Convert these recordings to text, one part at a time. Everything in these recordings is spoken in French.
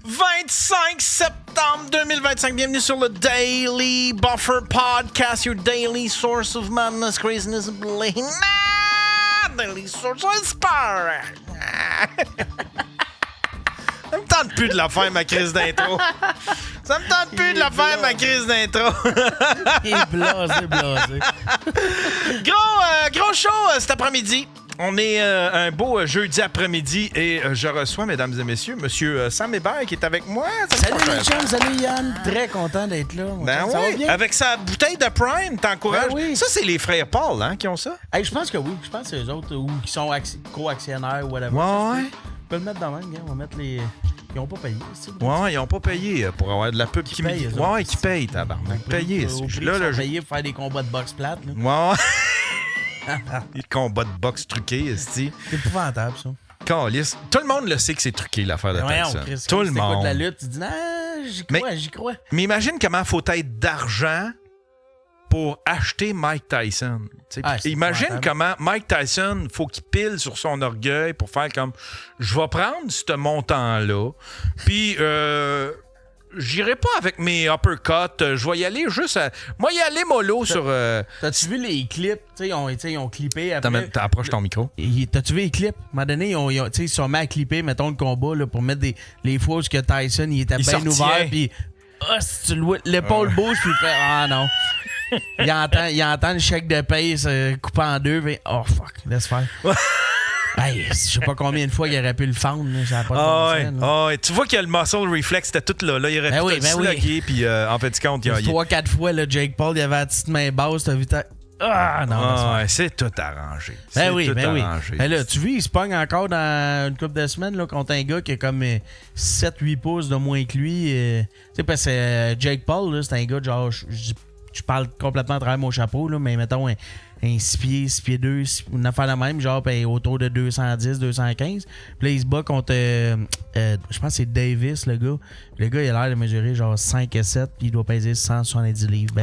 25 septembre 2025. Bienvenue sur le Daily Buffer Podcast, your daily source of madness, craziness, and bling. Daily source of inspiring. Ça me tente plus de la faire, ma crise d'intro. Ça me tente plus de la faire, ma crise d'intro. Il est blasé. Gros show cet après-midi. On est un beau jeudi après-midi et je reçois, mesdames et messieurs, monsieur Sam Hébert qui est avec moi. Salut les chums, salut Yann. Très content d'être là. Ben ça va oui, bien? avec sa bouteille de Prime, t'encourages. Ben oui. Ça, c'est les frères Paul hein, qui ont ça? Hey, je pense que oui. Je pense que c'est eux autres ou qui sont co-actionnaires ou whatever. Ouais. On peut le mettre dans le même, on va mettre les... Ils n'ont pas payé. Ouais, ils n'ont pas payé pour avoir de la pub qui paye. Ouais, qui paye, tabarnak. Payé. Là, payé pour faire des combats de boxe plate. Là. Ouais. Les combats de boxe truqués, esti. C'est épouvantable, ça. Calice. Tout le monde le sait que c'est truqué, l'affaire de Tyson. Tout le monde. De la lutte, tu dis, non, j'y crois. Mais imagine comment il faut être d'argent pour acheter Mike Tyson. Imagine comment Mike Tyson, faut qu'il pile sur son orgueil pour faire comme, je vais prendre ce montant-là, puis j'irai pas avec mes uppercuts, je vais y aller juste moi y aller mollo sur... T'as-tu vu les clips? Ils ont clippé après... T'approches ton micro. T'as-tu vu les clips? À un moment donné, ils sont mis à clipper, mettons, le combat là, pour mettre les fois où Tyson il était bien ouvert, puis si tu l'épaule bouge, puis il fait « Ah non! » Il entend le chèque de paye se couper en deux, puis « Oh fuck, laisse faire. » Hey, je sais pas combien de fois il aurait pu le fendre, ça n'a pas de bon sens. Tu vois que le muscle reflex était tout là. Il aurait pu le sloguer, puis en fait, compte, il y a 3-4 fois, là, Jake Paul, il avait la petite main basse, t'as vu c'est tout arrangé. Oui. Mais là, tu vois, il se pogne encore dans une couple de semaines là, contre un gars qui a comme 7-8 pouces de moins que lui. Tu sais, parce que Jake Paul, là, c'est un gars, genre, je parle complètement à travers mon chapeau, là, mais mettons un 6 pieds 2, une affaire la même, genre autour de 210, 215. Puis là, il se bat contre, je pense que c'est Davis, le gars. Le gars, il a l'air de mesurer genre 5 et 7, puis il doit peser 170 livres.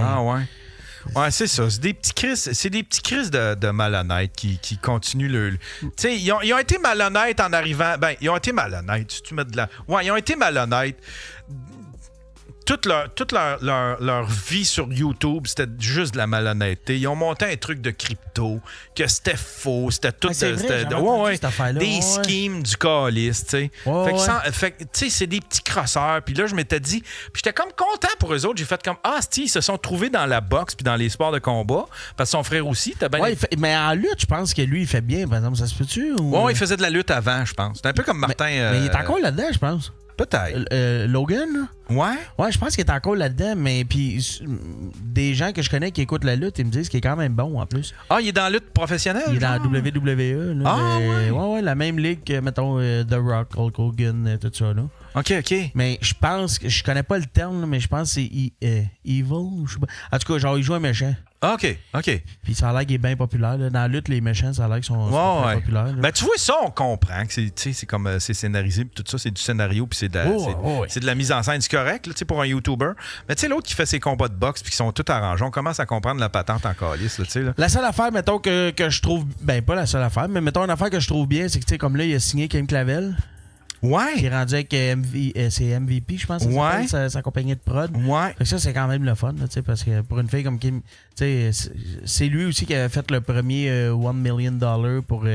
Ouais, c'est ça. C'est des petits crises de malhonnêtes qui continuent le... Tu sais, ils ont été malhonnêtes en arrivant... Ben, ils ont été malhonnêtes, si tu mets de la... Ouais, ils ont été malhonnêtes. Toute leur vie sur YouTube, c'était juste de la malhonnêteté. Ils ont monté un truc de crypto, que c'était faux, c'était tout... cette des schemes du calice, tu sais. Fait que, tu sais, c'est des petits crosseurs. Puis là, je m'étais dit... Puis j'étais comme content pour eux autres. J'ai fait comme, ils se sont trouvés dans la boxe puis dans les sports de combat. Parce que son frère aussi, t'as bien... Ouais, mais en lutte, je pense que lui, il fait bien, par exemple. Ça se peut-tu? Ou... Ouais, il faisait de la lutte avant, je pense. C'était un peu comme Martin... Mais il est encore là-dedans, je pense. Peut-être. Logan, là? Ouais? Ouais, je pense qu'il est encore là-dedans, mais puis des gens que je connais qui écoutent la lutte, ils me disent qu'il est quand même bon en plus. Ah, il est dans la lutte professionnelle? Il est dans la WWE. Là, ouais, la même ligue que, mettons, The Rock, Hulk Hogan, tout ça, là. OK. Mais je pense que, je connais pas le terme, là, mais je pense que c'est Evil, je sais pas. En tout cas, genre, il joue un méchant. OK. Puis ça a l'air qu'il est bien populaire. Là. Dans la lutte, les méchants, ça a l'air qu'ils sont très populaires. Là. Ben, tu vois, ça, on comprend que c'est comme c'est scénarisé, puis tout ça, c'est du scénario, puis c'est de la mise en scène. C'est correct là, pour un YouTuber. Mais tu sais, l'autre qui fait ses combats de boxe, puis qui sont tout arrangés, on commence à comprendre la patente en calice. Là. La seule affaire, mettons, que je trouve... Ben, pas la seule affaire, mais mettons une affaire que je trouve bien, c'est que, tu sais, comme là, il a signé Kim Clavel. Ouais. Qui est rendu avec c'est MVP, je pense, sa compagnie de prod. Ouais. Fait que ça, c'est quand même le fun, là, parce que pour une fille comme Kim, c'est lui aussi qui avait fait le premier $1 million pour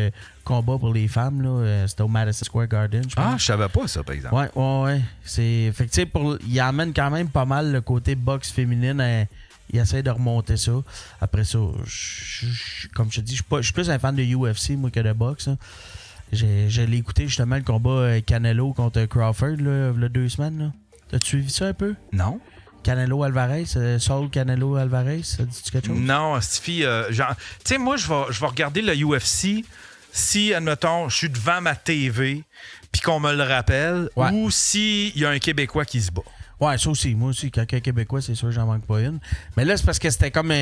combat pour les femmes. Là. C'était au Madison Square Garden, je pense. Ah, je savais pas ça, par exemple. Ouais. Fait que, tu sais, il amène quand même pas mal le côté boxe féminine. Il essaie de remonter ça. Après ça, comme je te dis, je suis plus un fan de UFC, moi, que de boxe. Hein. Je l'ai écouté justement le combat Canelo contre Crawford là, il y a 2 semaines. Là. T'as-tu suivi ça un peu? Non. Canelo Alvarez, Saul Canelo Alvarez, ça dit-tu quelque chose? Non, Stifi, genre... Tu sais, moi, je vais regarder le UFC si, admettons, je suis devant ma TV puis qu'on me le rappelle ou s'il y a un Québécois qui se bat. Ouais, ça aussi. Moi aussi, quelqu'un Québécois, c'est sûr, j'en manque pas une. Mais là, c'est parce que c'était comme...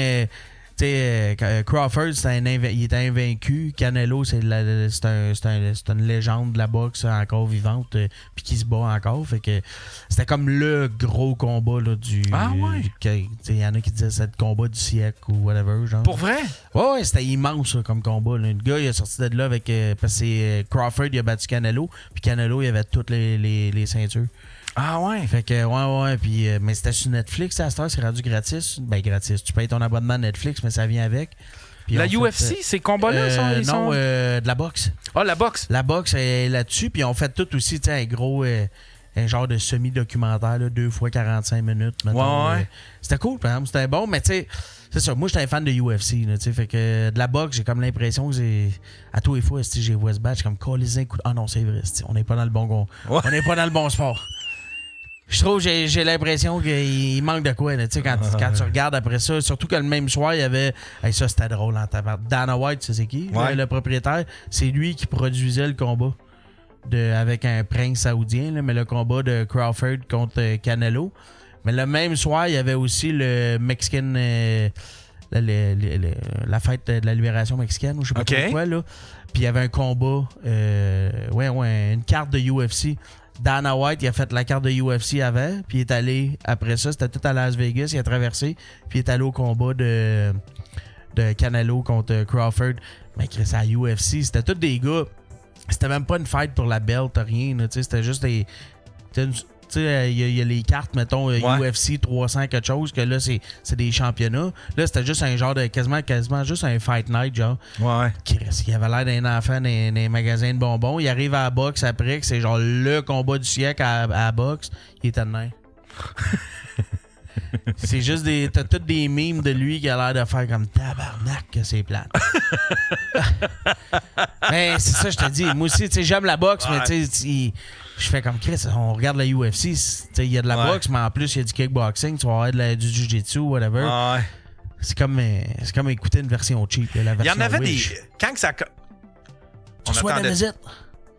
Crawford, il était invaincu. Canelo, c'est une légende de la boxe encore vivante, puis qui se bat encore. Fait que c'était comme le gros combat là, du. Ah ouais? Il y en a qui disaient c'est le combat du siècle ou whatever. Genre. Pour vrai? Ouais, c'était immense ça, comme combat. Là. Le gars, il est sorti de là avec. Parce que c'est Crawford, il a battu Canelo, puis Canelo, il avait toutes les ceintures. Ah ouais? Fait que, ouais, puis, mais c'était sur Netflix, à cette heure, c'est rendu gratis. Ben, gratis. Tu payes ton abonnement Netflix, mais ça vient avec. Puis la UFC, ces combats-là sont... de la boxe. Ah, la boxe? La boxe est là-dessus, puis on fait tout aussi, tu sais, un gros... un genre de semi-documentaire, là, 2 fois 45 minutes, mettons. Ouais. C'était cool, par exemple, c'était bon, mais tu sais... C'est ça, moi j'étais un fan de UFC, là, fait que de la boxe, j'ai comme l'impression que à tous les fois, si j'ai vu ce batch, comme coller un coup. Ah non, c'est vrai, on n'est pas dans le bon on n'est pas dans le bon sport. Je trouve j'ai l'impression qu'il manque de quoi, là, quand tu regardes après ça, surtout que le même soir, il y avait. Hey, ça c'était drôle en tabac. Dana White, c'est qui? Ouais. Le propriétaire, c'est lui qui produisait le combat avec un prince saoudien, là, mais le combat de Crawford contre Canelo. Mais le même soir, il y avait aussi le Mexican. La fête de la libération mexicaine, ou je sais pas pourquoi, là. Puis il y avait un combat, une carte de UFC. Dana White, il a fait la carte de UFC avant, puis il est allé, après ça, c'était tout à Las Vegas, il a traversé, puis il est allé au combat de Canelo contre Crawford. Mais Chris, à UFC, c'était tous des gars. C'était même pas une fight pour la belt, rien, c'était juste des. Tu sais, il y a les cartes, mettons, UFC 300 quelque chose, que là, c'est des championnats. Là, c'était juste un genre de quasiment juste un fight night, genre. Ouais. Chris, il avait l'air d'un enfant dans les magasins de bonbons. Il arrive à la boxe après, que c'est genre le combat du siècle à la boxe. Il était de même. C'est juste t'as tous des mimes de lui qui a l'air de faire comme tabarnak que c'est plate. Mais c'est ça, je te dis. Moi aussi, tu sais, j'aime la boxe, mais tu sais, je fais comme Chris, on regarde la UFC, il y a de la boxe, mais en plus, il y a du kickboxing, tu vas avoir du jiu-jitsu, whatever. Ouais. C'est comme écouter une version cheap, la version Il y en avait Wish. des... Quand que ça... Tu reçois la visite.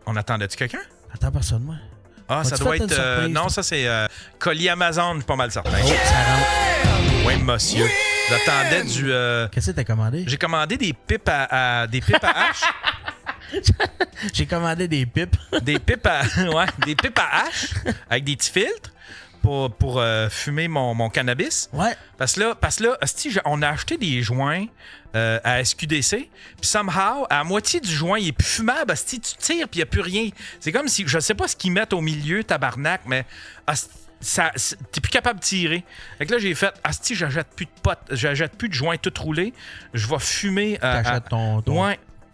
On attendait-tu quelqu'un? Attends, personne, moi. Ah, ça doit être... non, ça, c'est colis Amazon, je suis pas mal certain. Oh, ça rentre. Oui, monsieur. J'attendais du... Qu'est-ce que t'as commandé? J'ai commandé des pipes à hache. J'ai commandé des pipes. Des pipes à hache avec des petits filtres pour fumer mon cannabis. Ouais. Parce que là, on a acheté des joints à SQDC. Puis somehow, à moitié du joint, il est plus fumable. Tu tires puis il n'y a plus rien. C'est comme si, je sais pas ce qu'ils mettent au milieu, tabarnak, mais t'es plus capable de tirer. Fait que là, j'ai fait, j'achète plus de potes, j'achète plus de joints tout roulés. Je vais fumer. T'achètes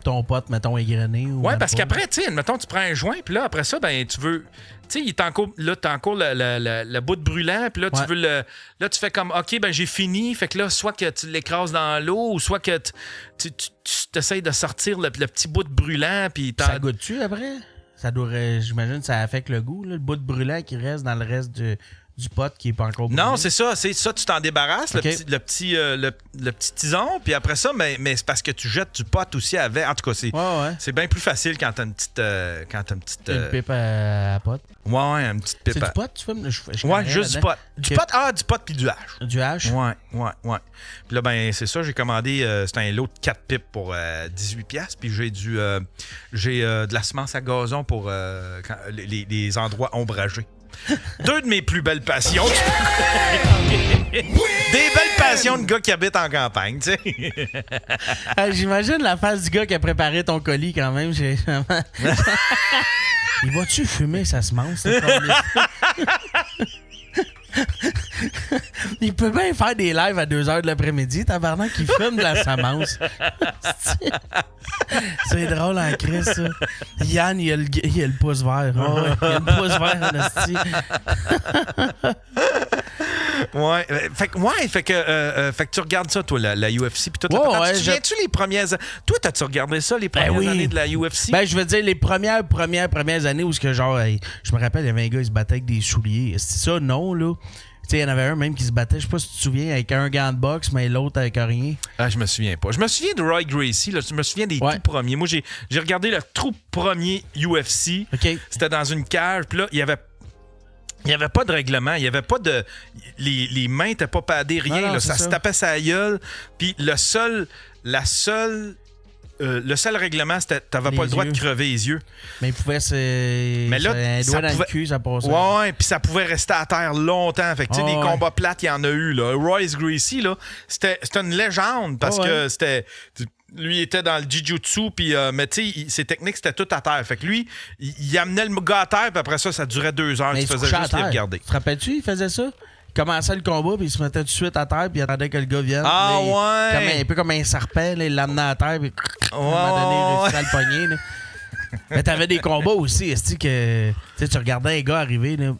ton pote, mettons, égrené. Ouais, parce qu'après, tu sais, mettons, tu prends un joint, puis là, après ça, ben, tu veux. Tu sais, il est encore. Là, t'as encore le bout de brûlant, puis là, tu veux le. Là, tu fais comme, OK, ben, j'ai fini. Fait que là, soit que tu l'écrases dans l'eau, ou soit que tu essayes de sortir le petit bout de brûlant, puis ça goûte-tu après? Ça doit. J'imagine que ça affecte le goût, là, le bout de brûlant qui reste dans le reste du pot qui est pas encore brûlé. Non, c'est ça. C'est ça, tu t'en débarrasses, okay. le petit tison, puis après ça, mais c'est parce que tu jettes du pot aussi avec. En tout cas, c'est bien plus facile quand t'as une petite... Une pipe à pot. Ouais, une petite pipe. C'est du pot, tu fumes? Ouais, juste du pot. Du pot puis du hache. Du hache? Ouais. Puis là, ben, c'est ça, j'ai commandé, c'est un lot de 4 pipes pour 18$, puis j'ai de la semence à gazon pour les endroits ombragés. 2 de mes plus belles passions. Des belles passions de gars qui habitent en campagne, tu sais. J'imagine la face du gars qui a préparé ton colis quand même. Il va-tu fumer sa semence? Il peut bien faire des lives à 2h de l'après-midi, tabarnak, qui fume de la semence. C'est drôle en crise, ça. Yann, il a le pouce vert. Oh, ouais, il a le pouce vert, en esti. Ouais. Fait que tu regardes ça, toi, la UFC. Puis toi, tu souviens-tu les premières... Toi, t'as-tu regardé ça, les premières années de la UFC? Ben, je veux dire, les premières années où ce que genre... je me rappelle, il y avait un gars, il se battait avec des souliers. C'est ça, non, là? Tu sais, il y en avait un même qui se battait, je sais pas si tu te souviens, avec un gant de boxe, mais l'autre avec rien. Ah, je me souviens pas. Je me souviens de Roy Gracie, là. Je me souviens des tout premiers. Moi, j'ai regardé le tout premier UFC. Okay. C'était dans une cage, puis là, il y avait... Il n'y avait pas de règlement, il n'y avait pas de... Les mains n'étaient pas padées, rien. Non, là, ça se tapait sa gueule. Puis le seul règlement, c'était que tu n'avais pas le droit de crever les yeux. Mais il pouvait se... Mais là, un doigt dans le cul, ça passait. Ouais, puis ça pouvait rester à terre longtemps. Fait que, tu sais, des combats plates, il y en a eu. Là. Royce Gracie, là, c'était une légende parce que c'était... Lui, il était dans le jiu-jitsu, puis mais tu sais, ses techniques, c'était tout à terre. Fait que lui, il amenait le gars à terre, puis après ça durait 2 heures. Tu faisais juste les regarder. Tu te rappelles-tu, il faisait ça? Il commençait le combat, puis il se mettait tout de suite à terre, puis il attendait que le gars vienne. Ah là, ouais! Un peu comme un serpent, là, il l'amenait à terre, puis à un moment donné, il réussissait à le pogner. Là. Mais t'avais des combats aussi, est-ce que tu regardais un gars arriver, là,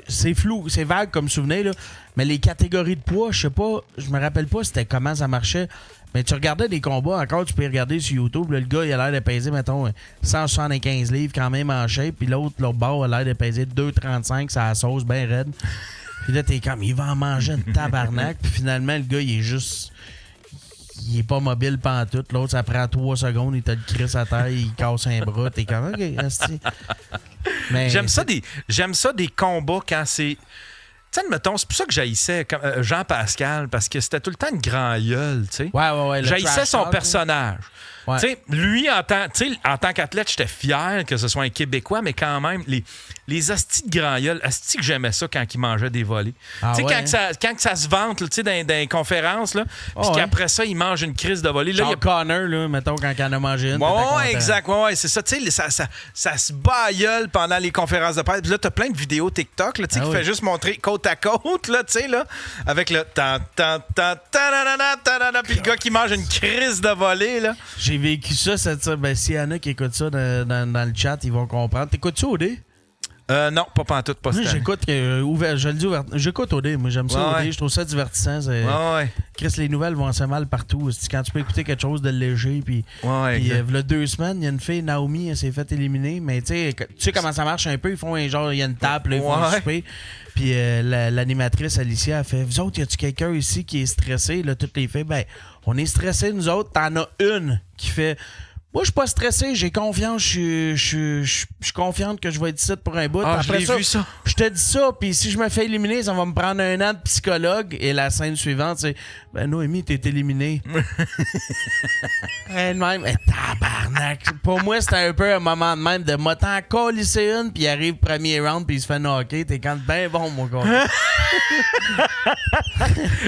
c'est flou, c'est vague comme souvenir, là, mais les catégories de poids, je sais pas, je me rappelle pas c'était comment ça marchait, mais tu regardais des combats, encore tu peux regarder sur YouTube, là, le gars il a l'air de peser, mettons, 175 livres quand même en shape, puis l'autre bord a l'air de peser 2,35, ça a la sauce bien raide. Puis là, t'es comme, il va en manger une tabarnak, puis finalement, le gars, il est juste... Il est pas mobile pantoute. L'autre, ça prend 3 secondes, il te le crisse à terre, il casse un bras. T'es comme, OK, asti. Mais J'aime ça des combats quand c'est... Tu sais, mettons, c'est pour ça que j'haïssais Jean Pascal, parce que c'était tout le temps une grand gueule, tu sais. Ouais. J'haïssais son personnage. Ouais. Tu sais, lui, en tant qu'athlète, j'étais fier que ce soit un Québécois, mais quand même, les hosties de grand gueule, hosties que j'aimais ça quand il mangeait des volets. Ah tu sais, ouais, quand ça se vante, tu sais, dans les conférences, là, puis qu'après ça, il mange une crise de volets. Genre Connor, là, mettons, quand il en a mangé une. Ouais, exact. Ouais, c'est ça. Tu sais, ça se bat à gueule pendant les conférences de presse. Puis là, t'as plein de vidéos TikTok, là, tu sais, qui fait juste montrer côte à côte, là, tu sais, là, avec le puis le gars qui mange une crise de volets, là. J'ai vécu ça, ben, s'il y en a qui écoutent ça dans le chat, ils vont comprendre. T'écoutes-tu OD? Non, pas pantoute, pas cette j'écoute, je le dis ouvert. J'écoute OD, moi j'aime ça OD, je trouve ça divertissant. Chris, les nouvelles vont assez mal partout. Quand tu peux écouter quelque chose de léger, puis il y a 2 semaines, il y a une fille, Naomi, elle s'est fait éliminer, mais tu sais comment ça marche un peu, ils font un genre, il y a une table, là, ils font un souper. Puis l'animatrice Alicia a fait, vous autres, y a-tu quelqu'un ici qui est stressé? Là, toutes les filles, ben, on est stressés, nous autres. T'en as une qui fait, moi, je suis pas stressé, j'ai confiance, je suis confiante que je vais être ici pour un bout. Après ça, je te dis ça, puis si je me fais éliminer, ça va me prendre 1 an de psychologue. Et la scène suivante, c'est, ben Noémie, t'es éliminée. Elle-même, tabarnak. Pour moi, c'était un peu un moment de même de m'attendre colisser une, puis il arrive premier round, puis il se fait knocker. T'es quand ben bon, mon gars.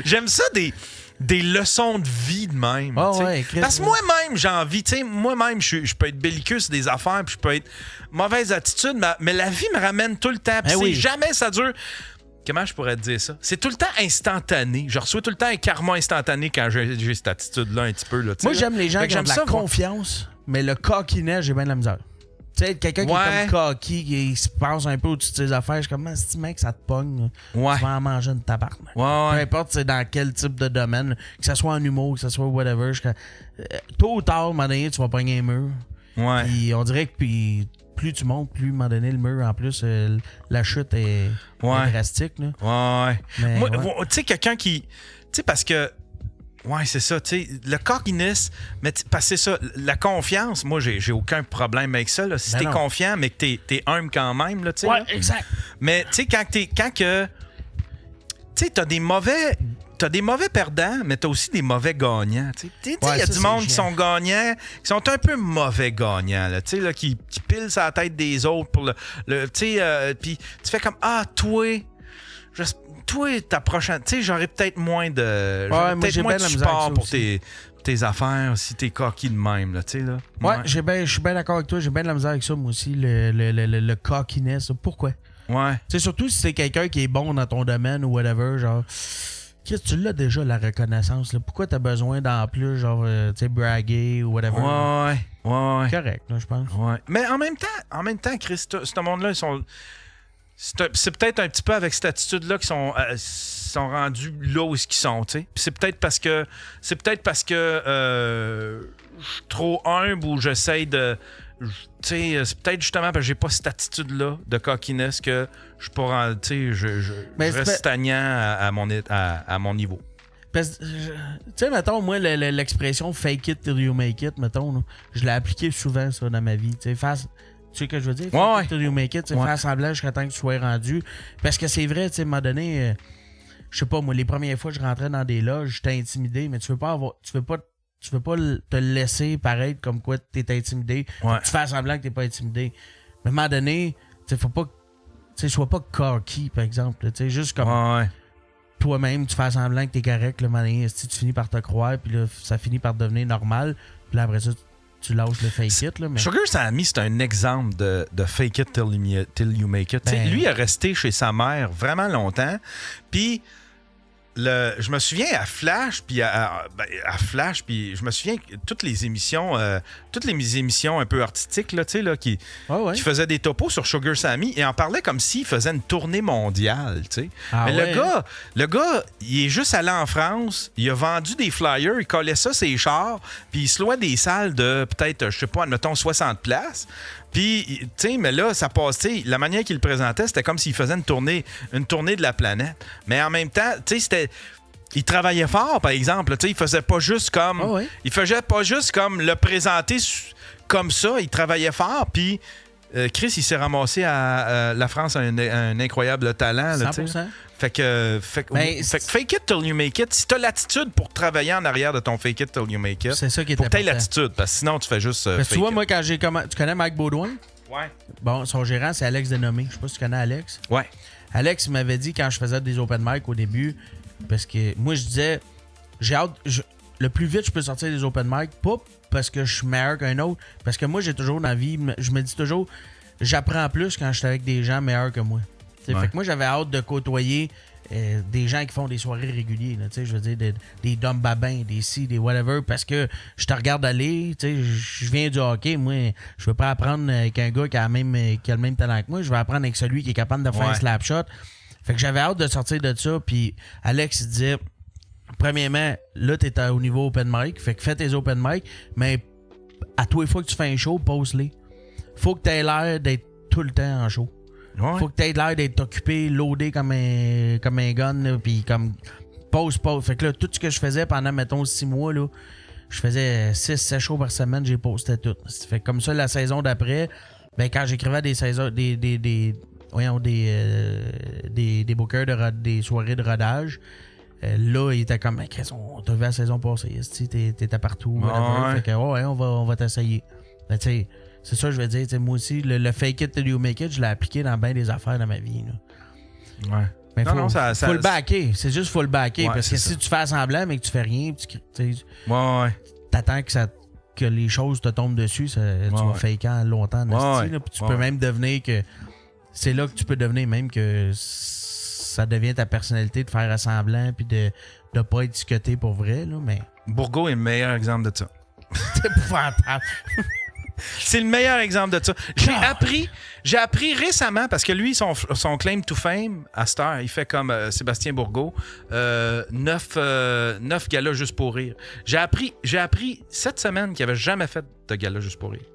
J'aime ça des leçons de vie de même. Parce que moi-même, j'ai envie, tu sais, moi-même, je peux être belliqueux sur des affaires, puis je peux être mauvaise attitude, mais la vie me ramène tout le temps. Puis jamais ça dure. Comment je pourrais te dire ça? C'est tout le temps instantané. Je reçois tout le temps un karma instantané quand j'ai cette attitude-là un petit peu. Là, moi, j'aime les gens qui ont de la confiance, mais le cockiness, j'ai bien de la misère. Tu sais, quelqu'un qui est comme cocky, qui se passe un peu au-dessus de ses affaires, je suis comme, si mec, ça te pogne, tu vas en manger une tabarnak. Peu importe c'est dans quel type de domaine, que ce soit en humour, que ce soit whatever, tôt ou tard, à un moment donné, tu vas pogner un mur. Puis on dirait que plus tu montes, plus à un moment donné, le mur, en plus, la chute est drastique. Là. Mais, tu sais, quelqu'un qui... Tu sais, parce que... Ouais, c'est ça, tu sais, le cockiness, mais parce que c'est ça, la confiance, moi, j'ai aucun problème avec ça, là. Si t'es confiant, mais que t'es humble quand même, là, tu sais. Ouais, exact. Mais, tu sais, quand que... Tu sais, t'as des mauvais perdants, mais t'as aussi des mauvais gagnants, tu sais. Il y a du monde qui sont gagnants, qui sont un peu mauvais gagnants, là, tu sais, là, qui pilent sur la tête des autres pour le tu sais, puis tu fais comme, toi, ta prochaine... Tu sais, j'aurais peut-être moins de... peut-être moins de support pour tes affaires si t'es cocky de même, là, tu sais, là. Je suis bien d'accord avec toi. J'ai bien de la misère avec ça, moi aussi, le cockiness. Pourquoi? Tu sais, surtout si c'est quelqu'un qui est bon dans ton domaine ou whatever, genre... Qu'est-ce que tu l'as déjà, la reconnaissance, là? Pourquoi t'as besoin d'en plus, genre, tu sais, braguer ou whatever? Ouais. Correct, là, je pense. Mais en même temps, Chris, ce monde-là, ils sont... C'est peut-être un petit peu avec cette attitude-là qu'ils sont rendus là où ils sont, tu sais. Puis c'est peut-être parce que je suis trop humble ou j'essaie de... Tu sais, c'est peut-être justement parce que j'ai pas cette attitude-là de cockiness que je pourrais, tu sais, je reste stagnant à mon niveau. Tu sais, mettons, moi, l'expression « fake it till you make it », mettons, là, je l'ai appliqué souvent, ça, dans ma vie. Tu sais, sais ce que je veux dire? Ouais. Till you make it, faire semblant jusqu'à temps que tu sois rendu. Parce que c'est vrai, tu sais, à un moment donné, je sais pas, moi, les premières fois que je rentrais dans des loges, j'étais intimidé, mais tu veux pas te laisser paraître comme quoi t'es intimidé. Ouais. Tu fais semblant que t'es pas intimidé. Mais à un moment donné, tu sais, faut pas... Tu sais, sois pas cocky, par exemple. Tu sais, juste comme toi-même, tu fais semblant que t'es correct. Là, tu finis par te croire, puis là, ça finit par devenir normal. Puis là, après ça, tu lâches le fake it. Là, mais... Sugar Sammy, c'est un exemple de fake it till you make it. Lui, il est resté chez sa mère vraiment longtemps. Puis... je me souviens à Flash, puis puis je me souviens que toutes les émissions un peu artistiques là, tu sais, là, qui faisaient des topos sur Sugar Sammy et en parlaient comme s'il faisait une tournée mondiale, tu sais. Mais le gars, il est juste allé en France, il a vendu des flyers, il collait ça ses chars, puis il se louait des salles de peut-être, je sais pas, admettons 60 places. Puis, tu sais, mais là, ça passe, tu sais, la manière qu'il le présentait, c'était comme s'il faisait une tournée de la planète. Mais en même temps, tu sais, c'était... Il travaillait fort, par exemple. Tu sais, il faisait pas juste comme... Il faisait pas juste comme le présenter comme ça. Il travaillait fort, puis... Chris, il s'est ramassé à la France a un incroyable talent. Là, 100%. Fait que fake it till you make it. Si t'as l'attitude pour travailler en arrière de ton fake it till you make it, c'est ça qui est faut que t'aies important. l'attitude, parce que sinon tu fais juste parce que fake tu vois, it. moi, quand tu connais Mike Baudouin? Ouais. Bon, son gérant, c'est Alex Denomé. Je sais pas si tu connais Alex. Ouais. Alex, il m'avait dit quand je faisais des open mic au début, parce que moi, je disais, j'ai hâte... le plus vite je peux sortir des open mic, pas parce que je suis meilleur qu'un autre, parce que moi, j'ai toujours dans la vie, je me dis toujours, j'apprends plus quand je suis avec des gens meilleurs que moi. Fait que moi, j'avais hâte de côtoyer des gens qui font des soirées réguliers, je veux dire, des Dom Babin, des ci, des whatever, parce que je te regarde aller, je viens du hockey, moi, je veux pas apprendre avec un gars qui a le même talent que moi, je veux apprendre avec celui qui est capable de faire un slap shot. Fait que j'avais hâte de sortir de ça, puis Alex, il disait, premièrement, là, t'es au niveau open mic, fait que fais tes open mic, mais à tous les fois que tu fais un show, pose-les. Faut que t'aies l'air d'être tout le temps en show. Ouais. Faut que t'aies l'air d'être occupé, loadé comme un gun, puis comme pause. Fait que là, tout ce que je faisais pendant, mettons, 6 mois, là, je faisais 6-7 shows par semaine, j'ai posté tout. Fait que comme ça, la saison d'après, ben quand j'écrivais des saisons, des bookers des soirées de rodage, là, il était comme, on t'a vu la saison passée, t'étais partout. Fait que, on va t'essayer. Ben, tu sais, c'est ça que je veux dire. Moi aussi, le fake it till you make it, je l'ai appliqué dans bien des affaires dans ma vie. Là. Ouais. Mais faut le backer. C'est juste faut le backer. Ouais, parce que si tu fais semblant mais que tu fais rien, t'attends que les choses te tombent dessus, tu vas faker longtemps. Puis tu peux même devenir que... C'est là que tu peux devenir même que ça devient ta personnalité de faire semblant puis de pas être discuté pour vrai. Là, mais... Bourgault est le meilleur exemple de ça. C'est épouvantable. C'est le meilleur exemple de ça. J'ai appris récemment, parce que lui, son claim to fame, à cette heure, il fait comme Sébastien Bourgault, 9 galas juste pour rire. J'ai appris cette semaine qu'il n'avait jamais fait de gala juste pour rire.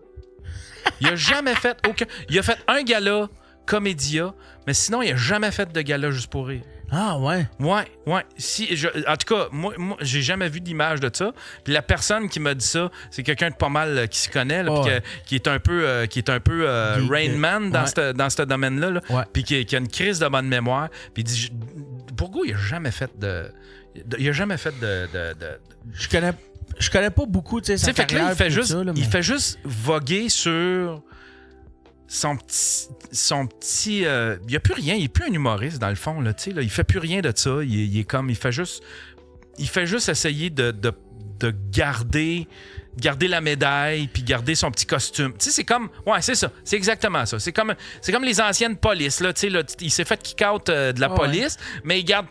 Il a jamais fait aucun... Il a fait un gala Comédia, mais sinon, il n'a jamais fait de gala juste pour rire. Ah, ouais? Ouais. En tout cas, moi, j'ai jamais vu d'image de ça. Puis la personne qui m'a dit ça, c'est quelqu'un de pas mal qui s'y connaît, là, qui est un peu Rain Man dans ce domaine-là. Là, puis qui a une crise de bonne mémoire. Puis il dit, Bourgault, il a jamais fait de... Je connais pas beaucoup, tu sais, sa carrière. Il fait juste voguer sur... Son petit il n'y a plus rien, il est plus un humoriste dans le fond là, tu sais là, il fait plus rien de ça, il est comme il fait juste essayer de garder la médaille puis garder son petit costume. Tu sais, c'est comme c'est ça, c'est exactement ça. C'est comme les anciennes polices là, tu sais là, il s'est fait kick-out de la police, mais il garde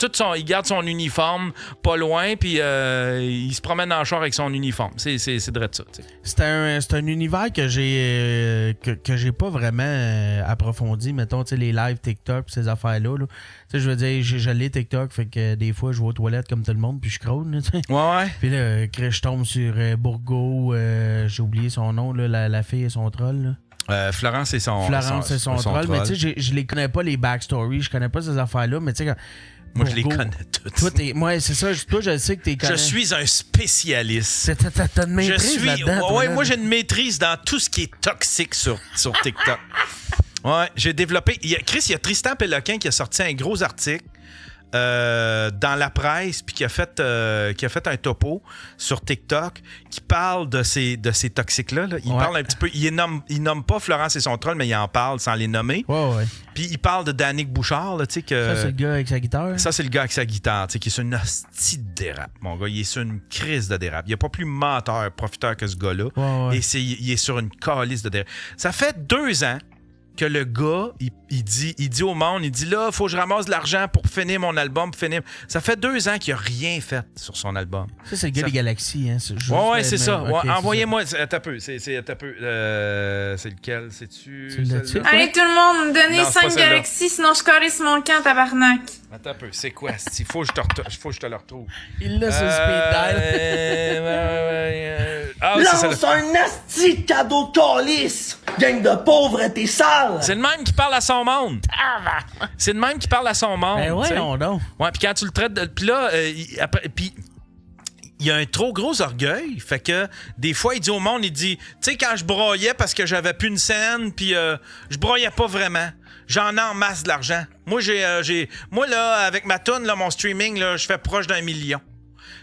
son uniforme pas loin puis il se promène en char avec son uniforme. C'est drôle ça, tu sais. C'est un univers que j'ai pas vraiment approfondi, mettons, tu sais, les lives TikTok pis ces affaires-là. Là. Tu sais, je veux dire, je l'ai TikTok, fait que des fois, je vais aux toilettes comme tout le monde, puis je crône, tu sais. Ouais. Puis là, je tombe sur Bourgault, j'ai oublié son nom, là, la fille et son troll, là. Florence et son troll. Mais tu sais, je les connais pas, les backstories. Je connais pas ces affaires-là. Mais tu sais, moi, je les connais toutes. Moi, c'est ça. Toi, je sais que tu les connais. Je suis un spécialiste. T'as une maîtrise là-dedans. Ouais, moi, j'ai une maîtrise dans tout ce qui est toxique sur TikTok. Ouais, j'ai développé... Chris, il y a Tristan Péloquin qui a sorti un gros article dans la presse, puis qui a fait un topo sur TikTok qui parle de ces toxiques-là. Là. Il parle un petit peu... Il nomme pas Florence et son troll, mais il en parle sans les nommer. Ouais. Puis il parle de Danick Bouchard. Là, que, ça, c'est le gars avec sa guitare. Ça, c'est le gars avec sa guitare, qui est sur une hostie de dérape. Mon gars, il est sur une crise de dérape. Il n'y a pas plus menteur, profiteur que ce gars-là. Ouais. Et il est sur une calice de dérape. Ça fait 2 ans que le gars, il dit au monde, il dit là, il faut que je ramasse de l'argent pour finir mon album. Ça fait 2 ans qu'il n'a rien fait sur son album. Ça, c'est le gars des Galaxies. Hein? Ouais, c'est ça. Okay, envoyez-moi. Attends un peu. C'est lequel? C'est-tu? Allez, tout le monde, donnez 5 Galaxies, sinon je caresse mon camp, tabarnak. Attends un peu. C'est quoi? Il faut que je te le retrouve. Il l'a sur speed dial. Lance un asti de cadeau de calice! Gang de pauvres, t'es sale! C'est le même qui parle à son monde. C'est le même qui parle à son monde. Ben ouais, non. Ouais, puis quand tu le traites de... Puis là, puis il a un trop gros orgueil. Fait que des fois, il dit au monde, il dit, tu sais, quand je broyais parce que j'avais plus une scène, puis je broyais pas vraiment. J'en ai en masse de l'argent. Moi, moi là, avec ma toune, là, mon streaming, là, je fais proche d'1 million.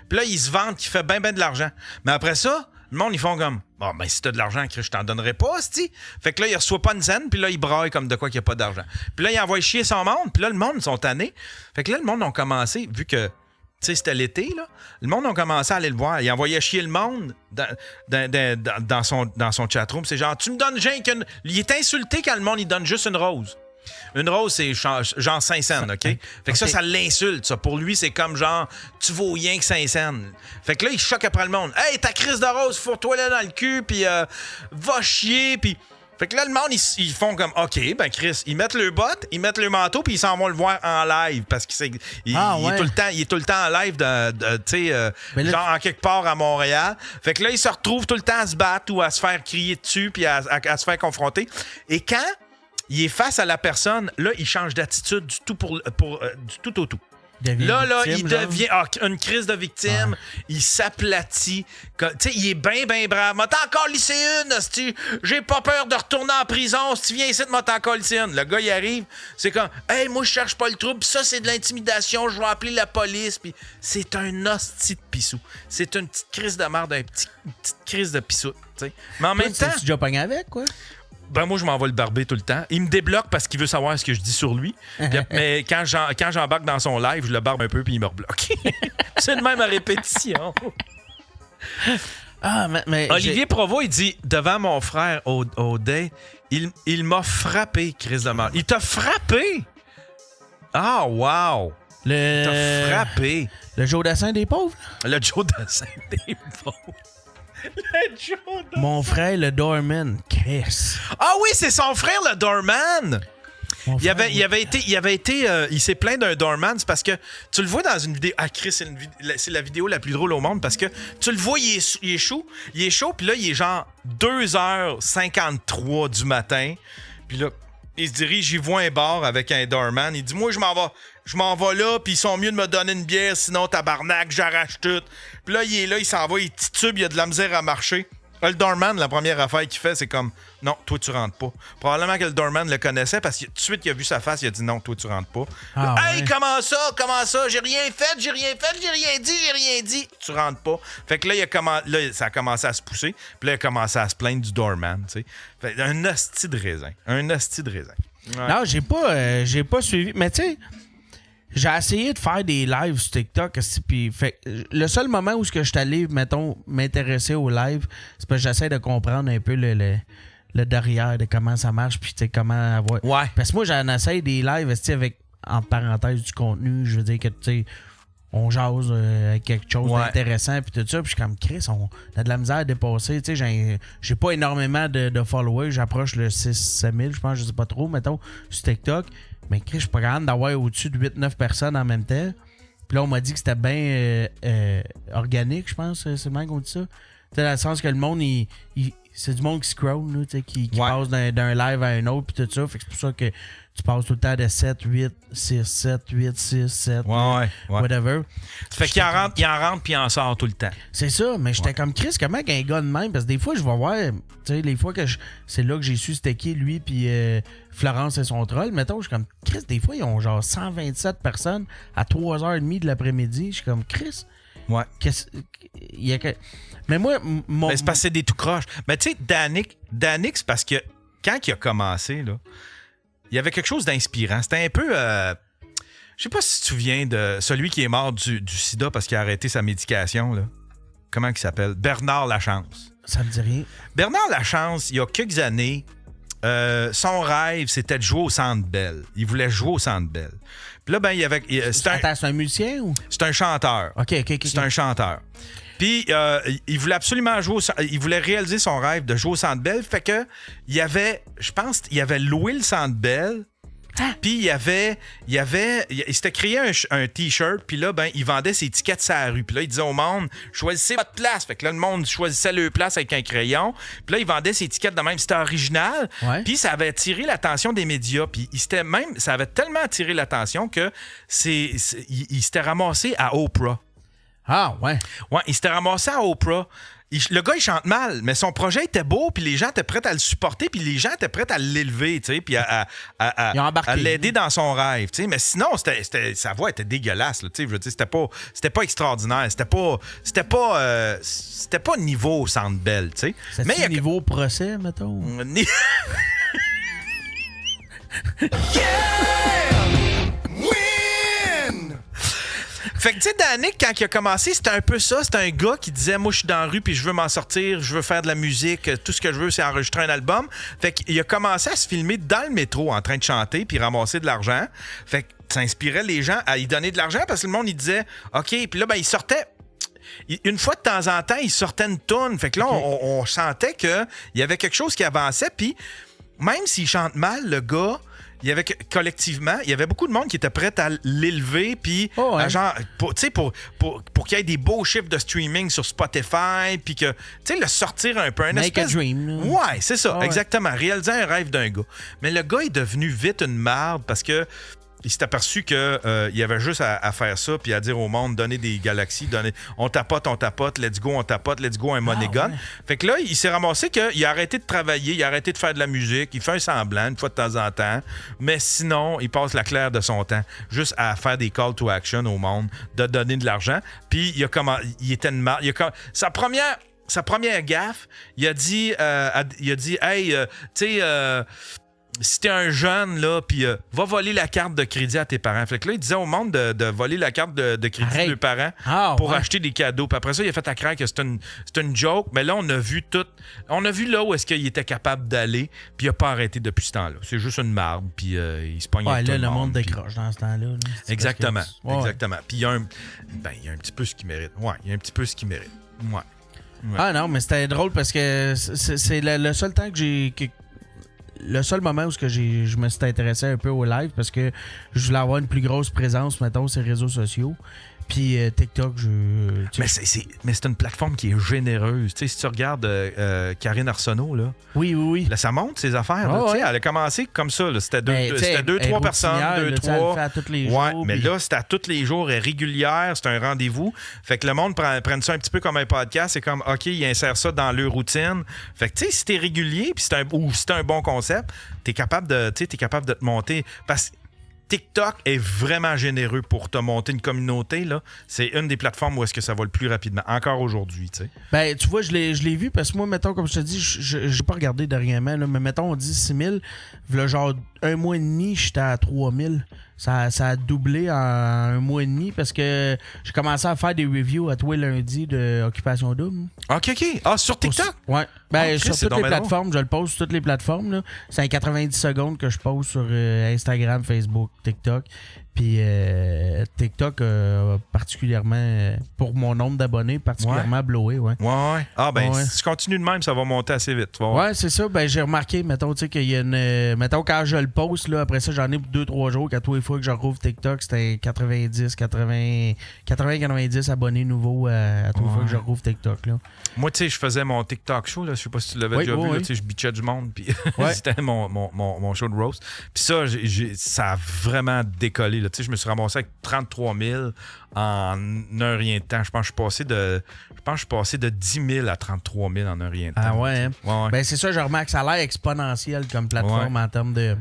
Puis là, il se vante qu'il fait bien de l'argent. Mais après ça, le monde, ils font comme, bon, ben, si t'as de l'argent, Chris, je t'en donnerai pas, c'ti. Fait que là, il reçoit pas une scène, puis là, il braille comme de quoi qu'il n'y a pas d'argent. Puis là, il envoie chier son monde, puis là, le monde, ils sont tannés. Fait que là, le monde ont commencé, vu que, tu sais, c'était l'été, là, le monde ont commencé à aller le voir. Il envoyait chier le monde dans son chatroom. C'est genre, tu me donnes, il est insulté quand le monde, il donne juste une rose. Une rose, c'est genre 5 cents, OK? Fait que ça l'insulte, ça. Pour lui, c'est comme genre, tu vaux rien que 5 cents. Fait que là, il choque après le monde. Hey, ta crise de rose, fourre-toi là dans le cul, puis va chier, puis... Fait que là, le monde, ils font comme, OK, ben Chris, ils mettent le bot, ils mettent le manteau, puis ils s'en vont le voir en live, parce qu'il est tout le temps en live, tu sais, genre en quelque part à Montréal. Fait que là, il se retrouve tout le temps à se battre ou à se faire crier dessus, puis à se faire confronter. Et quand il est face à la personne, là, il change d'attitude du tout du tout au tout. Là, il devient une crise de victime. Il s'aplatit. Tu sais, il est bien brave. M'a t'en encore lycée une, hostie. J'ai pas peur de retourner en prison. Si tu viens ici, m'a t'en encore lycée une. Le gars, il arrive. C'est comme, hey, moi, je cherche pas le trouble. Ça, c'est de l'intimidation. Je vais appeler la police. Puis c'est un hostie de pissou. C'est une petite crise de merde, une petite crise de pissou. T'sais. Mais en même temps. Tu déjà pogné avec, quoi? Ben moi, je m'en vais le barber tout le temps. Il me débloque parce qu'il veut savoir ce que je dis sur lui. Mais quand j'embarque dans son live, je le barbe un peu puis il me rebloque. C'est le même à répétition. Mais Olivier Provost, il dit, devant mon frère au day, il m'a frappé, Chris de merde. Il t'a frappé? Ah, wow! Il t'a frappé. Le Joe Dassin des pauvres? Le Joe Dassin des pauvres. Mon frère, le Doorman. Chris. Ah oui, c'est son frère, le Doorman. Il s'est plaint d'un Doorman, c'est parce que tu le vois dans une vidéo. Ah, Chris, c'est la vidéo la plus drôle au monde parce que tu le vois, il est chaud. Il est chaud, puis là, il est genre 2h53 du matin. Puis là, il se dirige, il voit un bar avec un Doorman. Il dit, moi, je m'en vais là, puis ils sont mieux de me donner une bière, sinon tabarnak, j'arrache tout. Puis là, il s'en va, il titube, il a de la misère à marcher. Le Doorman, la première affaire qu'il fait, c'est comme, non, toi, tu rentres pas. Probablement que le Doorman le connaissait parce que tout de suite, il a vu sa face, il a dit, non, toi, tu rentres pas. Hey, comment ça? J'ai rien fait, j'ai rien dit. Tu rentres pas. Fait que là, ça a commencé à se pousser. Puis là, il a commencé à se plaindre du Doorman, tu sais. Fait un hostie de raisin. Ouais. Non, j'ai pas suivi. Mais tu sais, j'ai essayé de faire des lives sur TikTok. Puis, le seul moment où je suis allé, mettons, m'intéresser aux lives, c'est parce que j'essaie de comprendre un peu le derrière de comment ça marche. Puis, tu sais, comment avoir. Ouais. Parce que moi, j'en essaye des lives avec, entre parenthèses, du contenu. Je veux dire que, tu sais, on jase avec quelque chose d'intéressant. Puis tout ça. Puis je suis comme, Chris, on a de la misère à dépasser. Tu sais, j'ai pas énormément de followers. J'approche le 6-7 000, je pense, je sais pas trop, mettons, sur TikTok. Mais Chris, je suis pas capable d'avoir au-dessus de 8-9 personnes en même temps. Puis là, on m'a dit que c'était bien organique, je pense. C'est le même qu'on dit ça. sais, dans le sens que le monde, c'est du monde qui scroll, là, qui passe d'un live à un autre, puis tout ça. Fait que c'est pour ça que tu passes tout le temps de 7, 8, 6, 7, 8, 6, 7, whatever. Ça fait qu'il en rentre puis il en sort tout le temps. C'est ça, mais j'étais comme Chris, comment qu'un gars de même, parce que des fois, je vais voir, tu sais, les fois que c'est là que j'ai su c'était qui, lui, puis Florence et son troll, mettons, je suis comme Chris, des fois, ils ont genre 127 personnes à 3h30 de l'après-midi. Je suis comme Chris. Ouais. Mais moi, mais c'est parce que c'est des tout croches. Mais tu sais, Danick, c'est parce que quand il a commencé, là, il y avait quelque chose d'inspirant. C'était un peu. Je sais pas si tu te souviens de celui qui est mort du sida parce qu'il a arrêté sa médication. Là. Comment il s'appelle? Bernard Lachance. Ça me dit rien. Bernard Lachance, il y a quelques années, son rêve, c'était de jouer au Centre Bell. Il voulait jouer au Centre Bell. Puis là, ben, il y avait. C'est un musicien ou? C'est un chanteur. OK. C'est un chanteur. Puis, il voulait absolument il voulait réaliser son rêve de jouer au Centre Bell. Fait que, je pense, il avait loué le Centre Bell. Puis, il s'était créé un T-shirt. Puis là, ben, il vendait ses tickets sur la rue. Puis là, il disait au monde, choisissez votre place. Fait que là, le monde choisissait leur place avec un crayon. Puis là, il vendait ses tickets de même. C'était original. Ouais. Puis, ça avait attiré l'attention des médias. Puis, ça avait tellement attiré l'attention que il s'était ramassé à Oprah. Ah, ouais. Ouais, il s'était ramassé à Oprah. Le gars, il chante mal, mais son projet était beau, puis les gens étaient prêts à le supporter, puis les gens étaient prêts à l'élever, tu sais, puis à l'aider dans son rêve, tu sais. Mais sinon, sa voix était dégueulasse, tu sais. Je veux dire, c'était pas extraordinaire, c'était pas niveau Centre Bell, tu sais. C'était niveau procès, mettons. Fait que, tu sais, Danick, quand il a commencé, c'était un peu ça. C'était un gars qui disait, moi, je suis dans la rue, puis je veux m'en sortir, je veux faire de la musique, tout ce que je veux, c'est enregistrer un album. Fait qu'il a commencé à se filmer dans le métro en train de chanter, puis ramasser de l'argent. Fait que ça inspirait les gens à y donner de l'argent, parce que le monde, il disait, OK, puis là, ben, il sortait. Une fois de temps en temps, il sortait une toune. Fait que là, on sentait qu'il y avait quelque chose qui avançait, puis même s'il chante mal, le gars... collectivement, il y avait beaucoup de monde qui était prêt à l'élever, puis genre, pour qu'il y ait des beaux chiffres de streaming sur Spotify, puis que, tu sais, le sortir un peu. Make a dream. Ouais, c'est ça, exactement. Réaliser un rêve d'un gars. Mais le gars est devenu vite une marde parce que il s'est aperçu qu'il y avait juste à faire ça puis à dire au monde, donner des galaxies, on tapote, let's go, un money gun. Ouais. Fait que là, il s'est ramassé qu'il a arrêté de travailler, il a arrêté de faire de la musique, il fait un semblant une fois de temps en temps, mais sinon, il passe la claire de son temps juste à faire des call to action au monde, de donner de l'argent. Puis il était une marde. Sa première gaffe, il a dit hey, tu sais... si t'es un jeune, là, puis va voler la carte de crédit à tes parents. Fait que là, il disait au monde de voler la carte de crédit de leurs parents pour acheter des cadeaux. Puis après ça, il a fait à craindre que c'était une joke. Mais là, on a vu là où est-ce qu'il était capable d'aller, puis il a pas arrêté depuis ce temps-là. C'est juste une marde, puis il se pogne avec tout le monde. Décroche dans ce temps-là. Exactement. Puis il y a un petit peu ce qu'il mérite. Ouais, il y a un petit peu ce qu'il mérite. Ouais. Ah non, mais c'était drôle parce que c'est le seul temps le seul moment où je me suis intéressé un peu au live parce que je voulais avoir une plus grosse présence, mettons, sur les réseaux sociaux. Puis TikTok, mais c'est une plateforme qui est généreuse. Tu sais, si tu regardes Karine Arsenault, là. Oui. Là, ça monte, ses affaires. Là, elle a commencé comme ça. Là. C'était deux, trois personnes. Elle le fait à tous les jours. Mais là, c'est à tous les jours, elle est régulière. C'est un rendez-vous. Fait que le monde prenne ça un petit peu comme un podcast. C'est comme, OK, il insère ça dans leur routine. Fait que, tu sais, si t'es régulier, puis si c'est un bon concept, t'es capable de te monter. Parce que TikTok est vraiment généreux pour te monter une communauté. Là. C'est une des plateformes où est-ce que ça va le plus rapidement, encore aujourd'hui. Tu sais. Ben, tu vois, je l'ai vu parce que moi, mettons, comme je te dis, je n'ai pas regardé dernièrement, là, mais mettons, on dit 6 000. Là, genre, un mois et demi, j'étais à 3 000. Ça a doublé en un mois et demi parce que j'ai commencé à faire des reviews à tous les lundis de Occupation Double. OK. Ah, sur TikTok? Ouais. Sur toutes les plateformes, je le pose sur toutes les plateformes. Là. C'est en 90 secondes que je pose sur Instagram, Facebook, TikTok. Puis TikTok, particulièrement, pour mon nombre d'abonnés, particulièrement blowé. Ouais. Ah, si tu continues de même, ça va monter assez vite. Ouais, c'est ça. j'ai remarqué, mettons, tu sais, qu'il y a une. Mettons, quand je le poste, là, après ça, j'en ai pour 2-3 jours, qu'à tous les fois que je rouvre TikTok, c'était 90 abonnés nouveaux à tous les fois que je rouvre TikTok. Là. Moi, tu sais, je faisais mon TikTok show, là. Je sais pas si tu l'avais déjà vu, là, je bitchais du monde, puis c'était mon show de roast. Puis ça, ça a vraiment décollé, là. Tu sais, je me suis ramassé avec 33 000 en un rien de temps. Je pense que je suis passé de 10 000 à 33 000 en un rien de temps. Ah ouais, hein? C'est ça, je remarque, ça a l'air exponentiel comme plateforme en termes de...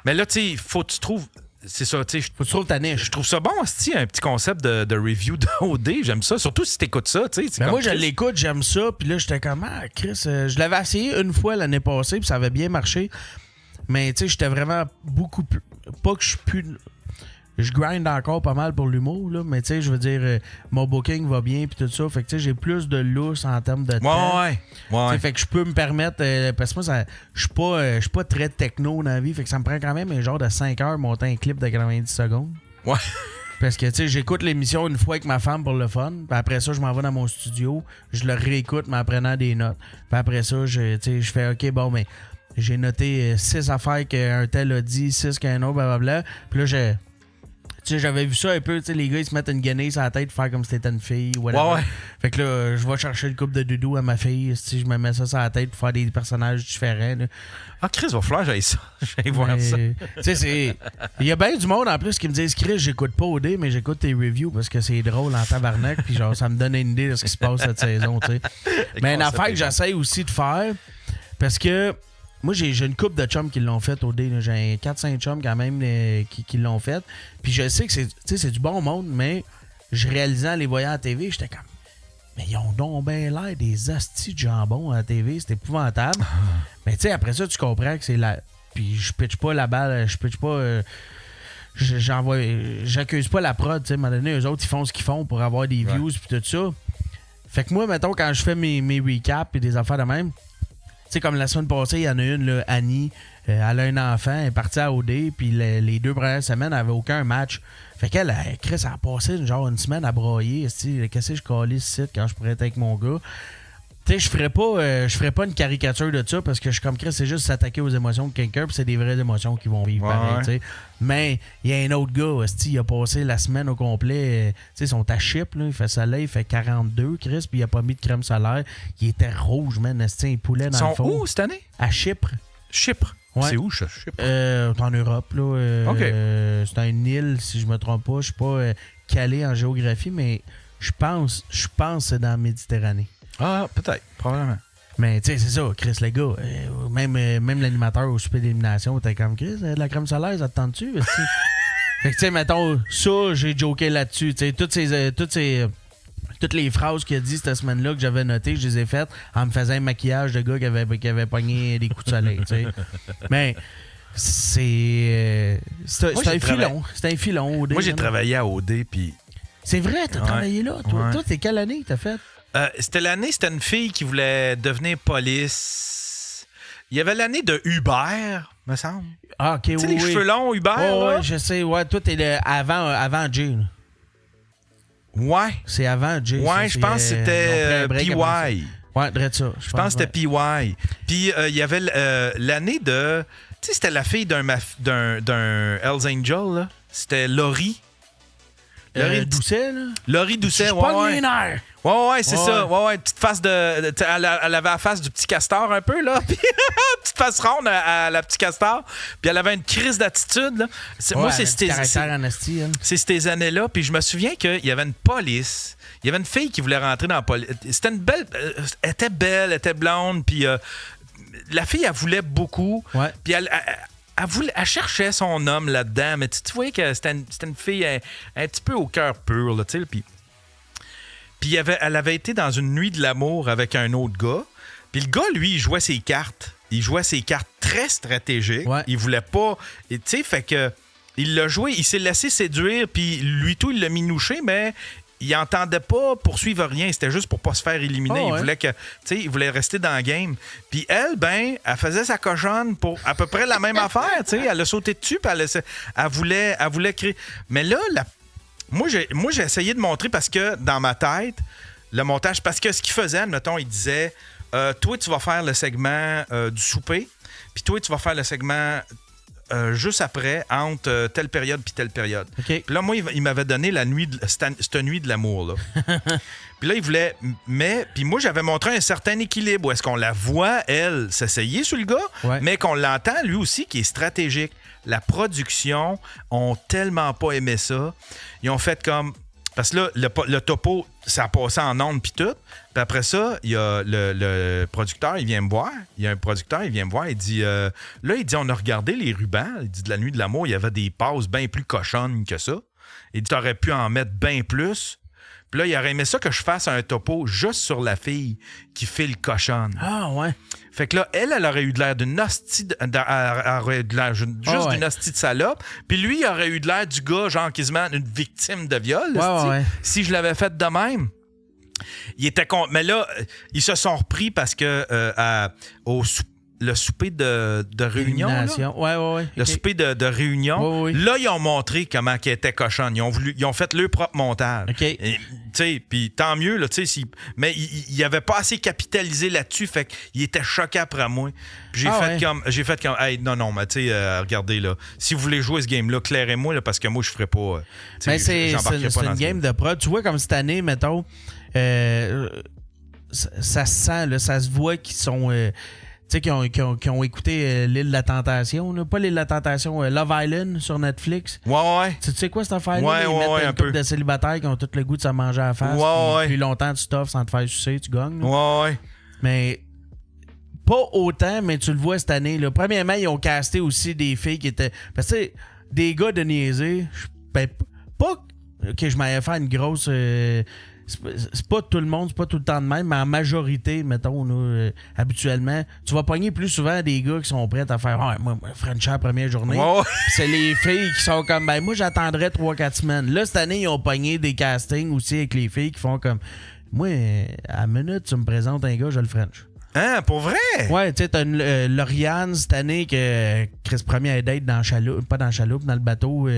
Mais là, tu sais, faut que tu trouves... C'est ça, tu sais. Faut que tu trouves ta niche. Je trouve ça bon, aussi un petit concept de review d'OD. J'aime ça. Surtout si t'écoutes ça, tu sais. Moi, je l'écoute, j'aime ça. Puis là, j'étais comme, Chris, je l'avais essayé une fois l'année passée, puis ça avait bien marché. Mais, tu sais, j'étais vraiment beaucoup plus... Pas que je suis plus... Je grind encore pas mal pour l'humour, là, mais tu sais, je veux dire, mon booking va bien puis tout ça. Fait que tu sais, j'ai plus de lousse en termes de temps. Ouais. Fait que je peux me permettre, parce que moi, je suis pas très techno dans la vie, fait que ça me prend quand même un genre de 5 heures monter un clip de 90 secondes. Ouais. Parce que tu sais, j'écoute l'émission une fois avec ma femme pour le fun, puis après ça, je m'en vais dans mon studio, je le réécoute, mais en prenant des notes. Puis après ça, je fais, OK, bon, mais j'ai noté 6 affaires qu'un tel a dit, 6 qu'un autre, blablabla. Puis là, j'avais vu ça un peu, les gars, ils se mettent une guenille sur la tête pour faire comme si c'était une fille ou whatever. Ouais. Fait que là, je vais chercher le couple de doudou à ma fille, je me mets ça sur la tête pour faire des personnages différents. Là. Ah, Chris, va falloir que j'aille ça. J'aille voir ça. Il y a bien du monde en plus qui me disent, Chris, j'écoute pas OD, mais j'écoute tes reviews parce que c'est drôle en tabarnak, puis genre, ça me donne une idée de ce qui se passe cette saison, tu sais. Mais une affaire que j'essaie aussi de faire, parce que moi, j'ai une couple de chums qui l'ont fait au dé. J'ai 4-5 chums quand même qui l'ont fait. Puis je sais que c'est du bon monde, mais je réalisais en les voyant à la TV, j'étais comme, mais ils ont donc bien l'air des astis de jambon à la TV. C'est épouvantable. Mais tu sais, après ça, tu comprends que c'est la... Puis je pitch pas la balle, je pitch pas... J'accuse pas la prod, tu sais. À un moment donné, eux autres, ils font ce qu'ils font pour avoir des views puis tout ça. Fait que moi, mettons, quand je fais mes recaps et des affaires de même, tu sais, comme la semaine passée, il y en a une, là, Annie, elle a un enfant, elle est partie à OD, puis les 2 premières semaines, elle n'avait aucun match. Fait qu'elle, Chris, elle a passé une semaine à broyer. Qu'est-ce que je calais ici quand je pourrais être avec mon gars? Tu sais, je ferais pas une caricature de ça parce que je suis comme Chris, c'est juste s'attaquer aux émotions de quelqu'un, puis c'est des vraies émotions qui vont vivre pareil, tu sais. Mais il y a un autre gars, il a passé la semaine au complet, tu sais, son chip, là, il fait soleil, il fait 42, Chris, puis il a pas mis de crème solaire. Il était rouge, man, un poulet dans le four. Ils sont où cette année? À Chypre. Chypre? Ouais. C'est où, ça, Chypre? En Europe, là. OK. C'est une île, si je me trompe pas. Je suis pas calé en géographie, mais je pense que c'est dans la Méditerranée. Ah, peut-être, probablement. Mais tu sais, c'est ça, Chris, les gars. Même l'animateur au super d'élimination, t'es comme Chris, de la crème solaire, ça te tente-tu? Fait que tu sais, mettons, ça, j'ai joké là-dessus. Tu sais, toutes les phrases qu'il a dit cette semaine-là que j'avais notées, je les ai faites en me faisant un maquillage de gars qui avait pogné des coups de soleil, tu sais. Mais c'est un filon. C'est un filon, OD. Moi, j'ai travaillé à OD, puis... C'est vrai, t'as travaillé là. Toi, t'es quelle année que t'as fait? C'était une fille qui voulait devenir police. Il y avait l'année de Hubert, me semble. Ah, OK, tu sais, les cheveux longs, Hubert, là? Ouais, je sais. Ouais, toi, t'es avant Jay. Ouais. C'est avant Jay. Ouais, je pense que c'était PY. Ouais, drette ça. Je pense que c'était PY. Puis, il y avait l'année de... Tu sais, c'était la fille d'un Hells Angel, là. C'était Laurie. Laurie Doucet, là? Laurie Doucet, ouais. Ouais, c'est ça. Ouais, petite face de... Elle avait la face du petit castor un peu, là. Puis, petite face ronde à la petite castor. Puis elle avait une crise d'attitude, là. Moi, c'est ces années-là. Puis je me souviens qu'il y avait une police. Il y avait une fille qui voulait rentrer dans la police. C'était une belle... Elle était belle, elle était blonde. Puis la fille, elle voulait beaucoup. Ouais. Puis elle cherchait son homme là-dedans, mais tu voyais que c'était une fille un petit peu au cœur pur, là, tu sais. Puis elle avait été dans une nuit de l'amour avec un autre gars. Puis le gars, lui, il jouait ses cartes. Il jouait ses cartes très stratégiques. Ouais. Il voulait pas... Tu sais, fait que... Il l'a joué, il s'est laissé séduire, puis lui tout, il l'a minouché, mais il entendait pas poursuivre rien. C'était juste pour pas se faire éliminer. Oh, ouais. Il voulait rester dans le game. Puis elle, elle faisait sa cochonne pour à peu près la même affaire. Elle a sauté dessus, puis elle voulait créer. Mais là, moi, j'ai essayé de montrer parce que dans ma tête, le montage, parce que ce qu'il faisait, admettons, il disait toi, tu vas faire le segment du souper, puis toi, tu vas faire le segment juste après, entre telle période puis telle période. Okay. Puis là, moi, il m'avait donné cette nuit de l'amour, là. Puis là, il voulait... Puis moi, j'avais montré un certain équilibre où est-ce qu'on la voit, elle, s'essayer sur le gars, mais qu'on l'entend, lui aussi, qui est stratégique. La production ont tellement pas aimé ça. Ils ont fait comme... Parce que là, le topo, ça a passé en ondes puis tout. Puis après ça, il y a le producteur, il vient me voir. Il y a un producteur, il vient me voir. Il dit, on a regardé les rubans. Il dit, de la nuit de l'amour, il y avait des passes bien plus cochonnes que ça. Il dit, t'aurais pu en mettre bien plus. Puis là, il aurait aimé ça que je fasse un topo juste sur la fille qui file cochonne. Ah, ouais. Fait que là, elle aurait eu de l'air d'une hostie d'une hostie de salope. Puis lui, il aurait eu de l'air du gars, genre quasiment une victime de viol. Si je l'avais fait de même. Il était mais là, ils se sont repris parce que le souper de réunion. Là, le souper de réunion. Là, ils ont montré comment qu'elle était cochonne. Ils ont fait leur propre montage. Puis tant mieux, là, mais ils n'avaient pas assez capitalisé là-dessus. Fait qu'ils étaient choqués après moi. Puis j'ai fait comme hey, non, mais tu sais, regardez, là, si vous voulez jouer ce game-là, clairez-moi, là, parce que moi, je ferais pas. Mais c'est une game de prod. Tu vois, comme cette année, mettons, ça se sent, là, ça se voit qu'ils sont. Tu sais, qui ont écouté L'Île de la Tentation, là. Pas L'Île de la Tentation, Love Island sur Netflix. Ouais. Tu sais quoi, cette affaire-là? Ils mettent une couple de célibataires qui ont tout le goût de se manger à la face. Plus longtemps, tu t'offres sans te faire sucer, tu gagnes. Ouais. Mais pas autant, mais tu le vois cette année. Là. Premièrement, ils ont casté aussi des filles qui étaient... Parce que, des gars de niaiser, pas que je m'avais fait une grosse... c'est pas tout le monde, c'est pas tout le temps de même, mais en majorité, mettons, là, habituellement, tu vas pogner plus souvent des gars qui sont prêts à faire moi, French la première journée. C'est les filles qui sont comme moi, j'attendrais 3-4 semaines. Là, cette année, ils ont pogné des castings aussi avec les filles qui font comme moi, à la minute, tu me présentes un gars, je le French. Hein, pour vrai? Ouais, tu sais, t'as Lauriane cette année que Chris première date dans Chaloupe, pas dans Chaloupe, dans le bateau.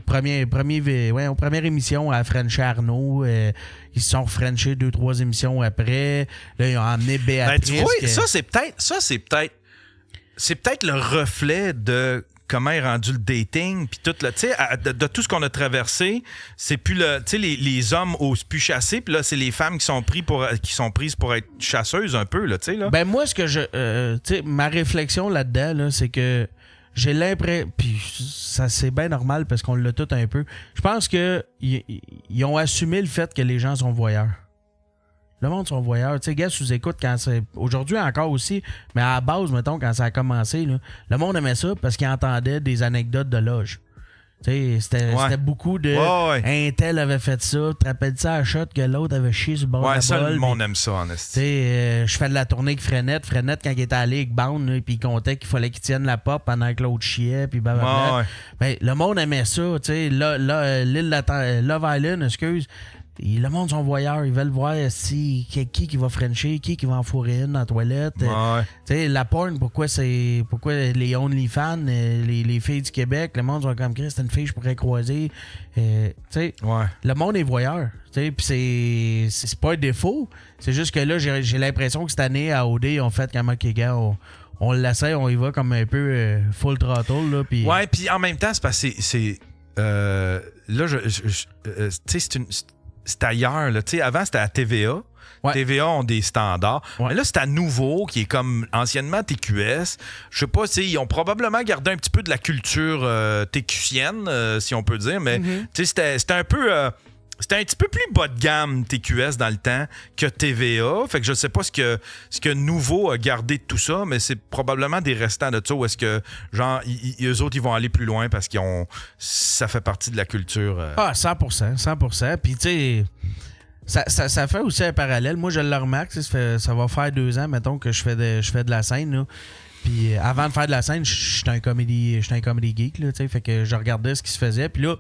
Première émission à French Arnaud. Ils se sont Frenchés 2-3 émissions après. Là, ils ont emmené Béatrice. Ben, tu vois, c'est peut-être le reflet de comment est rendu le dating, puis tout, tu sais, de tout ce qu'on a traversé, c'est plus tu sais, les hommes osent plus chasser, puis là, c'est les femmes qui sont prises pour être chasseuses un peu, là, tu sais, là. Ben, moi, ce que tu sais, ma réflexion là-dedans, là, c'est que j'ai l'impression, puis ça, c'est bien normal parce qu'on l'a tout un peu. Je pense que ils ont assumé le fait que les gens sont voyeurs. Le monde sont voyeurs. Tu sais, gars, sous-écoute quand c'est... Aujourd'hui encore aussi, mais à la base, mettons, quand ça a commencé, là, le monde aimait ça parce qu'il entendait des anecdotes de loge. Tu sais, c'était beaucoup de... Un tel avait fait ça. Tu te rappelles-tu à la shot que l'autre avait chié sur le bord de la ça, balle, le monde aime ça, en esti. Tu sais, je fais de la tournée avec Frenette. Frenette, quand il était allé avec Bound, puis il comptait qu'il fallait qu'il tienne la pop pendant que l'autre chiait, puis blablabla. Ben, le monde aimait ça, tu sais. Love Island, excuse... Le monde sont voyeurs, ils veulent voir si qui va frencher, qui va en fourrer une dans la toilette. Tu sais, la porn, pourquoi les OnlyFans, les filles du Québec, le monde sont comme Chris, c'est une fille que je pourrais croiser. Tu sais, le monde est voyeur. Tu sais, puis c'est pas un défaut. C'est juste que là, j'ai l'impression que cette année, à OD, ils ont fait comme OK, gars, on l'essaie, on y va comme un peu full throttle. Là, pis... Ouais, puis en même temps, c'est parce que c'est là, tu sais, c'est ailleurs. Là. Avant, c'était à TVA. TVA ont des standards. Mais là, c'est à Nouveau, qui est comme anciennement TQS. Je sais pas, ils ont probablement gardé un petit peu de la culture TQsienne, si on peut dire. Mais c'était un peu... C'était un petit peu plus bas de gamme TQS dans le temps que TVA. Fait que je sais pas ce que Nouveau a gardé de tout ça, mais c'est probablement des restants de ça où est-ce que, genre, eux autres, ils vont aller plus loin parce ça fait partie de la culture. 100%. Puis, tu sais, ça fait aussi un parallèle. Moi, je le remarque, ça va faire 2 ans, mettons, que je fais de la scène, là. Puis, avant de faire de la scène, j'étais un comédie geek, là, tu sais. Fait que je regardais ce qui se faisait. Puis là,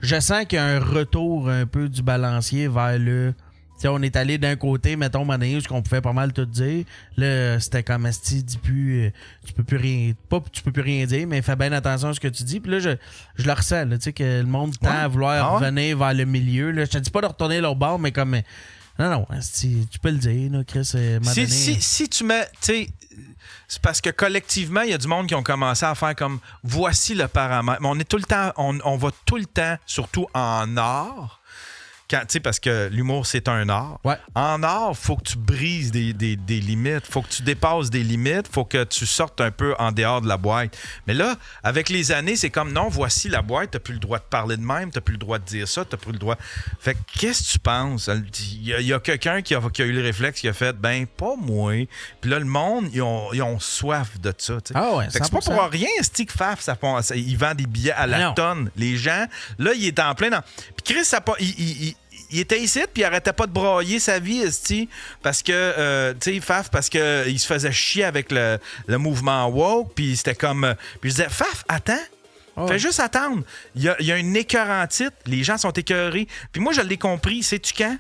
je sens qu'il y a un retour un peu du balancier vers le... T'sais, on est allé d'un côté, mettons, Mané, ce qu'on pouvait pas mal tout dire. Là, c'était comme Asti, dis plus, tu peux plus rien, pas tu peux plus rien dire, mais fais bien attention à ce que tu dis. Puis là, je le ressens, tu sais, que le monde tend à vouloir revenir vers le milieu. Là. Je te dis pas de retourner leur bord, mais comme, non, Asti, tu peux le dire, là, Chris, si tu mets, tu sais, c'est parce que collectivement, il y a du monde qui ont commencé à faire comme, voici le paramètre. Mais on est tout le temps, on va tout le temps, surtout en art. Parce que l'humour, c'est un art. Ouais. En art, il faut que tu brises des limites. Il faut que tu dépasses des limites. Il faut que tu sortes un peu en dehors de la boîte. Mais là, avec les années, c'est comme, non, voici la boîte. Tu n'as plus le droit de parler de même. Tu n'as plus le droit de dire ça. Tu n'as plus le droit... Fait que, qu'est-ce que tu penses? Il y a quelqu'un qui a eu le réflexe, qui a fait, ben, pas moi. Puis là, le monde, ils ont soif de ça. T'sais. Ah ouais, fait que c'est pas pour rien, Stick Faf, il vend des billets à la tonne. Les gens, là, il est en plein dans... Puis Chris, il était ici, puis il arrêtait pas de brailler sa vie, esti, parce que, tu sais, Faf, parce que il se faisait chier avec le mouvement woke, puis c'était comme... Puis je disais, Faf, attends, fais juste attendre. Il y a une écœurantite, les gens sont écœurés. Puis moi, je l'ai compris, sais-tu quand?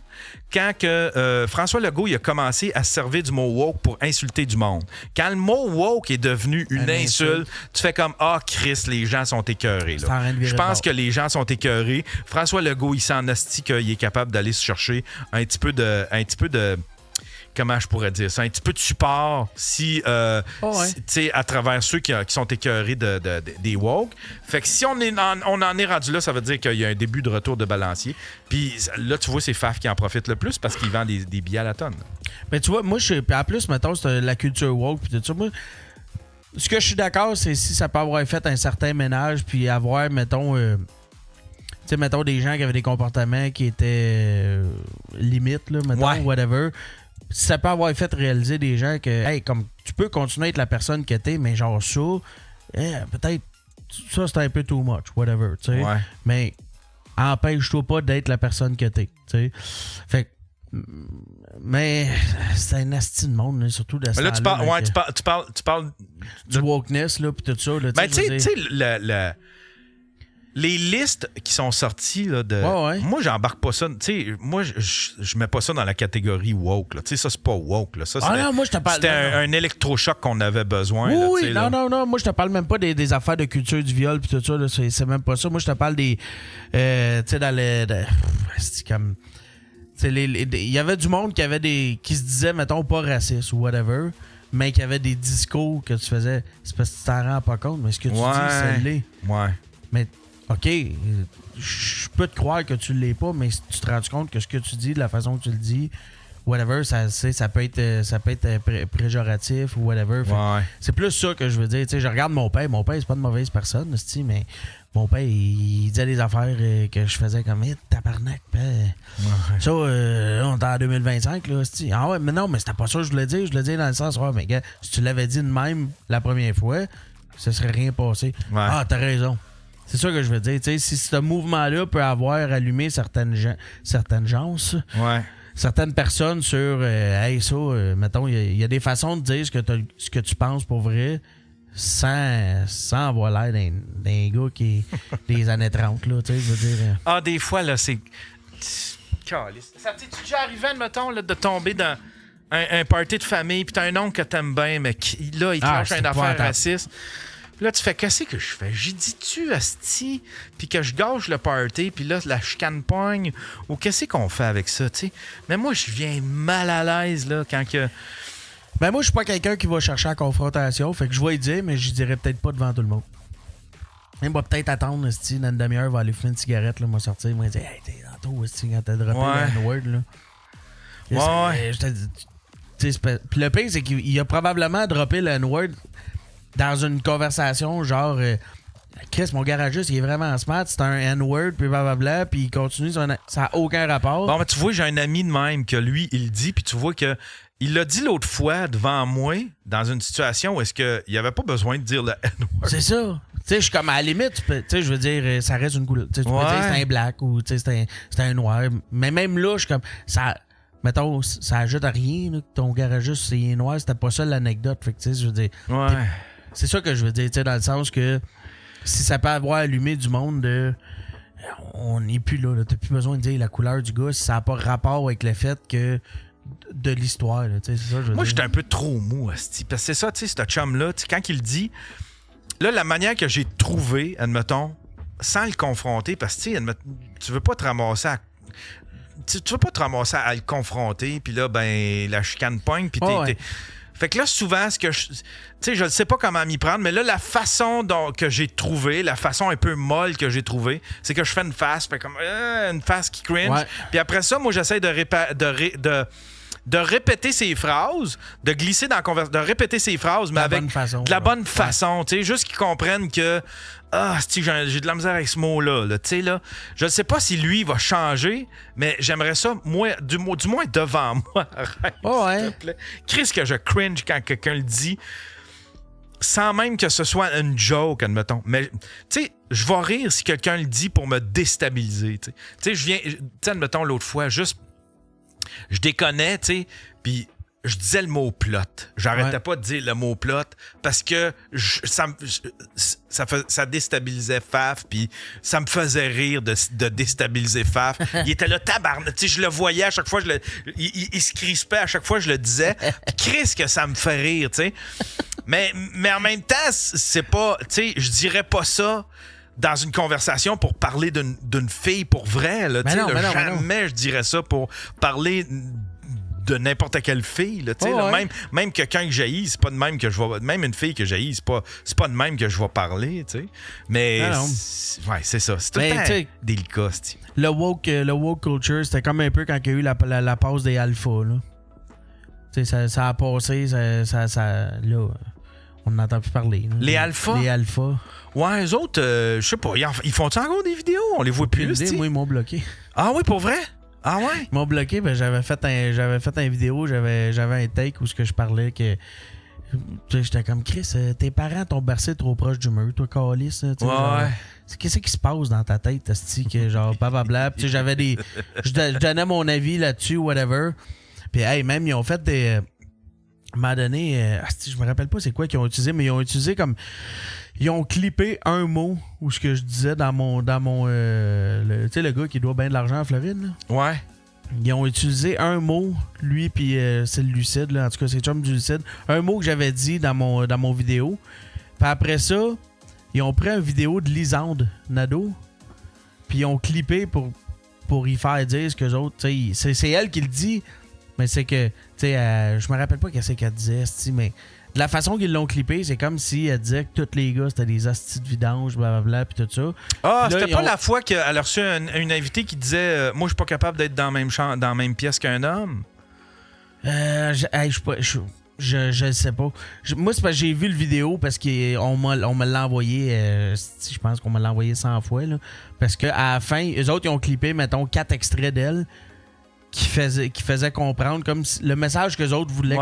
Quand que François Legault il a commencé à se servir du mot woke pour insulter du monde. Quand le mot woke est devenu une insulte, tu fais comme Chris, les gens sont écœurés. Là. Je pense que les gens sont écœurés. François Legault, il s'en hostie qu'il est capable d'aller se chercher un petit peu de comment je pourrais dire ça, un petit peu de support si, tu sais, à travers ceux qui sont écœurés des woke. Fait que si on en est rendu là, ça veut dire qu'il y a un début de retour de balancier. Puis là, tu vois, c'est Faf qui en profite le plus parce qu'il vend des billets à la tonne. Mais tu vois, moi, en plus, mettons, c'est la culture woke puis tout ça. Moi, ce que je suis d'accord, c'est si ça peut avoir fait un certain ménage puis avoir, mettons... tu sais, mettons, des gens qui avaient des comportements qui étaient limites, là, mettons, whatever... Ça peut avoir fait réaliser des gens que, hey, comme tu peux continuer à être la personne que t'es, mais genre ça, peut-être, ça c'est un peu too much, whatever, tu sais. Ouais. Mais empêche-toi pas d'être la personne que t'es, tu sais. Fait mais c'est un asti de monde, là, surtout de ça. Mais là, tu parles du wokeness, là, pis tout ça. Là, ben, tu sais, les listes qui sont sorties là, de. Moi, j'embarque pas ça. Moi, je mets pas ça dans la catégorie woke. Ça, c'est pas woke. Là. Ça, moi, je te parle. C'était un électrochoc qu'on avait besoin. Oui, là, non. Moi, je te parle même pas des affaires de culture du viol puis tout ça. Là, c'est même pas ça. Moi, je te parle des. Tu sais, dans le. C'est comme. Il y avait du monde qui se disait, mettons, pas raciste ou whatever, mais qui avait des discours que tu faisais. C'est parce que tu t'en rends pas compte, mais ce que tu dis, ça l'est. Ouais. Mais. OK, je peux te croire que tu l'es pas, mais si tu te rends compte que ce que tu dis, de la façon que tu le dis, whatever, ça peut être péjoratif ou whatever. C'est plus ça que je veux dire. T'sais, je regarde mon père. Mon père, c'est pas une mauvaise personne, mais mon père, il disait des affaires que je faisais comme tabarnak. Ça, on est en 2025, là. Ah ouais, mais non, mais c'était pas ça que je voulais dire. Je voulais dire dans le sens, mais gars, si tu l'avais dit de même la première fois, ça serait rien passé. Ouais. Ah, t'as raison. C'est ça que je veux dire. T'sais, si ce mouvement-là peut avoir allumé certaines gens, certaines personnes sur mettons, il y a des façons de dire ce que tu penses pour vrai sans avoir l'air d'un gars qui est des années 30. Là, je veux dire. Des fois, là, c'est. Ça t'es déjà arrivé, admettons, là, de tomber dans un party de famille, puis t'as un oncle que t'aimes bien, mais là, il te lâche une affaire raciste. Puis là, tu fais, qu'est-ce que je fais? J'y dis-tu, asti, puis que je gâche le party, puis là, la chicane pogne, ou qu'est-ce qu'on fait avec ça, tu sais? Mais moi, je viens mal à l'aise, là, quand que... Ben moi, je suis pas quelqu'un qui va chercher la confrontation, fait que je vais y dire, mais je dirais peut-être pas devant tout le monde. Il va peut-être attendre, asti, dans une demi-heure, va aller fumer une cigarette, là, moi sortir, moi dire, hey, t'es tantôt, asti, quand t'as droppé le N-word, là. Ouais. Puis le pire, c'est qu'il a probablement droppé le N-word dans une conversation genre Chris, mon garagiste, il est vraiment smart, c'est un N-word, puis blablabla, puis il continue, ça n'a aucun rapport. Bon, mais tu vois, j'ai un ami de même que lui, il dit, puis tu vois que il l'a dit l'autre fois devant moi, dans une situation où est-ce qu'il n'y avait pas besoin de dire le N-word. C'est ça. Tu sais, je suis comme à la limite, tu sais, je veux dire, ça reste une couleur. Tu peux dire c'est un black ou c'est un noir. Mais même là, je suis comme. Ça, mettons, ça ajoute à rien, là, que ton garagiste, c'est noir, c'était pas ça l'anecdote. Fait que, tu sais, je veux dire. Ouais. C'est ça que je veux dire, tu sais, dans le sens que si ça peut avoir allumé du monde de. on n'est plus là. T'as plus besoin de dire la couleur du gars si ça n'a pas rapport avec le fait que de l'histoire. Là, c'est ça, Moi, j'étais un peu trop mou, asti. Parce que c'est ça, tu sais, ce chum-là, quand il dit... Là, la manière que j'ai trouvé, admettons, sans le confronter, parce que, tu veux pas te ramasser à... Tu veux pas te ramasser à le confronter, puis là, ben, la chicane pogne, puis t'es... Fait que là, souvent, ce que je... Tu sais, je ne sais pas comment m'y prendre, mais là, la façon que j'ai trouvé, la façon un peu molle que j'ai trouvée, c'est que je fais une face, fait comme une face qui cringe. Ouais. Puis après ça, moi, j'essaie de répéter ses phrases, de glisser dans la conversation, de répéter ses phrases, mais avec de la bonne façon, tu sais, juste qu'ils comprennent que j'ai de la misère avec ce mot-là, tu sais, là. Je ne sais pas si lui va changer, mais j'aimerais ça, moi, du moins devant moi. Arrête, s'il te plaît. Chris, que je cringe quand quelqu'un le dit, sans même que ce soit une joke, admettons. Mais, tu sais, je vais rire si quelqu'un le dit pour me déstabiliser, tu sais. Tu sais, admettons, l'autre fois, juste je déconnais, tu sais, puis je disais le mot plot. J'arrêtais pas de dire le mot plot parce que ça déstabilisait Faf, puis ça me faisait rire de déstabiliser Faf. Il était là, tabarnak. Tu sais, je le voyais à chaque fois, il se crispait à chaque fois que je le disais. Puis Chris, que ça me fait rire, tu sais. Mais en même temps, c'est pas, tu sais, je dirais pas ça dans une conversation pour parler d'une fille pour vrai. Là, jamais je dirais ça pour parler de n'importe quelle fille. Là, même quelqu'un que j'haïs, c'est pas de même que je vais... Même une fille que j'haïs, c'est pas de même que je vais parler. T'sais. Mais c'est ça. C'est tout le temps délicat. T'sais. Le woke culture, c'était comme un peu quand il y a eu la pause des alphas. Là. Ça a passé, là... On n'entend plus parler. Là. Les alphas? Les alphas. Ouais, eux autres, je sais pas, ils font-tu encore des vidéos? On les voit plus. Moi, ils m'ont bloqué. Ah oui, pour vrai? Ah ouais? Ils m'ont bloqué, ben j'avais fait un vidéo, j'avais un take où je parlais que... J'étais comme, Chris, tes parents t'ont bercé trop proche du mur, toi, calice. Ouais. Qu'est-ce qui se passe dans ta tête, asti, que genre, blablabla. Puis j'avais des... Je donnais mon avis là-dessus, whatever. Puis, hey, même, ils ont fait des... À un moment donné, je me rappelle pas c'est quoi qu'ils ont utilisé, mais ils ont utilisé comme... Ils ont clippé un mot où ce que je disais dans mon tu sais, le gars qui doit bien de l'argent en Floride, là. Ouais. Ils ont utilisé un mot, lui, puis c'est le Lucide, là. En tout cas, c'est Chum du Lucide. Un mot que j'avais dit dans mon vidéo. Puis après ça, ils ont pris une vidéo de Lisande Nadeau, puis ils ont clippé pour y faire dire ce que les autres... C'est elle qui le dit, mais c'est que... Tu sais, je me rappelle pas qu'est-ce qu'elle disait, mais... De la façon qu'ils l'ont clippé, c'est comme si elle disait que tous les gars, c'était des hosties de vidange, blablabla, puis tout ça. Ah, c'était pas la fois qu'elle a reçu une invitée qui disait moi, je suis pas capable d'être dans la même pièce qu'un homme? Je sais pas. Moi, c'est parce que j'ai vu le vidéo parce qu'on me l'a envoyé, je pense qu'on me l'a envoyé 100 fois, là. Parce qu'à la fin, eux autres, ils ont clippé, mettons, 4 extraits d'elle qui faisait comprendre comme le message qu'eux autres voulaient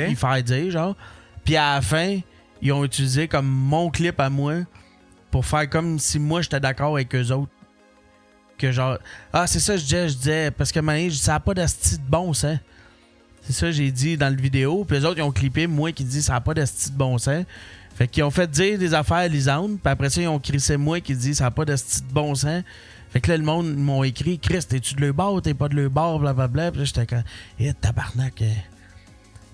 y faire dire, genre. Puis à la fin, ils ont utilisé comme mon clip à moi pour faire comme si moi j'étais d'accord avec eux autres. Que genre, c'est ça je disais parce que ça n'a pas d'asti de bon sens. C'est ça que j'ai dit dans le vidéo. Puis les autres, ils ont clippé moi qui dit ça n'a pas d'asti de bon sens. Fait qu'ils ont fait dire des affaires à Lisande. Puis après ça, ils ont crissé moi qui dit ça n'a pas d'asti de bon sens. Fait que là, le monde m'ont écrit Chris, t'es-tu de le bord, t'es pas de le bord, blablabla. Puis là, j'étais comme tabarnak.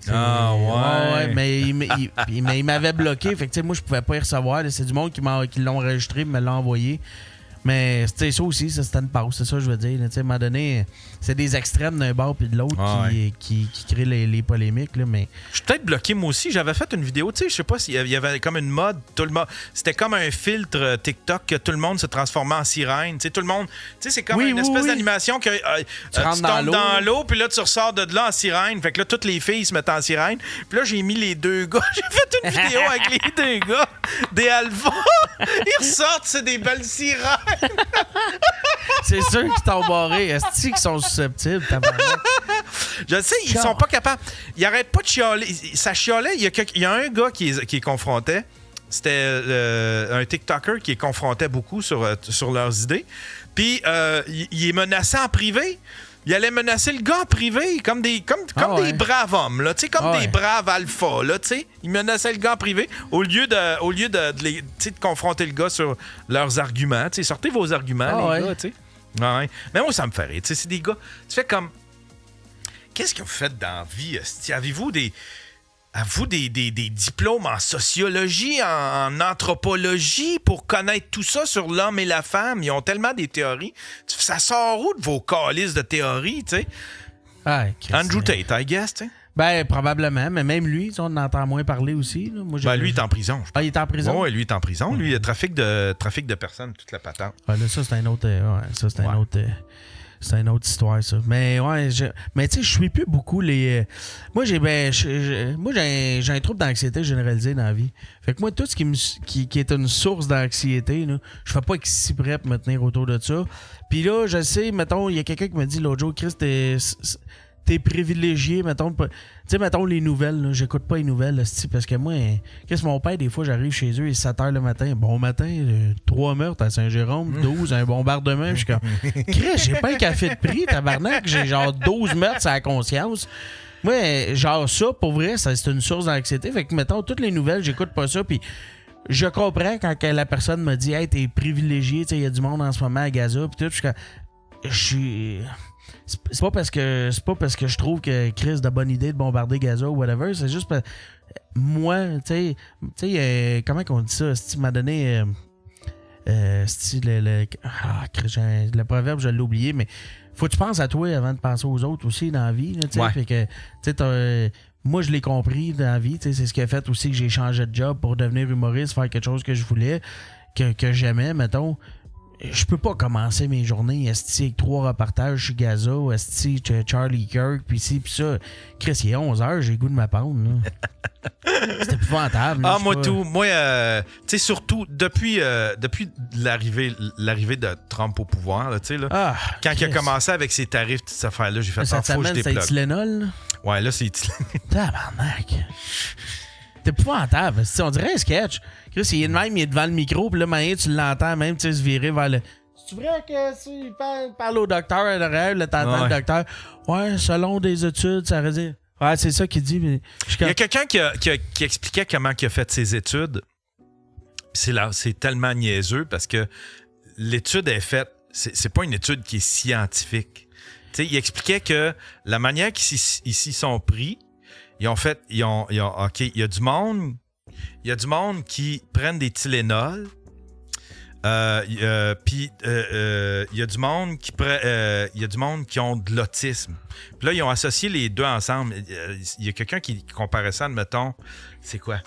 Ouais. Mais il m'avait bloqué. Fait que moi, je pouvais pas y recevoir. C'est du monde qui l'ont enregistré, me l'a envoyé. Mais c'était ça aussi, ça c'était une pause, c'est ça que je veux dire. À un moment donné, c'est des extrêmes d'un bord puis de l'autre qui créent les polémiques. Là, mais... Je suis peut-être bloqué moi aussi. J'avais fait une vidéo, tu sais, je sais pas s'il y avait comme une mode. C'était comme un filtre TikTok que tout le monde se transformait en sirène. Tu sais, tout le monde. Tu sais, c'est comme une espèce d'animation que tu tombes dans l'eau, puis là tu ressors de là en sirène. Fait que là, toutes les filles se mettent en sirène. Puis là, j'ai mis les deux gars. J'ai fait une vidéo avec les deux gars des alphas. Ils ressortent, c'est des belles sirènes. C'est sûr qu'ils t'ont barré. Est-ce qu'ils sont susceptibles? Je sais, ils sont pas capables. Ils arrêtent pas de chialer. Ça chialait. Il y a un gars qui confrontait. C'était un TikToker qui confrontait beaucoup sur leurs idées. Puis, il est menacé en privé. il allait menacer le gars en privé, comme des braves hommes, là, tu sais, comme des braves alphas, là, tu sais. Il menaçait le gars en privé au lieu de confronter le gars sur leurs arguments, tu sais. Sortez vos arguments, les gars, tu sais. Ouais. Mais moi, ça me fait rire, tu sais, c'est des gars... Tu fais comme... Qu'est-ce que vous faites dans la vie? Avez-vous des diplômes en sociologie, en anthropologie pour connaître tout ça sur l'homme et la femme? Ils ont tellement des théories. Ça sort où de vos calices de théories, tu sais? Andrew Tate, I guess, tu sais? Ben, probablement, mais même lui, on en entend moins parler aussi. Là. Moi, lui, il est en prison. Il est en prison? Oui, lui, il est en prison. Lui, il a trafic de personnes, toute la patente. Là, ça, c'est un autre... c'est une autre histoire, ça. Mais ouais, mais tu sais, je suis plus beaucoup les... Moi, j'ai un trouble d'anxiété généralisé dans la vie. Fait que moi, tout ce qui est une source d'anxiété, là, je fais pas exprès prêt pour me tenir autour de ça. Puis là, je sais, mettons, il y a quelqu'un qui m'a dit l'autre jour, Chris, t'es privilégié, mettons. Tu sais, mettons les nouvelles, là, j'écoute pas les nouvelles, parce que moi, qu'est-ce que mon père, des fois, j'arrive chez eux, il est 7h le matin. Bon matin, 3 meurtres à Saint-Jérôme, 12, un bombardement. Je suis comme, Chris, j'ai pas un café de prix, tabarnak, j'ai genre 12 meurtres à la conscience. Moi, genre ça, pour vrai, c'est une source d'anxiété. Fait que, mettons, toutes les nouvelles, j'écoute pas ça, puis je comprends quand la personne me dit, hey, t'es privilégié, tu sais, il y a du monde en ce moment à Gaza, puis tout, je suis... C'est pas parce que je trouve que Chris a bonne idée de bombarder Gaza ou whatever, c'est juste parce que moi, tu sais, comment qu'on dit ça? Si tu m'as donné le proverbe, je l'ai oublié, mais faut que tu penses à toi avant de penser aux autres aussi dans la vie. Là, fait que, moi, je l'ai compris dans la vie. C'est ce qui a fait aussi que j'ai changé de job pour devenir humoriste, faire quelque chose que je voulais, que j'aimais, mettons. Je peux pas commencer mes journées avec 3 reportages chez Gaza, Charlie Kirk, puis ci, puis ça. Chris, il est 11h, j'ai le goût de m'appendre. C'est épouvantable. Moi, tout. Moi, tu sais, surtout, depuis l'arrivée de Trump au pouvoir, tu sais, là, quand il a commencé avec ses tarifs, toute cette affaire-là, j'ai fait cette semaine, c'est Tylenol? Ouais, là, c'est Tylenol. Tabarnak. C'est épouvantable. On dirait un sketch. Chris, il est de même, il est devant le micro, puis là, maintenant, tu l'entends même, tu sais, se virer vers le... C'est vrai que il parle au docteur à l'arrière, là, t'entends le docteur. Ouais, selon des études, ça veut dire... Ouais, c'est ça qu'il dit. Mais il y a quelqu'un qui expliquait comment il a fait ses études. C'est tellement niaiseux parce que l'étude est faite... C'est pas une étude qui est scientifique. Tu sais, il expliquait que la manière qu'ils s'y sont pris, OK, il y a du monde qui prennent des Tylenol. Puis il y a du monde qui ont de l'autisme. Puis là, ils ont associé les deux ensemble. Il y a quelqu'un qui comparait ça, admettons. C'est quoi?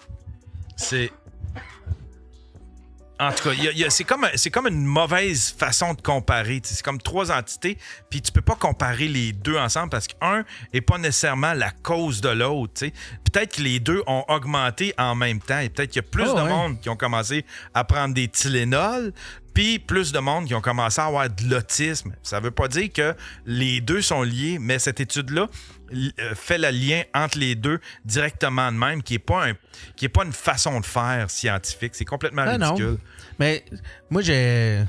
En tout cas, c'est comme une mauvaise façon de comparer. C'est comme 3 entités, puis tu peux pas comparer les deux ensemble parce qu'un n'est pas nécessairement la cause de l'autre. T'sais. Peut-être que les deux ont augmenté en même temps et peut-être qu'il y a plus de monde qui ont commencé à prendre des Tylenol, puis plus de monde qui ont commencé à avoir de l'autisme. Ça veut pas dire que les deux sont liés, mais cette étude-là fait le lien entre les deux directement de même, qui est pas une façon de faire scientifique. C'est complètement ridicule. Non. Mais moi, j'ai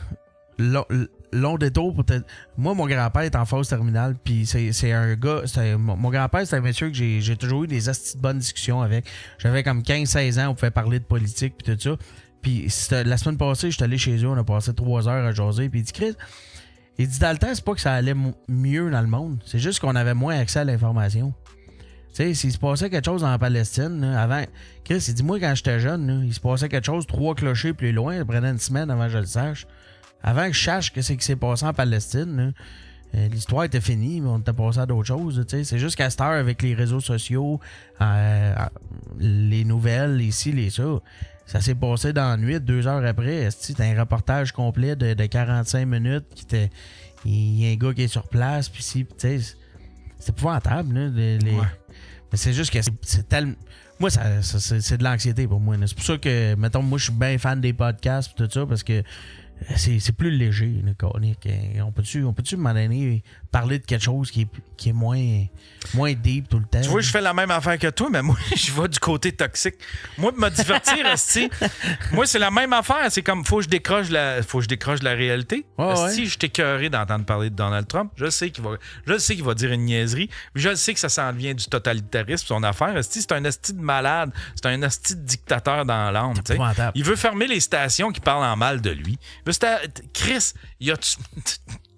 long détour peut-être. Moi, mon grand-père est en phase terminale, puis c'est un gars... Mon grand-père, c'est un monsieur que j'ai toujours eu des astis de bonnes discussions avec. J'avais comme 15-16 ans, on pouvait parler de politique, puis tout ça. Puis la semaine passée, j'étais allé chez eux, on a passé 3 heures à jaser, puis il dit, Chris... Il dit, dans le temps, c'est pas que ça allait mieux dans le monde. C'est juste qu'on avait moins accès à l'information. Tu sais, s'il se passait quelque chose en Palestine, là, avant... Chris, il dit, moi, quand j'étais jeune, là, il se passait quelque chose 3 clochers plus loin, ça prenait une semaine avant que je le sache. Avant que je sache ce qui s'est passé en Palestine, là, l'histoire était finie, mais on était passé à d'autres choses. Tu sais. C'est juste qu'à cette heure, avec les réseaux sociaux, les nouvelles, ici, ça s'est passé dans la nuit, 2 heures après. T'as un reportage complet de 45 minutes. Il y a un gars qui est sur place. Puis c'est épouvantable. Là, mais c'est juste que c'est tellement... Moi, c'est de l'anxiété pour moi. Là. C'est pour ça que, mettons, moi, je suis bien fan des podcasts et tout ça parce que c'est plus léger, là, conique. On peut-tu, à un moment donné, parler de quelque chose qui est moins deep tout le temps? Tu vois, je fais la même affaire que toi, mais moi, je vais du côté toxique. Moi, me divertir, esti, moi, c'est la même affaire. C'est comme, faut que je décroche la réalité. Si je t'écœuré d'entendre parler de Donald Trump, je sais qu'il va dire une niaiserie, puis je sais que ça s'en vient du totalitarisme, son affaire. Esti, c'est un esti de malade, c'est un esti de dictateur dans l'âme. Il veut fermer les stations qui parlent en mal de lui. Chris,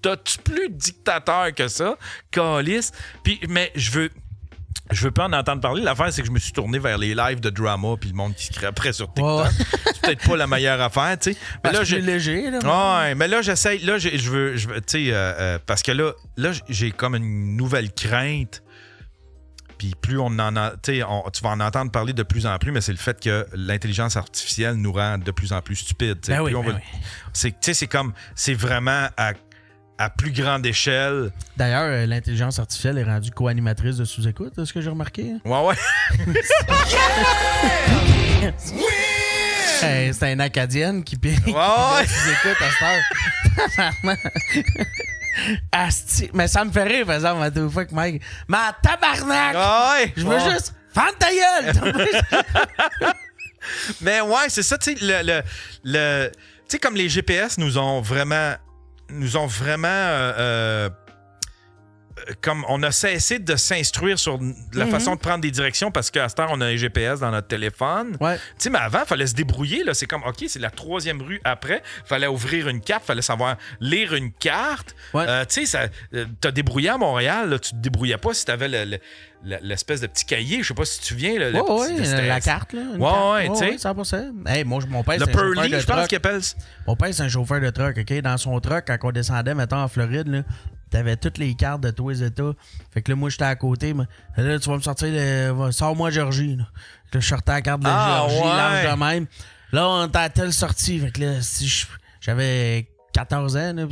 t'as-tu plus dictateur que ça? Calice. Puis, mais je veux pas en entendre parler. L'affaire, c'est que je me suis tourné vers les lives de drama puis le monde qui se crée après sur TikTok. C'est peut-être pas la meilleure affaire, tu sais. Mais là, c'est léger, là. Ouais, mais là, j'essaye. Là, je veux tu sais, parce que là, j'ai comme une nouvelle crainte. Puis plus on en a, tu vas en entendre parler de plus en plus, mais c'est le fait que l'intelligence artificielle nous rend de plus en plus stupides. C'est vraiment à plus grande échelle. D'ailleurs, l'intelligence artificielle est rendue co-animatrice de sous-écoute, c'est ce que j'ai remarqué. Ouais. C'est une Acadienne qui sous-écoute à cette heure. Asti. Mais ça me fait rire, par exemple, à deux fois que Mike. Mais tabarnak! Je veux juste. Fente ta gueule! Mais ouais, c'est ça, tu sais, tu sais, comme les GPS nous ont vraiment. Comme on a cessé de s'instruire sur la façon de prendre des directions parce qu'à cette heure, on a un GPS dans notre téléphone. Ouais. Tu sais, mais avant, il fallait se débrouiller. Là. C'est comme, OK, c'est la 3e rue après. Il fallait ouvrir une carte. Il fallait savoir lire une carte. Ouais. Tu sais, t'as débrouillé à Montréal. Là, tu te débrouillais pas si t'avais l'espèce de petit cahier. Je sais pas si tu viens. Là, la carte. Là, tu sais. 100%. Hey, mon père, le c'est un chauffeur Pearly, de je pense truck. qu'il appelle ça. Mon père, c'est un chauffeur de truck. OK? Dans son truck, quand on descendait, mettons, en Floride, là, t'avais toutes les cartes de tous les États. Fait que là, moi, j'étais à côté. Mais là, tu vas me sortir sors-moi Georgie. Là, je sortais la carte de Georgie, large de même. Là, on était à telle sortie. Fait que là, si j'avais 14 ans. Là,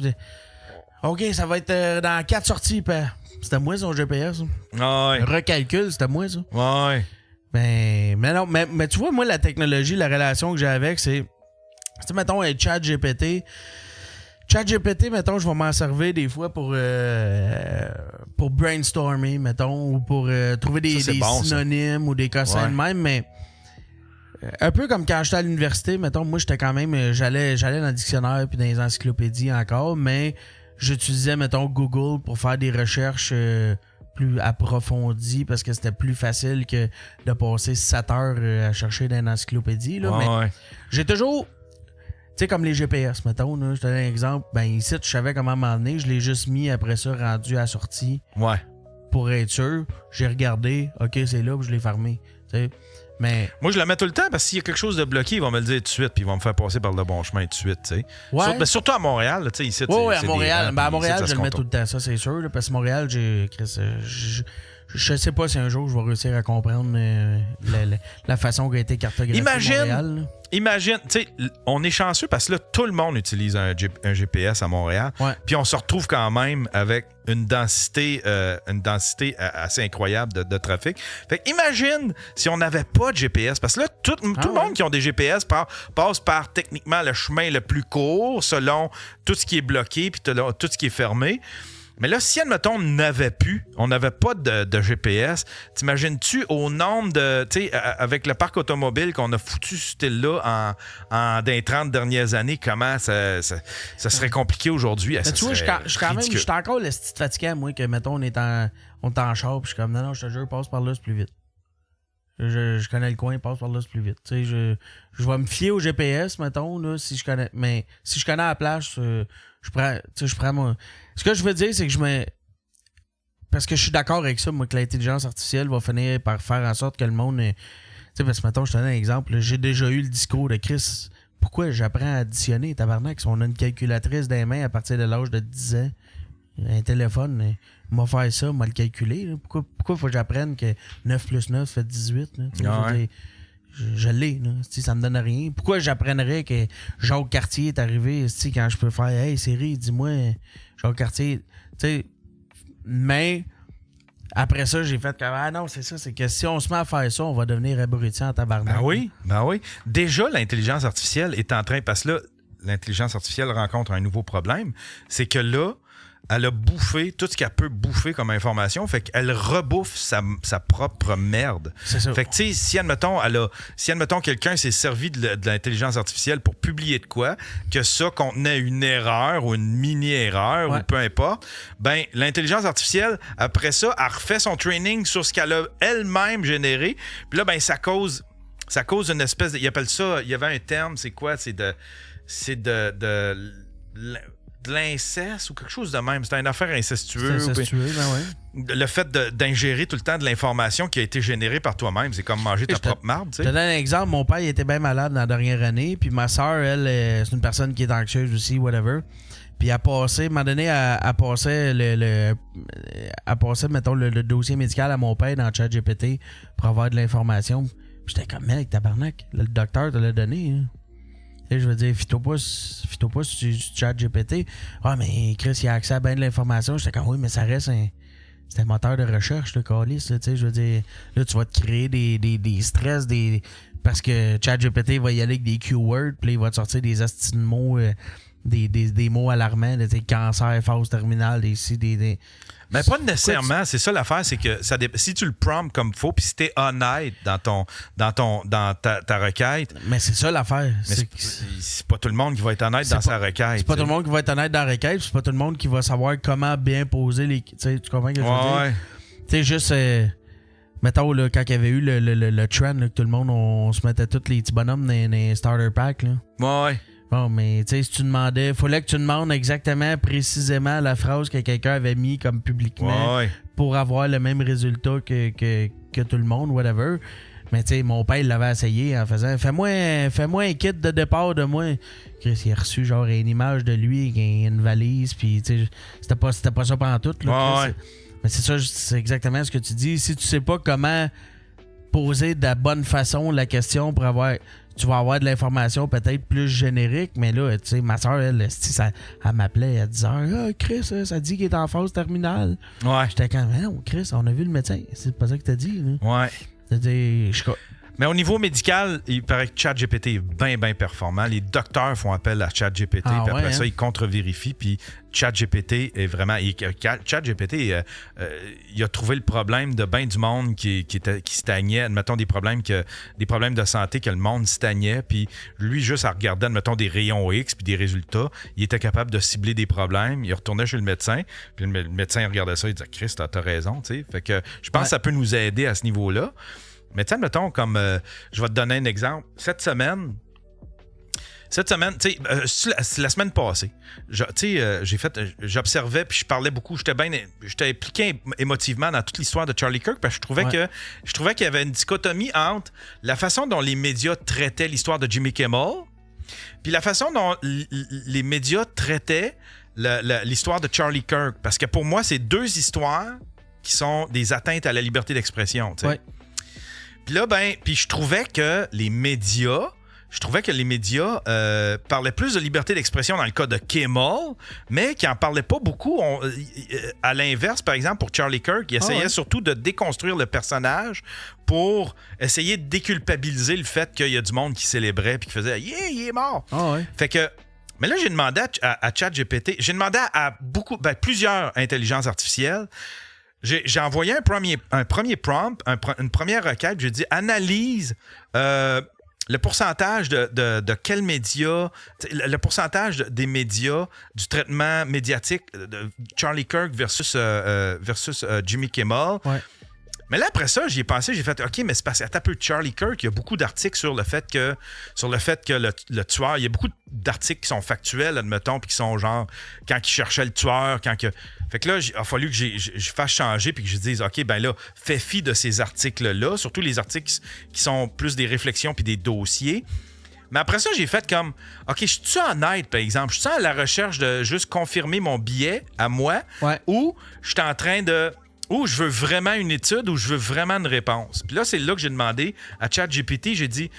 OK, ça va être dans 4 sorties. C'était moi, son GPS. Recalcul, c'était moi, ça. Ouais. Mais non, mais tu vois, moi, la technologie, la relation que j'ai avec, c'est. Tu sais, mettons, un ChatGPT. ChatGPT, mettons, je vais m'en servir des fois pour brainstormer, mettons, ou pour trouver des synonymes ou des cossins de même, mais un peu comme quand j'étais à l'université, mettons, moi, j'étais quand même, j'allais dans le dictionnaire puis dans les encyclopédies encore, mais j'utilisais, mettons, Google pour faire des recherches plus approfondies parce que c'était plus facile que de passer 7 heures à chercher dans une encyclopédie, là, mais j'ai toujours... Tu sais, comme les GPS, mettons, là, je te donne un exemple. Ben, ici, je savais comment m'emmener. Je l'ai juste mis après ça, rendu à la sortie. Ouais. Pour être sûr. J'ai regardé. OK, c'est là, puis je l'ai fermé. Tu sais. Mais. Moi, je la mets tout le temps parce que s'il y a quelque chose de bloqué, ils vont me le dire tout de suite, puis ils vont me faire passer par le bon chemin tout de suite, tu sais. Ouais. Mais surtout à Montréal, tu sais, ici. Oui, à Montréal. À Montréal, je le mets tout le temps, ça, c'est sûr. Là, parce que Montréal, je sais pas si un jour je vais réussir à comprendre la façon qu'a été cartographiée Montréal. Imagine, tu sais, on est chanceux parce que là, tout le monde utilise un GPS à Montréal. Ouais. Puis on se retrouve quand même avec une densité assez incroyable de trafic. Fait que imagine si on n'avait pas de GPS. Parce que là, tout le monde qui ont des GPS passe par techniquement le chemin le plus court selon tout ce qui est bloqué puis tout ce qui est fermé. Mais là, si, admettons, on n'avait pas de GPS, t'imagines-tu au nombre de... Tu sais, avec le parc automobile qu'on a foutu ce style-là dans les 30 dernières années, comment ça serait compliqué aujourd'hui? Mais tu vois, je suis encore le style fatigué, moi, que, mettons, on est en char, puis je suis comme, non, je te jure, passe par là, c'est plus vite. Je connais le coin, passe par là, c'est plus vite. Tu sais, je vais me fier au GPS, mettons, là, si je connais... Mais si je connais la plage, je prends moi. Ce que je veux dire, c'est que parce que je suis d'accord avec ça, moi, que l'intelligence artificielle va finir par faire en sorte que le monde. Tu sais, parce que, mettons, je te donne un exemple. J'ai déjà eu le discours de Chris. Pourquoi j'apprends à additionner, tabarnak? Si on a une calculatrice dans les mains à partir de l'âge de 10 ans, un téléphone, m'a fait ça, m'a le calculé. Là. Pourquoi faut que j'apprenne que 9 plus 9 fait 18? Là? Je l'ai, là. Ça me donne rien. Pourquoi j'apprendrais que Jacques Cartier est arrivé quand je peux faire hey Siri, dis-moi Jacques Cartier. T'sais, mais après ça, j'ai fait comme non, c'est ça, c'est que si on se met à faire ça, on va devenir abruti en tabarnak. Ben oui. Déjà, l'intelligence artificielle est en train, parce que là, l'intelligence artificielle rencontre un nouveau problème, c'est que là, elle a bouffé tout ce qu'elle peut bouffer comme information, fait qu'elle rebouffe sa propre merde. C'est ça. Fait que, tu sais, si admettons quelqu'un s'est servi de l'intelligence artificielle pour publier de quoi, que ça contenait une erreur ou une mini-erreur ou peu importe, ben l'intelligence artificielle, après ça, elle refait son training sur ce qu'elle a elle-même généré, puis là, ben ça cause une espèce de... Ils appellent ça... Il y avait un terme, c'est quoi? C'est de l'inceste ou quelque chose de même. C'était une affaire incestueuse. Le fait d'ingérer tout le temps de l'information qui a été générée par toi-même, c'est comme manger ta propre marde. Je te donne un exemple. Mon père il était bien malade dans la dernière année, puis ma soeur, elle, c'est une personne qui est anxieuse aussi, whatever. Puis elle passait, à un moment donné, elle passait mettons, le dossier médical à mon père dans le ChatGPT pour avoir de l'information. Puis j'étais comme, mec, tabarnak, le docteur te l'a donné. Hein. Je veux dire, fie-toi pas sur ChatGPT. Ah, mais Chris, il a accès à bien de l'information. J'étais comme, oui, mais ça reste c'est un moteur de recherche, le calice. Je veux dire, là, tu vas te créer des stress, parce que ChatGPT va y aller avec des keywords, puis là, il va te sortir des astis de mots, des mots alarmants, des cancer, phase terminale, des mais pas nécessairement. C'est ça l'affaire, c'est que si tu le prompts comme il faut, puis si t'es honnête dans ta requête. Mais c'est ça l'affaire. C'est pas tout le monde qui va être honnête dans sa requête. C'est pas tout le monde qui va être honnête dans la requête, c'est pas tout le monde qui va savoir comment bien poser les. Tu comprends ce que je veux dire? Tu sais, juste. Mettons, là, quand il y avait eu le trend, là, que tout le monde, on se mettait tous les petits bonhommes dans les starter packs. Là. Ouais. Bon, mais tu sais, si tu demandais, il fallait que tu demandes exactement, précisément la phrase que quelqu'un avait mis comme publiquement pour avoir le même résultat que tout le monde, whatever. Mais tu sais, mon père, il l'avait essayé en faisant fais-moi un kit de départ de moi. Chris, il a reçu genre une image de lui avec une valise, puis tu sais, c'était pas ça pantoute. Là, mais c'est ça, c'est exactement ce que tu dis. Si tu sais pas comment poser de la bonne façon la question pour avoir. Tu vas avoir de l'information peut-être plus générique, mais là, tu sais, ma soeur, elle m'appelait à 10h. Ah, Chris, ça dit qu'il est en phase terminale. Ouais. J'étais comme, non, Chris, on a vu le médecin. C'est pas ça que t'as dit. Là. Ouais. C'est-à-dire, mais au niveau médical, il paraît que ChatGPT est bien, bien performant. Les docteurs font appel à ChatGPT, puis après ça, ils contre-vérifient, puis ChatGPT est vraiment... ChatGPT, il a trouvé le problème de bien du monde qui stagnait. Admettons des problèmes de santé que le monde stagnait, puis lui, juste en regardant, admettons, des rayons X puis des résultats, il était capable de cibler des problèmes. Il retournait chez le médecin, puis le médecin regardait ça, il disait « Chris, t'as raison, tu sais. » Fait que je pense que ça peut nous aider à ce niveau-là. Mais tu sais, mettons, comme je vais te donner un exemple. Cette semaine, tu sais, c'est la semaine passée. J'observais puis je parlais beaucoup. J'étais impliqué émotivement dans toute l'histoire de Charlie Kirk parce que je trouvais qu'il y avait une dichotomie entre la façon dont les médias traitaient l'histoire de Jimmy Kimmel puis la façon dont les médias traitaient l'histoire de Charlie Kirk. Parce que pour moi, c'est deux histoires qui sont des atteintes à la liberté d'expression. Tu sais. Puis là, puis je trouvais que les médias parlaient plus de liberté d'expression dans le cas de Kimmel, mais qui n'en parlaient pas beaucoup. À l'inverse, par exemple, pour Charlie Kirk, il essayait surtout de déconstruire le personnage pour essayer de déculpabiliser le fait qu'il y a du monde qui célébrait puis qui faisait « Yeah, il est mort! Fait que... Mais là, j'ai demandé à ChatGPT, j'ai demandé à plusieurs intelligences artificielles. J'ai envoyé un premier prompt, une première requête. J'ai dit analyse le pourcentage de quels médias, le pourcentage des médias du traitement médiatique de Charlie Kirk versus Jimmy Kimmel. Ouais. Mais là, après ça, j'y ai pensé, j'ai fait OK, mais c'est parce qu'à peu de Charlie Kirk, il y a beaucoup d'articles sur le fait que le tueur, il y a beaucoup d'articles qui sont factuels, admettons, puis qui sont genre quand il cherchait le tueur, Fait que là, il a fallu que je fasse changer puis que je dise OK, ben là, fais fi de ces articles-là, surtout les articles qui sont plus des réflexions puis des dossiers. Mais après ça, j'ai fait comme OK, je suis honnête, par exemple, je suis à la recherche de juste confirmer mon billet à moi ou je suis en train de ou je veux vraiment une étude ou je veux vraiment une réponse. Puis là, c'est là que j'ai demandé à ChatGPT, j'ai dit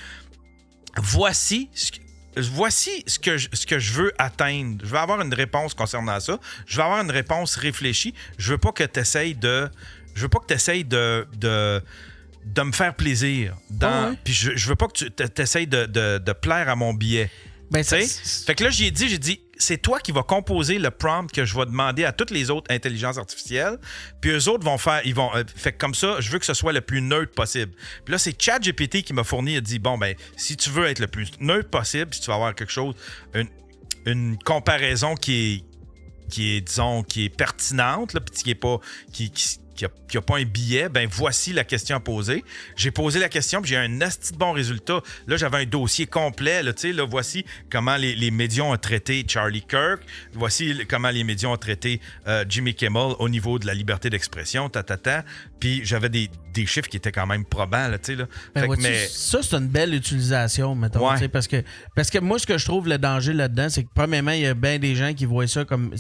voici ce que je veux atteindre. Je veux avoir une réponse concernant ça. Je veux avoir une réponse réfléchie. Je veux pas que tu essayes de me faire plaisir. Puis je veux pas que tu essayes de plaire à mon billet. Fait que là, j'ai dit, c'est toi qui vas composer le prompt que je vais demander à toutes les autres intelligences artificielles. Puis eux autres vont faire, fait que comme ça, je veux que ce soit le plus neutre possible. Puis là, c'est ChatGPT qui m'a fourni, il a dit, bon, ben, si tu veux être le plus neutre possible, si tu vas avoir quelque chose, une comparaison qui est pertinente, là, puis qui est pas, qui a pas un billet, ben voici la question à poser. J'ai posé la question, puis j'ai un asti de bon résultat. Là, j'avais un dossier complet. Là, voici comment les médias ont traité Charlie Kirk. Voici comment les médias ont traité Jimmy Kimmel au niveau de la liberté d'expression, Puis j'avais des chiffres qui étaient quand même probants. Là, là. Mais ça, c'est une belle utilisation, mettons. Ouais. Parce que moi, ce que je trouve le danger là-dedans, c'est que premièrement, il y a bien des gens qui voient ça comme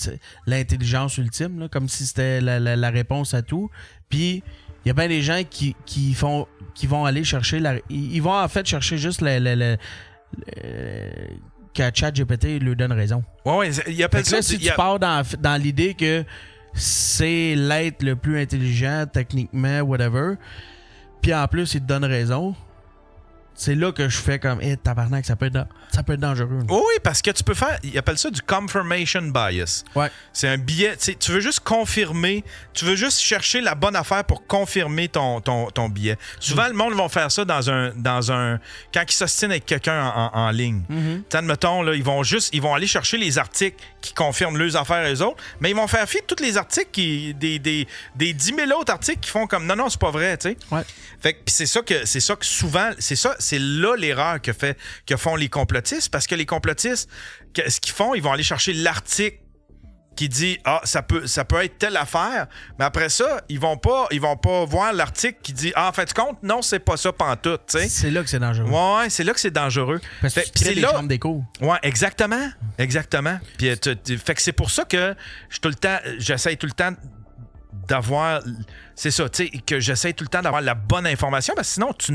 l'intelligence ultime, là, comme si c'était la réponse à tout. Puis il y a bien des gens qui vont aller chercher ils vont en fait chercher juste que ChatGPT lui donne raison. Ouais, il appelle ça. Là, si tu pars dans l'idée que c'est l'être le plus intelligent techniquement, whatever, puis en plus il te donne raison, c'est là que je fais comme tabarnak, ça peut être dangereux. Oui, parce que tu peux faire, ils appellent ça du confirmation bias. Ouais. C'est un billet, tu veux juste confirmer, tu veux juste chercher la bonne affaire pour confirmer ton billet. Souvent, le monde va faire ça dans un quand ils s'ostinent avec quelqu'un en ligne. Admettons, là, ils vont aller chercher les articles qui confirment leurs affaires eux autres, mais ils vont faire fi de tous les articles des 10 000 autres articles qui font comme non, c'est pas vrai, tu sais. Ouais. Fait que c'est ça que souvent, c'est là l'erreur que font les complotistes, parce que les complotistes, ce qu'ils font, ils vont aller chercher l'article qui dit ça peut être telle affaire, mais après ça, ils vont pas voir l'article qui dit en fait compte, non, c'est pas ça pantoute, tu sais. C'est là que c'est dangereux. Ouais, c'est là que c'est dangereux. Parce que c'est là chambres d'écho. Ouais, exactement. Puis fait que c'est pour ça que j'essaie tout le temps d'avoir, c'est ça, tu sais, que j'essaie tout le temps d'avoir la bonne information, parce que sinon tu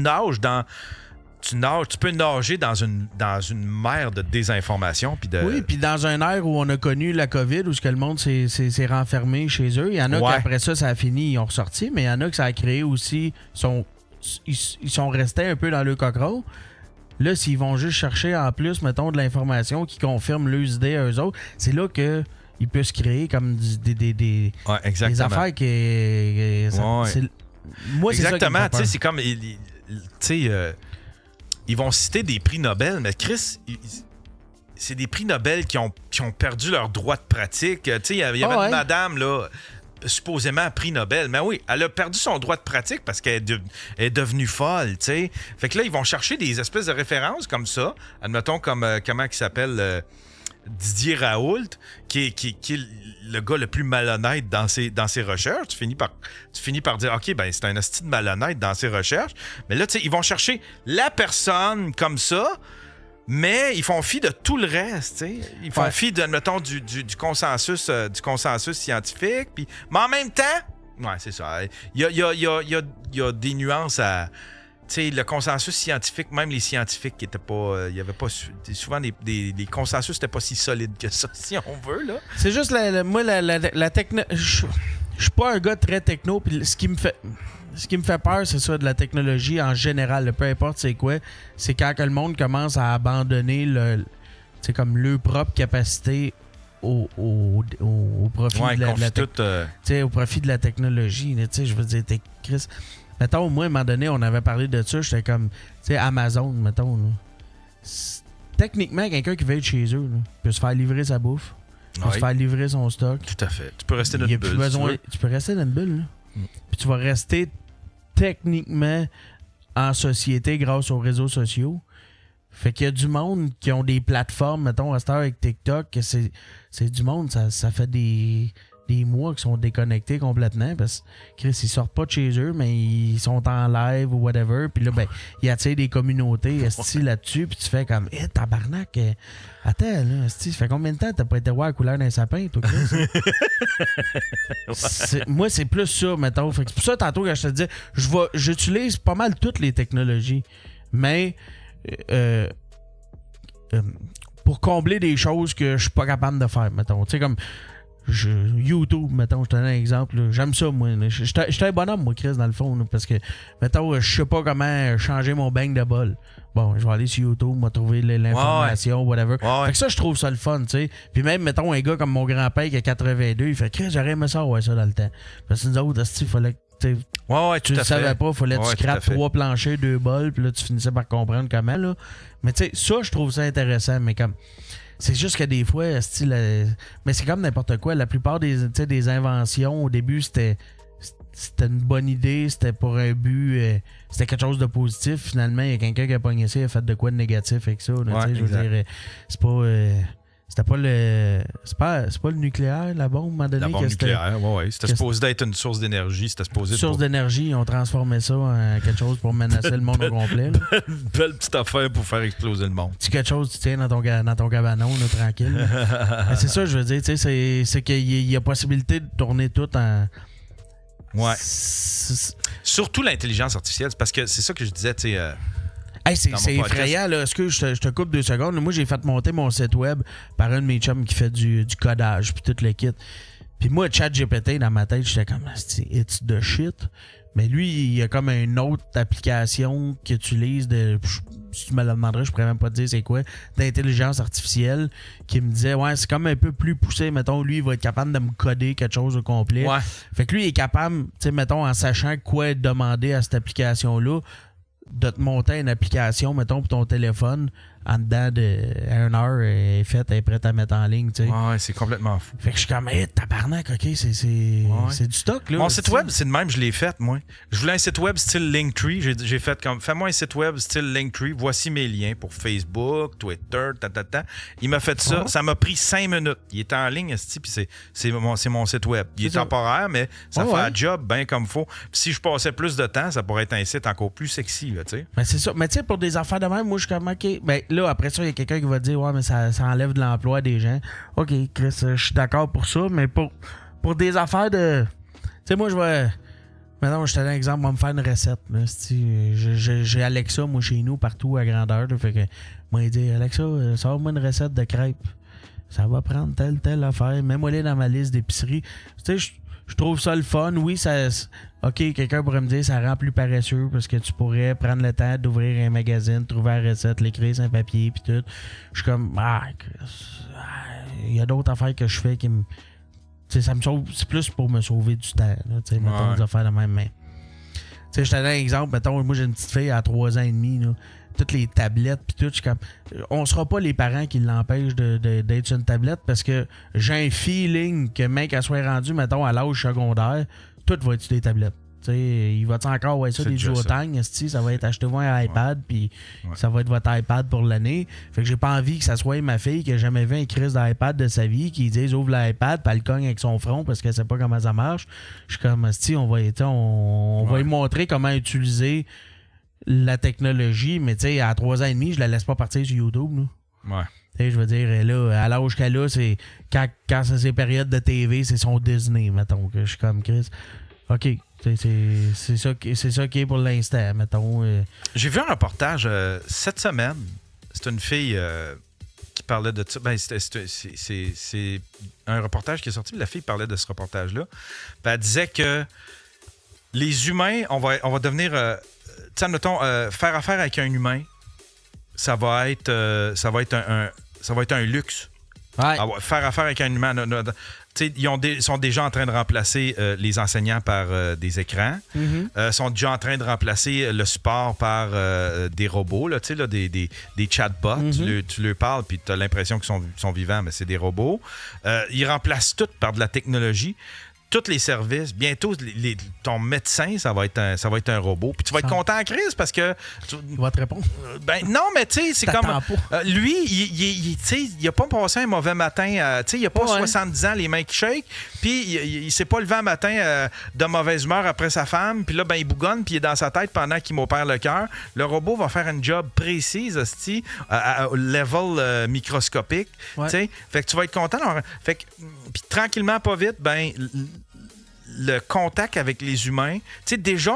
peux nager dans une mer de désinformation. Oui, puis dans un air où on a connu la COVID, où ce que le monde s'est renfermé chez eux, il y en a qu'après ça a fini, ils ont ressorti, mais il y en a que ça a créé aussi, ils sont restés un peu dans le coquereau. Là, s'ils vont juste chercher en plus, mettons, de l'information qui confirme leurs idées à eux autres, c'est là que il peut se créer comme des affaires qui... Moi, c'est exactement, ça qui me fait peur. C'est comme... ils vont citer des prix Nobel, mais Chris, c'est des prix Nobel qui ont perdu leur droit de pratique. Il y avait une madame, là, supposément prix Nobel. Mais oui, elle a perdu son droit de pratique parce qu'elle est devenue folle, tu sais. Fait que là, ils vont chercher des espèces de références comme ça. Admettons, comme, comment il s'appelle... Didier Raoult, qui est le gars le plus malhonnête dans ses recherches. Tu finis par dire, OK, ben c'est un asti de malhonnête dans ses recherches. Mais là, tu sais, ils vont chercher la personne comme ça, mais ils font fi de tout le reste, tu sais. Ils font fi, admettons, du consensus scientifique. Mais en même temps, ouais, c'est ça. Il y a des nuances à... Tu sais, le consensus scientifique, même les scientifiques qui étaient pas... Il y avait pas... Souvent, les consensus n'étaient pas si solides que ça, si on veut, là. C'est juste, moi, la techno... Je suis pas un gars très techno, puis ce qui me fait peur, c'est ça, de la technologie en général, peu importe c'est quoi, c'est quand que le monde commence à abandonner comme leur propre capacité au profit au profit de la technologie. Je veux dire, Chris... Mettons, moi, à un moment donné, on avait parlé de ça. J'étais comme, tu sais, Amazon, mettons. Là. Techniquement, quelqu'un qui veut être chez eux là, peut se faire livrer sa bouffe, peut se faire livrer son stock. Tout à fait. Tu peux rester dans une bulle. Tu peux rester dans une bulle. Là. Puis tu vas rester techniquement en société grâce aux réseaux sociaux. Fait qu'il y a du monde qui ont des plateformes, mettons, à cette heure avec TikTok, que c'est du monde, ça fait des mois qui sont déconnectés complètement parce que Chris, ils sortent pas de chez eux, mais ils sont en live ou whatever. Puis là, ben, ils attirent des communautés là-dessus. Puis tu fais comme, tabarnak, attends, là, ça fait combien de temps t'as pas été voir la couleur d'un sapin, toi, Chris? Moi, c'est plus ça, mettons. Fait que c'est pour ça, tantôt, quand je te dis, j'utilise pas mal toutes les technologies, mais pour combler des choses que je suis pas capable de faire, mettons. Tu sais, comme YouTube, mettons, je te donne un exemple. Là. J'aime ça, moi. J'étais un bonhomme, moi, Chris, dans le fond. Là, parce que, mettons, je sais pas comment changer mon bang de bol. Bon, je vais aller sur YouTube, me trouver l'information, whatever. Fait que ça, je trouve ça le fun, tu sais. Puis même, mettons, un gars comme mon grand-père qui a 82, il fait Chris, j'aurais aimé ça, ça dans le temps. Parce que nous autres, il fallait que tu le savais pas, fallait que tu crappes 3 planchers, 2 bols, puis là, tu finissais par comprendre comment, là. Mais tu sais, ça, je trouve ça intéressant, mais comme. C'est juste que des fois, mais c'est comme n'importe quoi. La plupart des inventions, au début, c'était une bonne idée, c'était pour un but, c'était quelque chose de positif. Finalement, il y a quelqu'un qui a pogné ça, il a fait de quoi de négatif avec ça. Là, je veux dire, c'est pas. C'était pas le. C'est pas le nucléaire, la bombe, à un moment donné. La bombe nucléaire, oui. C'était supposé d'être une source d'énergie. C'était supposé source d'énergie, ils ont transformé ça en quelque chose pour menacer le monde au complet. Belle petite affaire pour faire exploser le monde. C'est quelque chose que tu tiens dans ton cabanon, là, tranquille. C'est ça, je veux dire, tu sais, c'est qu'il y a possibilité de tourner tout en. Ouais. Surtout l'intelligence artificielle, parce que c'est ça que je disais, tu sais. Hey, c'est effrayant, là. Est-ce que je te coupe 2 secondes? Moi, j'ai fait monter mon site web par un de mes chums qui fait du codage puis tout le kit. Puis moi, ChatGPT, dans ma tête, j'étais comme, it's the shit. Mais lui, il y a comme une autre application qu'il utilise si tu me le demanderais, je pourrais même pas te dire c'est quoi, d'intelligence artificielle, qui me disait, ouais, c'est comme un peu plus poussé. Mettons, lui, il va être capable de me coder quelque chose au complet. Ouais. Fait que lui, il est capable, tu sais, mettons, en sachant quoi demander à cette application-là, de te monter une application, mettons, pour ton téléphone, en dedans d'1 heure, elle est faite, elle est prête à mettre en ligne, tu sais. Ouais, c'est complètement fou. Fait que je suis comme, tabarnak, ok, c'est du stock, là. Mon site web, c'est de même, je l'ai fait, moi. Je voulais un site web style Linktree. J'ai fait comme, fais-moi un site web style Linktree. Voici mes liens pour Facebook, Twitter, Il m'a fait ça. Ça m'a pris 5 minutes. Il était en ligne, puis c'est mon site web. Il est temporaire, mais ça fait un job bien comme il faut. Puis si je passais plus de temps, ça pourrait être un site encore plus sexy, là, tu sais. Mais c'est ça. Mais tu sais, pour des affaires de même, moi, je suis comme, ok. Ben là, après ça, il y a quelqu'un qui va dire, ouais, mais ça enlève de l'emploi des gens. Ok, Chris, je suis d'accord pour ça, mais pour des affaires de. Tu sais, moi, je vais. Maintenant, je te donne un exemple, on va me faire une recette. Là, j'ai Alexa, moi, chez nous, partout à grandeur. Là, fait que, moi, il dit, Alexa, sors-moi une recette de crêpes. Ça va prendre telle affaire. Mets-moi les dans ma liste d'épicerie. Tu sais, je trouve ça le fun. Oui, ça. OK, quelqu'un pourrait me dire ça rend plus paresseux parce que tu pourrais prendre le temps d'ouvrir un magazine, trouver la recette, l'écrire sur un papier puis tout. Je suis comme il y a d'autres affaires que je fais qui me. Tu sais, ça me sauve. C'est plus pour me sauver du temps. Tu sais, mettons des affaires de même main. Tu sais, je te donne un exemple. Mettons, moi j'ai une petite fille à 3 ans et demi. Là. Toutes les tablettes puis tout, je suis comme. On sera pas les parents qui l'empêchent d'être sur une tablette parce que j'ai un feeling que mec elle soit rendue, mettons, à l'âge secondaire, tout va être sur des tablettes. T'sais, il va encore ça des duotagnes, ça va être achetez-vous un iPad puis ça va être votre iPad pour l'année. Fait que j'ai pas envie que ça soit ma fille qui a jamais vu un crise d'iPad de sa vie qui dise ouvre l'iPad puis elle cogne avec son front parce qu'elle sait pas comment ça marche. Je suis comme on va lui montrer comment utiliser la technologie, mais tu sais, à 3 ans et demi, je la laisse pas partir sur YouTube. Là. Ouais. Je veux dire, là, à l'âge qu'elle a, c'est quand c'est ses périodes de TV, c'est son Disney, mettons, que je suis comme Chris. OK. C'est ça qui est pour l'instant, mettons. J'ai vu un reportage cette semaine. C'est une fille qui parlait de ça. Ben, c'est un reportage qui est sorti, mais la fille parlait de ce reportage-là. Puis elle disait que les humains, on va devenir... tu sais, admettons, faire affaire avec un humain, ça va être un luxe. Ouais. Faire affaire avec un humain... Ils sont déjà en train de remplacer les enseignants par des écrans. Mm-hmm. Sont déjà en train de remplacer le support par des robots, là, des chatbots. Mm-hmm. Tu leur parles puis tu as l'impression qu'ils sont vivants, mais c'est des robots. Ils remplacent tout par de la technologie. Tous les services, bientôt, ton médecin, ça va être un robot. Puis tu vas être content en crise parce que... Il va te répondre. Ben non, mais tu sais, c'est comme... lui, il a pas passé un mauvais matin. Il a pas 70 ans, les mains qui shake. Puis il s'est pas levé un matin de mauvaise humeur après sa femme. Puis là, ben il bougonne, puis il est dans sa tête pendant qu'il m'opère le cœur. Le robot va faire une job précise, à level microscopique. Ouais. Fait que tu vas être content. Fait que, puis tranquillement, pas vite, ben... le contact avec les humains. Tu sais, déjà,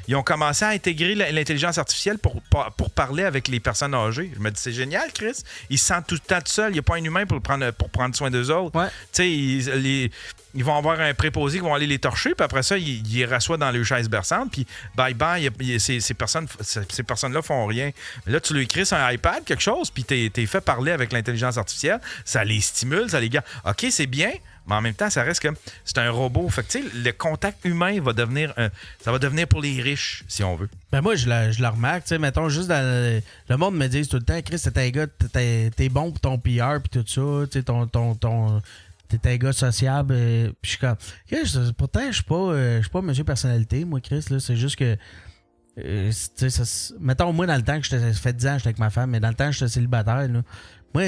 ils ont commencé à intégrer l'intelligence artificielle pour parler avec les personnes âgées. Je me dis, c'est génial, Chris. Ils se sentent tout le temps tout seuls. Il n'y a pas un humain pour prendre soin d'eux autres. Ouais. Tu sais, ils vont avoir un préposé qui vont aller les torcher, puis après ça, ils les rassoient dans leur chaise berçante, puis bye-bye, ces personnes-là font rien. Mais là, tu lui écris sur un iPad, quelque chose, puis t'es fait parler avec l'intelligence artificielle, ça les stimule, ça les garde. OK, c'est bien, mais en même temps, ça reste comme... C'est un robot. Fait que, tu sais, le contact humain va devenir... ça va devenir pour les riches, si on veut. Ben moi, je le remarque, tu sais, mettons, juste dans le monde me dit tout le temps, Chris, t'es un gars, t'es bon pour ton PR, puis tout ça, tu sais, t'es un gars sociable, puis je suis comme... Pourtant, je suis pas monsieur personnalité, moi, Chris, là, c'est juste que... tu sais, mettons, moi, dans le temps que ça fait 10 ans que j'étais avec ma femme, mais dans le temps que j'étais célibataire, là, moi,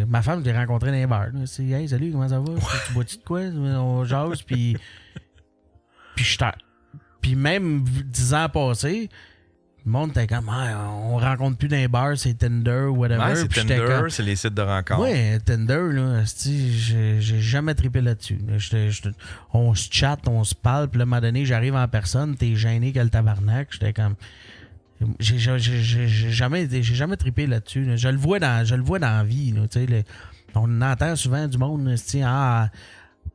ma femme, je l'ai rencontrée dans les bars. C'est « Hey, salut, comment ça va? Tu bois-tu de quoi? » On jase, puis Puis même 10 ans passés, le monde était comme on rencontre plus dans les bars, c'est Tinder ou whatever. Ouais, c'est Tinder, c'est les sites de rencontres. Ouais, Tinder, là, j'ai jamais trippé là-dessus. On se chatte, on se parle, puis là, à un moment donné, j'arrive en personne, t'es gêné quel tabarnak. J'étais comme... J'ai jamais trippé là-dessus. Là. Je le vois dans la vie. Là, on entend souvent du monde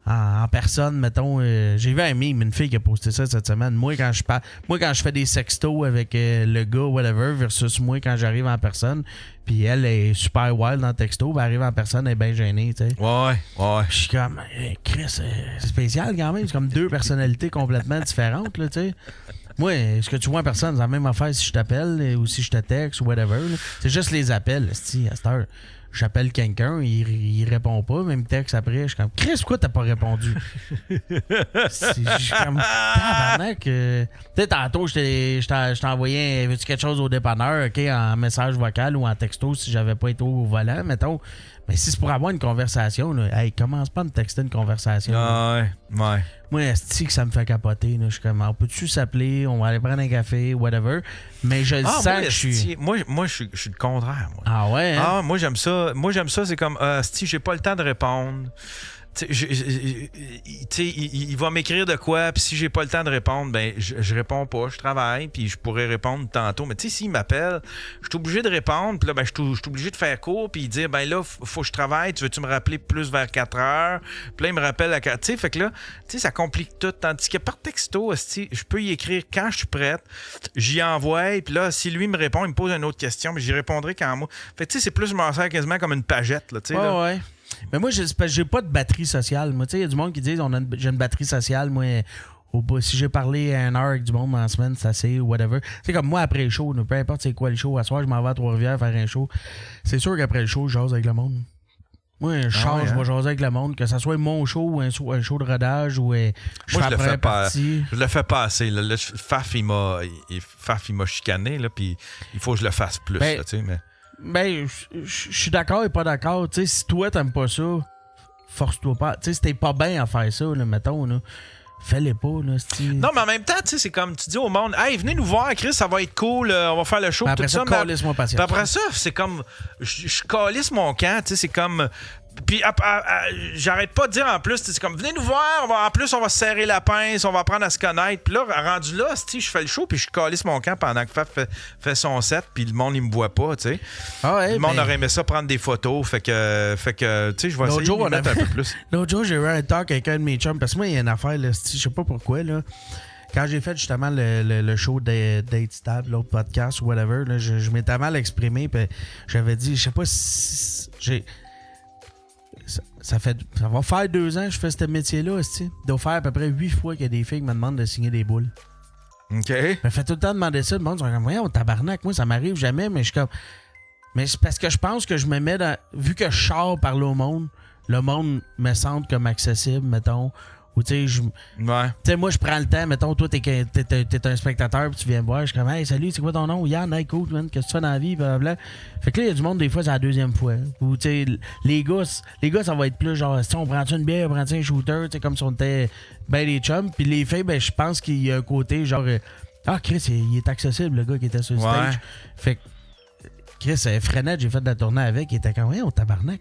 en personne, mettons. J'ai vu un meme, une fille qui a posté ça cette semaine. Moi, quand je fais des sextos avec le gars, whatever, versus moi quand j'arrive en personne, puis elle est super wild dans le texto, puis elle arrive en personne, elle est bien gênée, tu sais. Ouais. Je suis comme, Chris, c'est spécial quand même. C'est comme deux personnalités complètement différentes, là, tu sais. Moi, ce que tu vois en personne, c'est la même affaire si je t'appelle ou si je te texte ou whatever. Là. C'est juste les appels. À cette heure, j'appelle quelqu'un, il répond pas, même texte après, je suis comme, Chris, pourquoi t'as pas répondu? Je suis comme, tabarnak. Peut-être tantôt, je t'ai envoyé, veux-tu quelque chose au dépanneur, OK, en message vocal ou en texto si j'avais pas été au volant, mettons. Mais si c'est pour avoir une conversation, là, hey, commence pas à me texter une conversation. Ouais. Moi, est-ce que ça me fait capoter? Là. Je suis comme, on peut-tu s'appeler? On va aller prendre un café, whatever. Mais je sens que je suis... Moi, je suis le contraire. Moi. Ah ouais? Hein? Ah, moi, j'aime ça. C'est comme, j'ai pas le temps de répondre. Il va m'écrire de quoi, puis si j'ai pas le temps de répondre, ben je réponds pas, je travaille, puis je pourrais répondre tantôt. Mais tu sais, s'il m'appelle, je suis obligé de répondre, puis là, ben, je suis obligé de faire court, puis dire, ben là, faut que je travaille, tu veux-tu me rappeler plus vers 4 heures? Puis là, il me rappelle à 4. Tu sais, fait que là, tu sais, ça complique tout. Tandis que par texto, je peux y écrire quand je suis prête, j'y envoie, puis là, si lui me répond, il me pose une autre question, mais j'y répondrai quand moi. Fait que tu sais, c'est plus, je m'en sers quasiment comme une pagette, là, tu sais. Ouais, ouais. Mais moi, j'ai pas de batterie sociale. Moi, tu sais, il y a du monde qui dit j'ai une batterie sociale. Moi, si j'ai parlé à 1 heure avec du monde en semaine, c'est assez, ou whatever. C'est comme moi, après le show, peu importe c'est quoi le show, à soir, je m'en vais à Trois-Rivières faire un show. C'est sûr qu'après le show, je jase avec le monde. Moi, je vais jaser avec le monde, que ce soit mon show ou un show de rodage ou moi, je le fais pas. Je le fais pas assez. Là, Faf, il m'a chicané, là, puis il faut que je le fasse plus. Ben, là, tu sais, mais... Ben, je suis d'accord et pas d'accord. Tu sais, si toi, t'aimes pas ça, force-toi pas. Tu sais, si t'es pas bien à faire ça, là, mettons, là, fais-les pas, là, Non, mais en même temps, tu sais, c'est comme tu dis au monde, hey, venez nous voir, Chris, ça va être cool, on va faire le show. Après ça, calisse-moi patience. Après ça, c'est comme, je calisse mon camp, tu sais, c'est comme... Puis j'arrête pas de dire en plus, c'est comme, venez nous voir, on va se serrer la pince, on va apprendre à se connaître. Puis là, rendu là, je fais le show, puis je calisse mon camp pendant que Faf fait son set, puis le monde, il me voit pas, tu sais. Ah ouais, le monde aurait aimé ça prendre des photos, fait que tu sais, je vais essayer de mettre un peu plus. L'autre jour, j'ai eu un talk avec un de mes chums, parce que moi, il y a une affaire, là, je sais pas pourquoi, là. Quand j'ai fait justement le show de Date Stab, l'autre podcast ou whatever, là, je m'étais mal exprimé, puis j'avais dit, je sais pas si ça va faire 2 ans que je fais ce métier-là, il doit faire à peu près 8 fois qu'il y a des filles qui me demandent de signer des boules. OK. Me fait tout le temps demander ça, le monde, ils sont comme, voyons, tabarnak, moi, ça m'arrive jamais, mais je suis comme... Mais c'est parce que je pense que je me mets dans... Vu que je sors par le monde me semble comme accessible, mettons. Ou tu sais, moi, je prends le temps, mettons, toi, t'es un spectateur, puis tu viens me voir, je suis comme, hey, salut, c'est quoi ton nom? Yann, hey, cool, man, qu'est-ce que tu fais dans la vie? Blablabla. Fait que là, il y a du monde, des fois, c'est la 2e fois. Ou, tu sais, les gars, ça va être plus genre, si on prend-tu une bière, on prend-tu un shooter, tu sais, comme si on était ben les chums. Puis les filles, ben, je pense qu'il y a un côté, genre, Chris, il est accessible, le gars qui était sur le stage. Fait que, Chris, Frenette, j'ai fait de la tournée avec, il était comme, ouais, on tabarnak.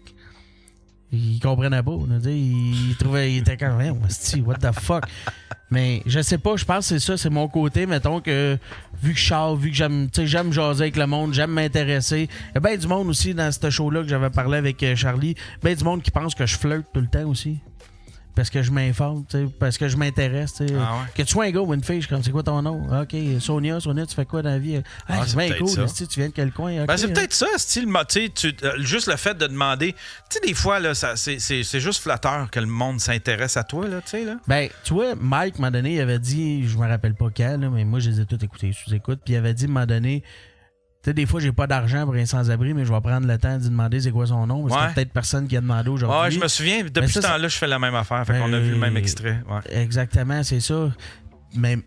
Il comprenait pas. Il était comme, what the fuck? Mais je sais pas, je pense que c'est ça, c'est mon côté. Mettons que vu que je sors, vu que j'aime jaser avec le monde, j'aime m'intéresser. Il y a bien du monde aussi dans ce show-là que j'avais parlé avec Charlie. Bien du monde qui pense que je flirte tout le temps aussi. Parce que je m'informe, parce que je m'intéresse. Que tu sois un gars ou une fille, je suis comme, c'est quoi ton nom? OK, Sonia, tu fais quoi dans la vie? C'est bien cool, tu viens de quel coin? Okay, c'est peut-être ça, style, juste le fait de demander. Tu sais, des fois, là, c'est juste flatteur que le monde s'intéresse à toi, là, tu sais, là. Ben, tu vois, Mike, à un moment donné, il avait dit, je me rappelle pas quand, là, mais moi, je les ai tous écoutés, je écoute, puis il avait dit, à un moment donné, tu sais, des fois, j'ai pas d'argent pour un sans-abri, mais je vais prendre le temps de demander c'est quoi son nom. Parce qu'il y a peut-être personne qui a demandé aujourd'hui. Ouais, je me souviens. Depuis ce temps-là, je fais la même affaire. Fait qu'on a vu le même extrait. Ouais. Exactement, c'est ça. Même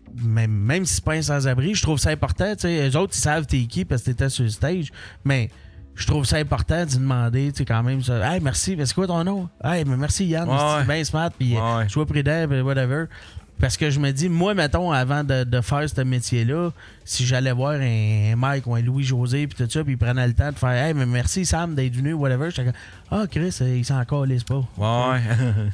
si c'est pas un sans-abri, je trouve ça important. Eux autres, ils savent t'es qui parce que t'étais sur le stage. Mais je trouve ça important de demander, tu sais, quand même, ça. Hey, merci, c'est quoi ton nom? Hey, mais merci Yann, c'est bien smart, puis sois prudent, whatever. Parce que je me dis, moi, mettons, avant de faire ce métier-là, si j'allais voir un Mike ou un Louis-José puis tout ça, puis il prenait le temps de faire « Hey, mais merci Sam d'être venu, whatever », j'étais comme « Ah, Chris, il s'en calisse pas. » Ouais.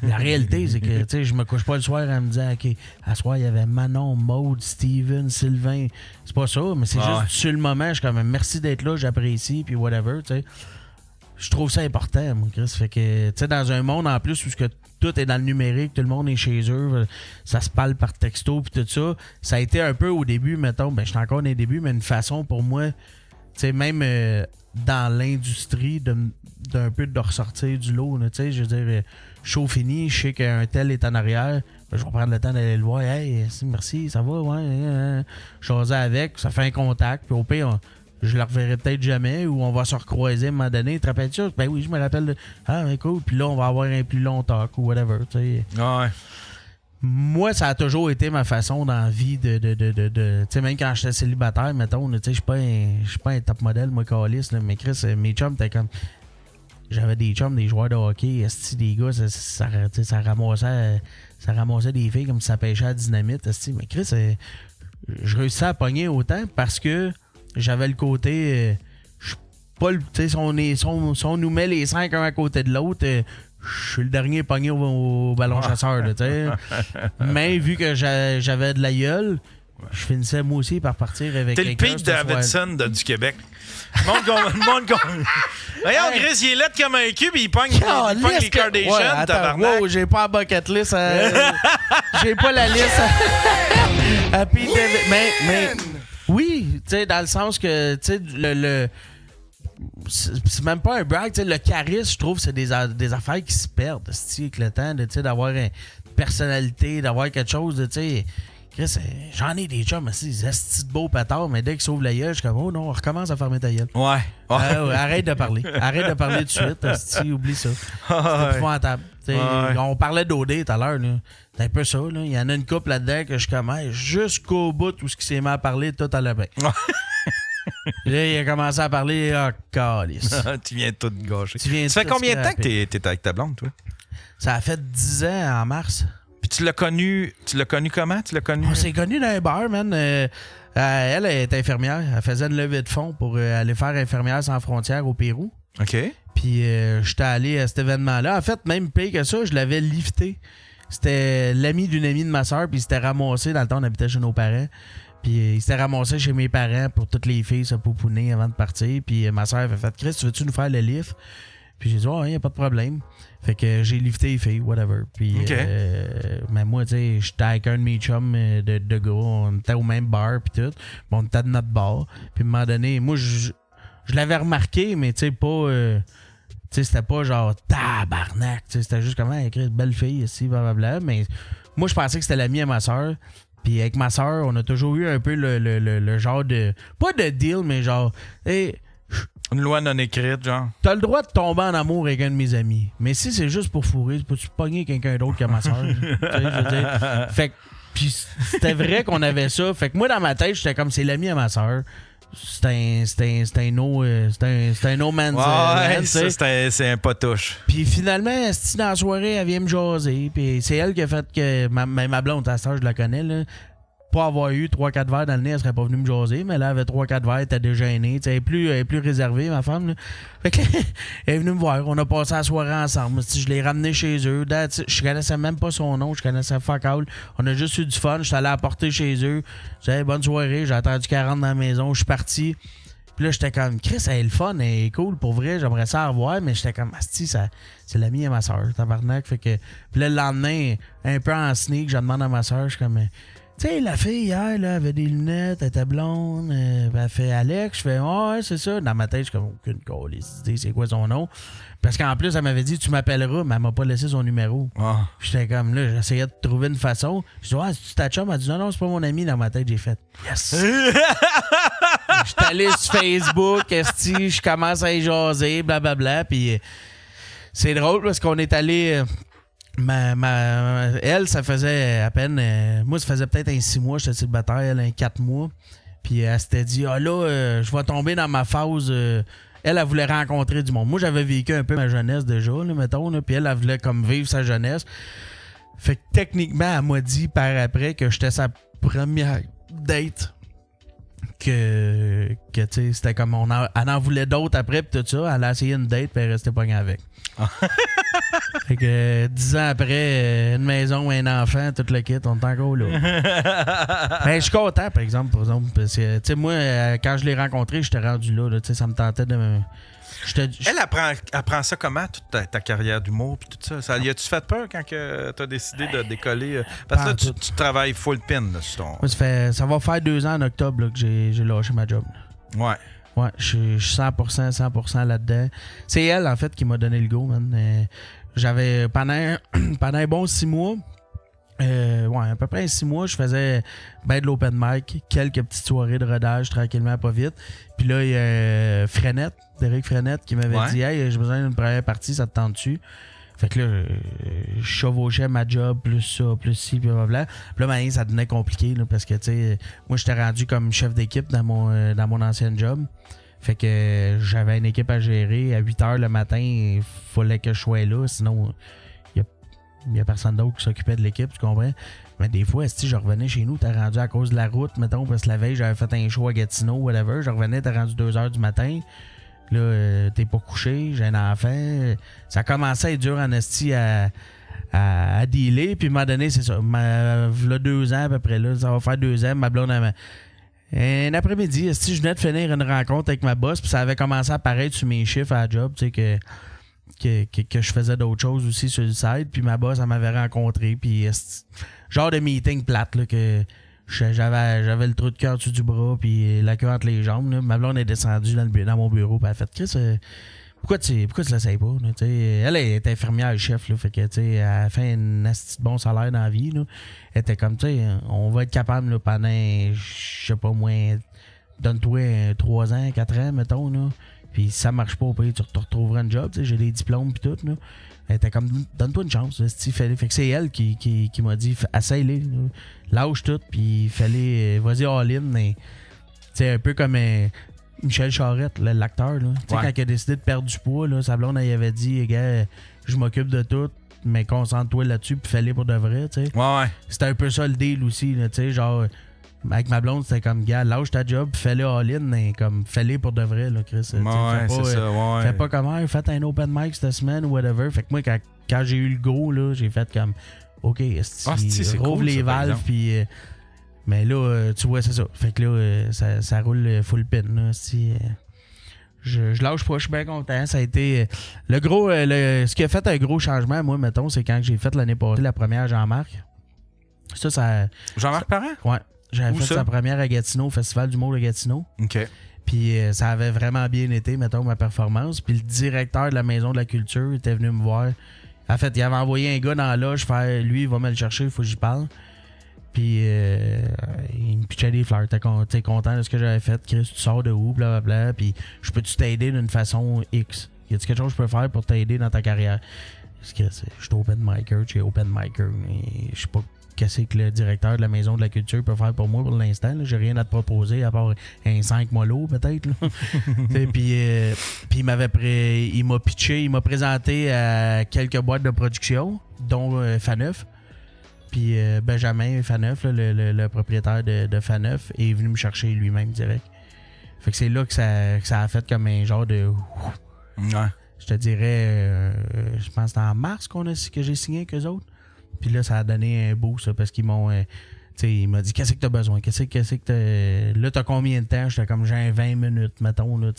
La réalité, c'est que, tu sais, je me couche pas le soir en me disant « OK, à soir, il y avait Manon, Maude, Steven, Sylvain. » C'est pas ça, mais c'est juste sur le moment, je suis comme « Merci d'être là, j'apprécie, puis whatever, tu sais. » Je trouve ça important, moi, Chris. Fait que, tu sais, dans un monde en plus où tout est dans le numérique, tout le monde est chez eux, ça se parle par texto, puis tout ça. Ça a été un peu au début, mettons, je suis encore dans les débuts, mais une façon pour moi, tu sais, même dans l'industrie, d'un peu de ressortir du lot, tu sais, je veux dire, show fini, je sais qu'un tel est en arrière, je vais prendre le temps d'aller le voir. Hey, merci, ça va, ouais. Je jasais avec, ça fait un contact, puis au pire, je le reverrai peut-être jamais ou on va se recroiser à un moment donné. Tu te rappelles-tu? Ben oui, je me rappelle. Ah, cool. Puis là, on va avoir un plus long talk ou whatever. T'sais. Ouais. Moi, ça a toujours été ma façon dans la vie de tu sais, même quand j'étais célibataire, mettons, tu sais, je suis pas un top modèle, moi, calice, mais Chris, mes chums, t'es comme. J'avais des chums, des joueurs de hockey, des gars, ça ramassait des filles comme si ça pêchait à dynamite. Mais Chris, je réussissais à pogner autant parce que j'avais le côté. Je suis pas le. Tu sais, si on nous met les 5 un à côté de l'autre, je suis le dernier pogné au ballon chasseur, tu sais. Mais vu que j'avais de la gueule, je finissais moi aussi par partir avec. T'es le Pete Davidson du Québec. Le monde gagne. Voyons, Chris, il est laid comme un cube, il pogne les Kardashians, tabarnak. Wow, j'ai pas la bucket list. J'ai pas la liste à Pete Davidson. Mais oui, tu sais, dans le sens que, tu sais, c'est même pas un brag, tu sais, le charisme, je trouve, c'est des affaires qui se perdent, avec le temps, tu sais, d'avoir une personnalité, d'avoir quelque chose de, tu sais, Chris, j'en ai des chums, des estis de beaux pétards, mais dès qu'ils s'ouvrent la gueule, je suis comme, oh non, on recommence à fermer ta gueule. Ouais. Arrête de parler. Arrête de parler tout de suite, esti, oublie ça. C'est épouvantable. On parlait d'OD tout à l'heure, là. C'est un peu ça, là. Il y en a une couple là-dedans que je commence jusqu'au bout tout ce qui s'est mis à parler, tout à la bain. Là, il a commencé à parler, calice. Tu viens tout gâcher. Ça fait combien de temps que t'es avec ta blonde, toi? Ça a fait 10 ans en mars. Puis tu l'as connu comment? On s'est connu dans un bar, man. Elle est infirmière. Elle faisait une levée de fonds pour aller faire Infirmières sans frontières au Pérou. OK. Puis j'étais allé à cet événement-là. En fait, même pire que ça, je l'avais lifté. C'était l'ami d'une amie de ma soeur, puis il s'était ramassé. Dans le temps, on habitait chez nos parents. Puis il s'était ramassé chez mes parents pour toutes les filles se pouponner avant de partir. Puis ma soeur avait fait « Chris, tu veux-tu nous faire le lift? » Puis j'ai dit « Oh, il n'y a pas de problème. » Fait que j'ai lifté les filles, whatever. Puis mais moi, tu sais, j'étais avec un de mes chums de gars. On était au même bar, puis tout. Bon, on était de notre bar. Puis à un moment donné, moi, je l'avais remarqué, mais tu sais, pas... tu sais, c'était pas genre tabarnak. C'était juste comme, écrit belle fille ici, blablabla. Mais moi, je pensais que c'était l'ami à ma soeur. Puis avec ma soeur, on a toujours eu un peu le genre de... Pas de deal, mais genre... Une loi non écrite, genre. T'as le droit de tomber en amour avec un de mes amis. Mais si c'est juste pour fourrer, peux-tu pogner quelqu'un d'autre que ma soeur? Je veux dire. Fait que... Puis c'était vrai qu'on avait ça. Fait que moi, dans ma tête, j'étais comme, c'est l'ami à ma soeur. C'était un no man's land, c'est un potouche. Puis finalement, dans la soirée, elle vient me jaser. Puis c'est elle qui a fait que ma blonde, à cette heure, je la connais, là. pas avoir eu 3-4 verres dans le nez, elle serait pas venue me jaser, mais là, elle avait 3-4 verres, elle était déjà gênée. Elle est plus réservée, ma femme. Là. Fait que, elle est venue me voir. On a passé la soirée ensemble. Je l'ai ramené chez eux. Je connaissais même pas son nom. Je connaissais fuck all. On a juste eu du fun. Je suis allé la porter chez eux. J'ai dit, bonne soirée. J'ai attendu 40 dans la maison. Je suis parti. Puis là, j'étais comme, Chris, elle est le fun. Elle est cool. Pour vrai, j'aimerais ça la revoir. Mais j'étais comme, asti, c'est l'ami à ma soeur. Tabarnak. Fait que, puis là, le lendemain, un peu en sneak, je demande à ma soeur, je suis comme... Tu sais, la fille, hier, là, avait des lunettes, elle était blonde, elle fait Alex. Je fais, ouais, c'est ça. Dans ma tête, je suis comme, aucune idée, c'est quoi son nom. Parce qu'en plus, elle m'avait dit, tu m'appelleras, mais elle m'a pas laissé son numéro. J'étais comme, là, j'essayais de trouver une façon. Je dis, ouais, c'est-tu ta chum? Elle dit, non, c'est pas mon ami. Dans ma tête, j'ai fait, yes. J'étais allé sur Facebook, esti, je commence à y jaser, blablabla. Puis c'est drôle parce qu'on est allé. Elle, ça faisait à peine... moi, ça faisait peut-être un 6 mois, j'étais célibataire, elle, un 4 mois. Puis elle s'était dit, je vais tomber dans ma phase... elle voulait rencontrer du monde. Moi, j'avais vécu un peu ma jeunesse déjà, là, mettons. Là, puis elle voulait comme vivre sa jeunesse. Fait que techniquement, elle m'a dit par après que j'étais sa première date. Que tu sais, c'était comme... elle en voulait d'autres après, puis tout ça. Elle a essayé une date, puis elle restait pognée avec. Fait que 10 ans après, une maison, un enfant, tout le kit, on est encore là. Mais je suis content, par exemple, parce que, tu sais, moi, quand je l'ai rencontré, j'étais rendu là, tu sais, ça me tentait de me... Elle apprend ça comment, toute ta carrière d'humour puis tout ça? Y a-tu fait peur quand tu as décidé de décoller? Parce que là, tu travailles full pin là, sur ton... Moi, ça va faire 2 ans en octobre là, que j'ai lâché ma job. Ouais. Ouais, je suis 100% là-dedans. C'est elle, en fait, qui m'a donné le go, man. J'avais, pendant un bon 6 mois, à peu près 6 mois, je faisais ben de l'open mic, quelques petites soirées de rodage tranquillement, pas vite. Puis là, il y a Derek Frenette, qui m'avait dit « Hey, j'ai besoin d'une première partie, ça te tente-tu? » Fait que là, je chevauchais ma job, plus ça, plus ci, puis blablabla. Puis là, ça devenait compliqué, là, parce que, tu sais, moi, j'étais rendu comme chef d'équipe dans mon ancienne job. Fait que j'avais une équipe à gérer. À 8 h le matin, il fallait que je sois là, sinon, il y a personne d'autre qui s'occupait de l'équipe, tu comprends? Mais des fois, si je revenais chez nous, t'es rendu à cause de la route, mettons, parce que la veille, j'avais fait un show à Gatineau, whatever. Je revenais, t'es rendu 2 h du matin. Là, t'es pas couché, j'ai un enfant. Ça commençait à être dur en esti à dealer. Puis, à un moment donné, c'est ça. Là, 2 ans à peu près, là, ça va faire 2 ans. Ma blonde, un après-midi, esti, je venais de finir une rencontre avec ma boss. Puis, ça avait commencé à apparaître sur mes chiffres à la job, tu sais, que je faisais d'autres choses aussi sur le site. Puis, ma boss, elle m'avait rencontré. Puis, genre de meeting plate, là, que... J'avais le trou de cœur dessus du bras puis la queue entre les jambes. Là. Ma blonde est descendue dans mon bureau puis elle a fait « Chris, pourquoi tu l'essayes pas? » Elle est infirmière chef, là, fait que elle a fait un asti de bon salaire dans la vie. Là. Elle était comme, on va être capable là, pendant, je sais pas moi, donne-toi 3 ans, 4 ans, mettons. Là. Puis si ça marche pas, au pays, tu te retrouveras un job. J'ai des diplômes puis tout. Là. Elle était comme, donne-toi une chance. Fait que c'est elle qui m'a dit, essaye-les. Lâche tout, puis fallait, vas-y all-in. C'est un peu comme Michel Charette, l'acteur. Quand il a décidé de perdre du poids, là, sa blonde, elle avait dit, gars, je m'occupe de tout, mais concentre-toi là-dessus, puis fallait pour de vrai. T'sais. Ouais. C'était un peu ça le deal aussi. Là, genre, avec ma blonde, c'était comme, gars, lâche ta job, fais-le all-in, mais comme, fais-le pour de vrai, là, Chris. Ouais, c'est ça, ouais. Fais pas comme, faites un open mic cette semaine ou whatever. Fait que moi, quand j'ai eu le go, là, j'ai fait comme, OK, rouvre cool, les valves, puis... mais là, tu vois, c'est ça. Fait que là, ça roule full pin, là, je lâche pas, je suis bien content. Ça a été... ce qui a fait un gros changement, moi, mettons, c'est quand j'ai fait l'année passée la première Jean-Marc. Ça... Jean-Marc Parent? Ouais. J'avais fait sa première à Gatineau, au Festival d'humour de Gatineau. OK. Puis ça avait vraiment bien été, mettons, ma performance. Puis le directeur de la Maison de la Culture était venu me voir. En fait, il avait envoyé un gars dans la loge, lui, il va me le chercher, il faut que j'y parle. Puis il me pitchait des fleurs. T'es content de ce que j'avais fait. Chris, tu sors de où, blablabla. Puis je peux-tu t'aider d'une façon X? Y a-t-il quelque chose que je peux faire pour t'aider dans ta carrière? Parce que je suis open micer, je suis open micer. Mais je sais pas qu'est-ce que le directeur de la Maison de la Culture peut faire pour moi pour l'instant. J'ai rien à te proposer à part un 5 mollo peut-être. Puis il m'a pitché, il m'a présenté à quelques boîtes de production, dont Faneuf. Puis Benjamin Faneuf, là, le propriétaire de Faneuf, est venu me chercher lui-même direct. Fait que c'est là que ça a fait comme un genre de... Ouais. Je te dirais, je pense que c'était en mars que j'ai signé avec eux autres. Puis là, ça a donné un boost, ça, parce qu'ils m'ont... il m'a dit, qu'est-ce que t'as besoin? Qu'est-ce que t'as... Là, t'as combien de temps? J'étais comme, j'ai 20 minutes, mettons. Là,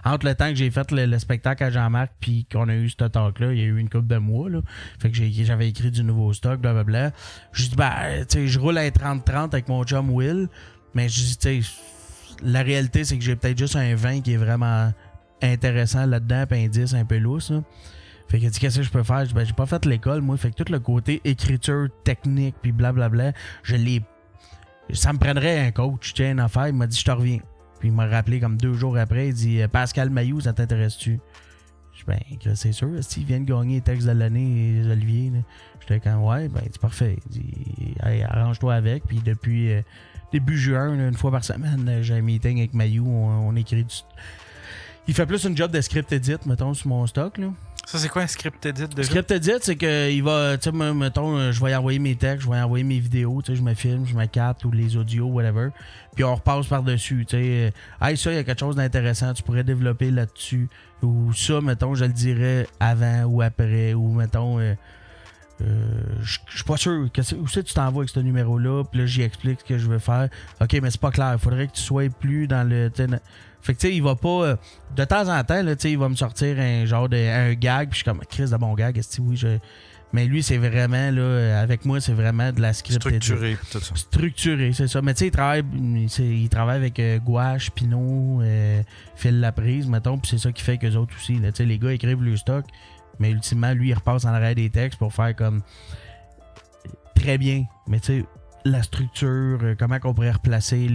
entre le temps que j'ai fait le spectacle à Jean-Marc puis qu'on a eu ce talk-là, il y a eu une couple de mois. Là. Fait que j'avais écrit du nouveau stock, blablabla. Je dis, je roule à 30-30 avec mon chum Will. Mais je dis, la réalité, c'est que j'ai peut-être juste un 20 qui est vraiment intéressant là-dedans, puis un 10 un peu lousse. Là. Fait qu'il a dit, qu'est-ce que je peux faire? Je dis, j'ai pas fait l'école, moi. Fait que tout le côté écriture, technique, puis blablabla, ça me prendrait un coach, une affaire. Il m'a dit, je te reviens. Puis il m'a rappelé comme 2 jours après. Il dit, Pascal Mailloux, ça t'intéresse-tu? Je dis, c'est sûr. S'il vient de gagner les textes de l'année, Olivier, j'étais comme, ouais, c'est parfait. Il dit, hey, arrange-toi avec. Puis depuis début juin, une fois par semaine, j'ai un meeting avec Mailloux. On écrit du. Il fait plus une job de script edit, mettons, sur mon stock, là. Ça, c'est quoi un script edit déjà? Script edit, c'est qu'il va, tu sais, mettons, je vais y envoyer mes textes, je vais y envoyer mes vidéos, tu sais, je me filme, je me capte ou les audios, whatever. Puis on repasse par-dessus, tu sais. Hey, ça, il y a quelque chose d'intéressant, tu pourrais développer là-dessus. Ou ça, mettons, je le dirais avant ou après. Ou mettons, je suis pas sûr. Où c'est que tu t'envoies avec ce numéro-là? Puis là, j'y explique ce que je veux faire. OK, mais c'est pas clair. Il faudrait que tu sois plus dans le. Fait que tu sais, il va pas. De temps en temps, là, il va me sortir un genre un gag. Puis je suis comme, Chris, de bon gag. Est-ce que oui, Mais lui, c'est vraiment, là, avec moi, c'est vraiment de la script. Structuré, tout ça. Structuré, c'est ça. Mais tu sais, il travaille avec Gouache, Pinot, Phil Laprise, mettons. Puis c'est ça qui fait qu'eux autres aussi. Tu sais, les gars écrivent le stock. Mais ultimement, lui, il repasse en arrière des textes pour faire comme. Très bien. Mais tu sais, la structure, comment qu'on pourrait replacer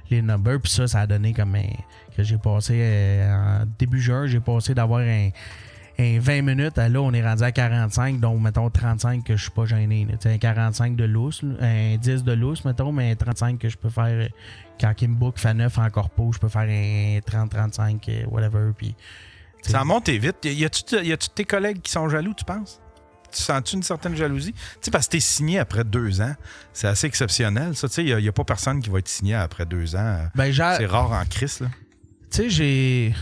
les numbers. Puis ça a donné comme que j'ai passé en début juin, j'ai passé d'avoir un 20 minutes à là, on est rendu à 45, donc mettons 35 que je suis pas gêné. Un 45 de lousse, un 10 de lousse, mettons, mais un 35 que je peux faire quand il me book Faneuf en corpo, je peux faire un 30-35, whatever. Puis, ça a monté vite. Y a-tu tes collègues qui sont jaloux, tu penses? Tu sens-tu une certaine jalousie? Tu sais, parce que t'es signé après 2 ans. C'est assez exceptionnel, ça. Tu sais, il n'y a pas personne qui va être signé après 2 ans. C'est rare en crise, là. Tu sais,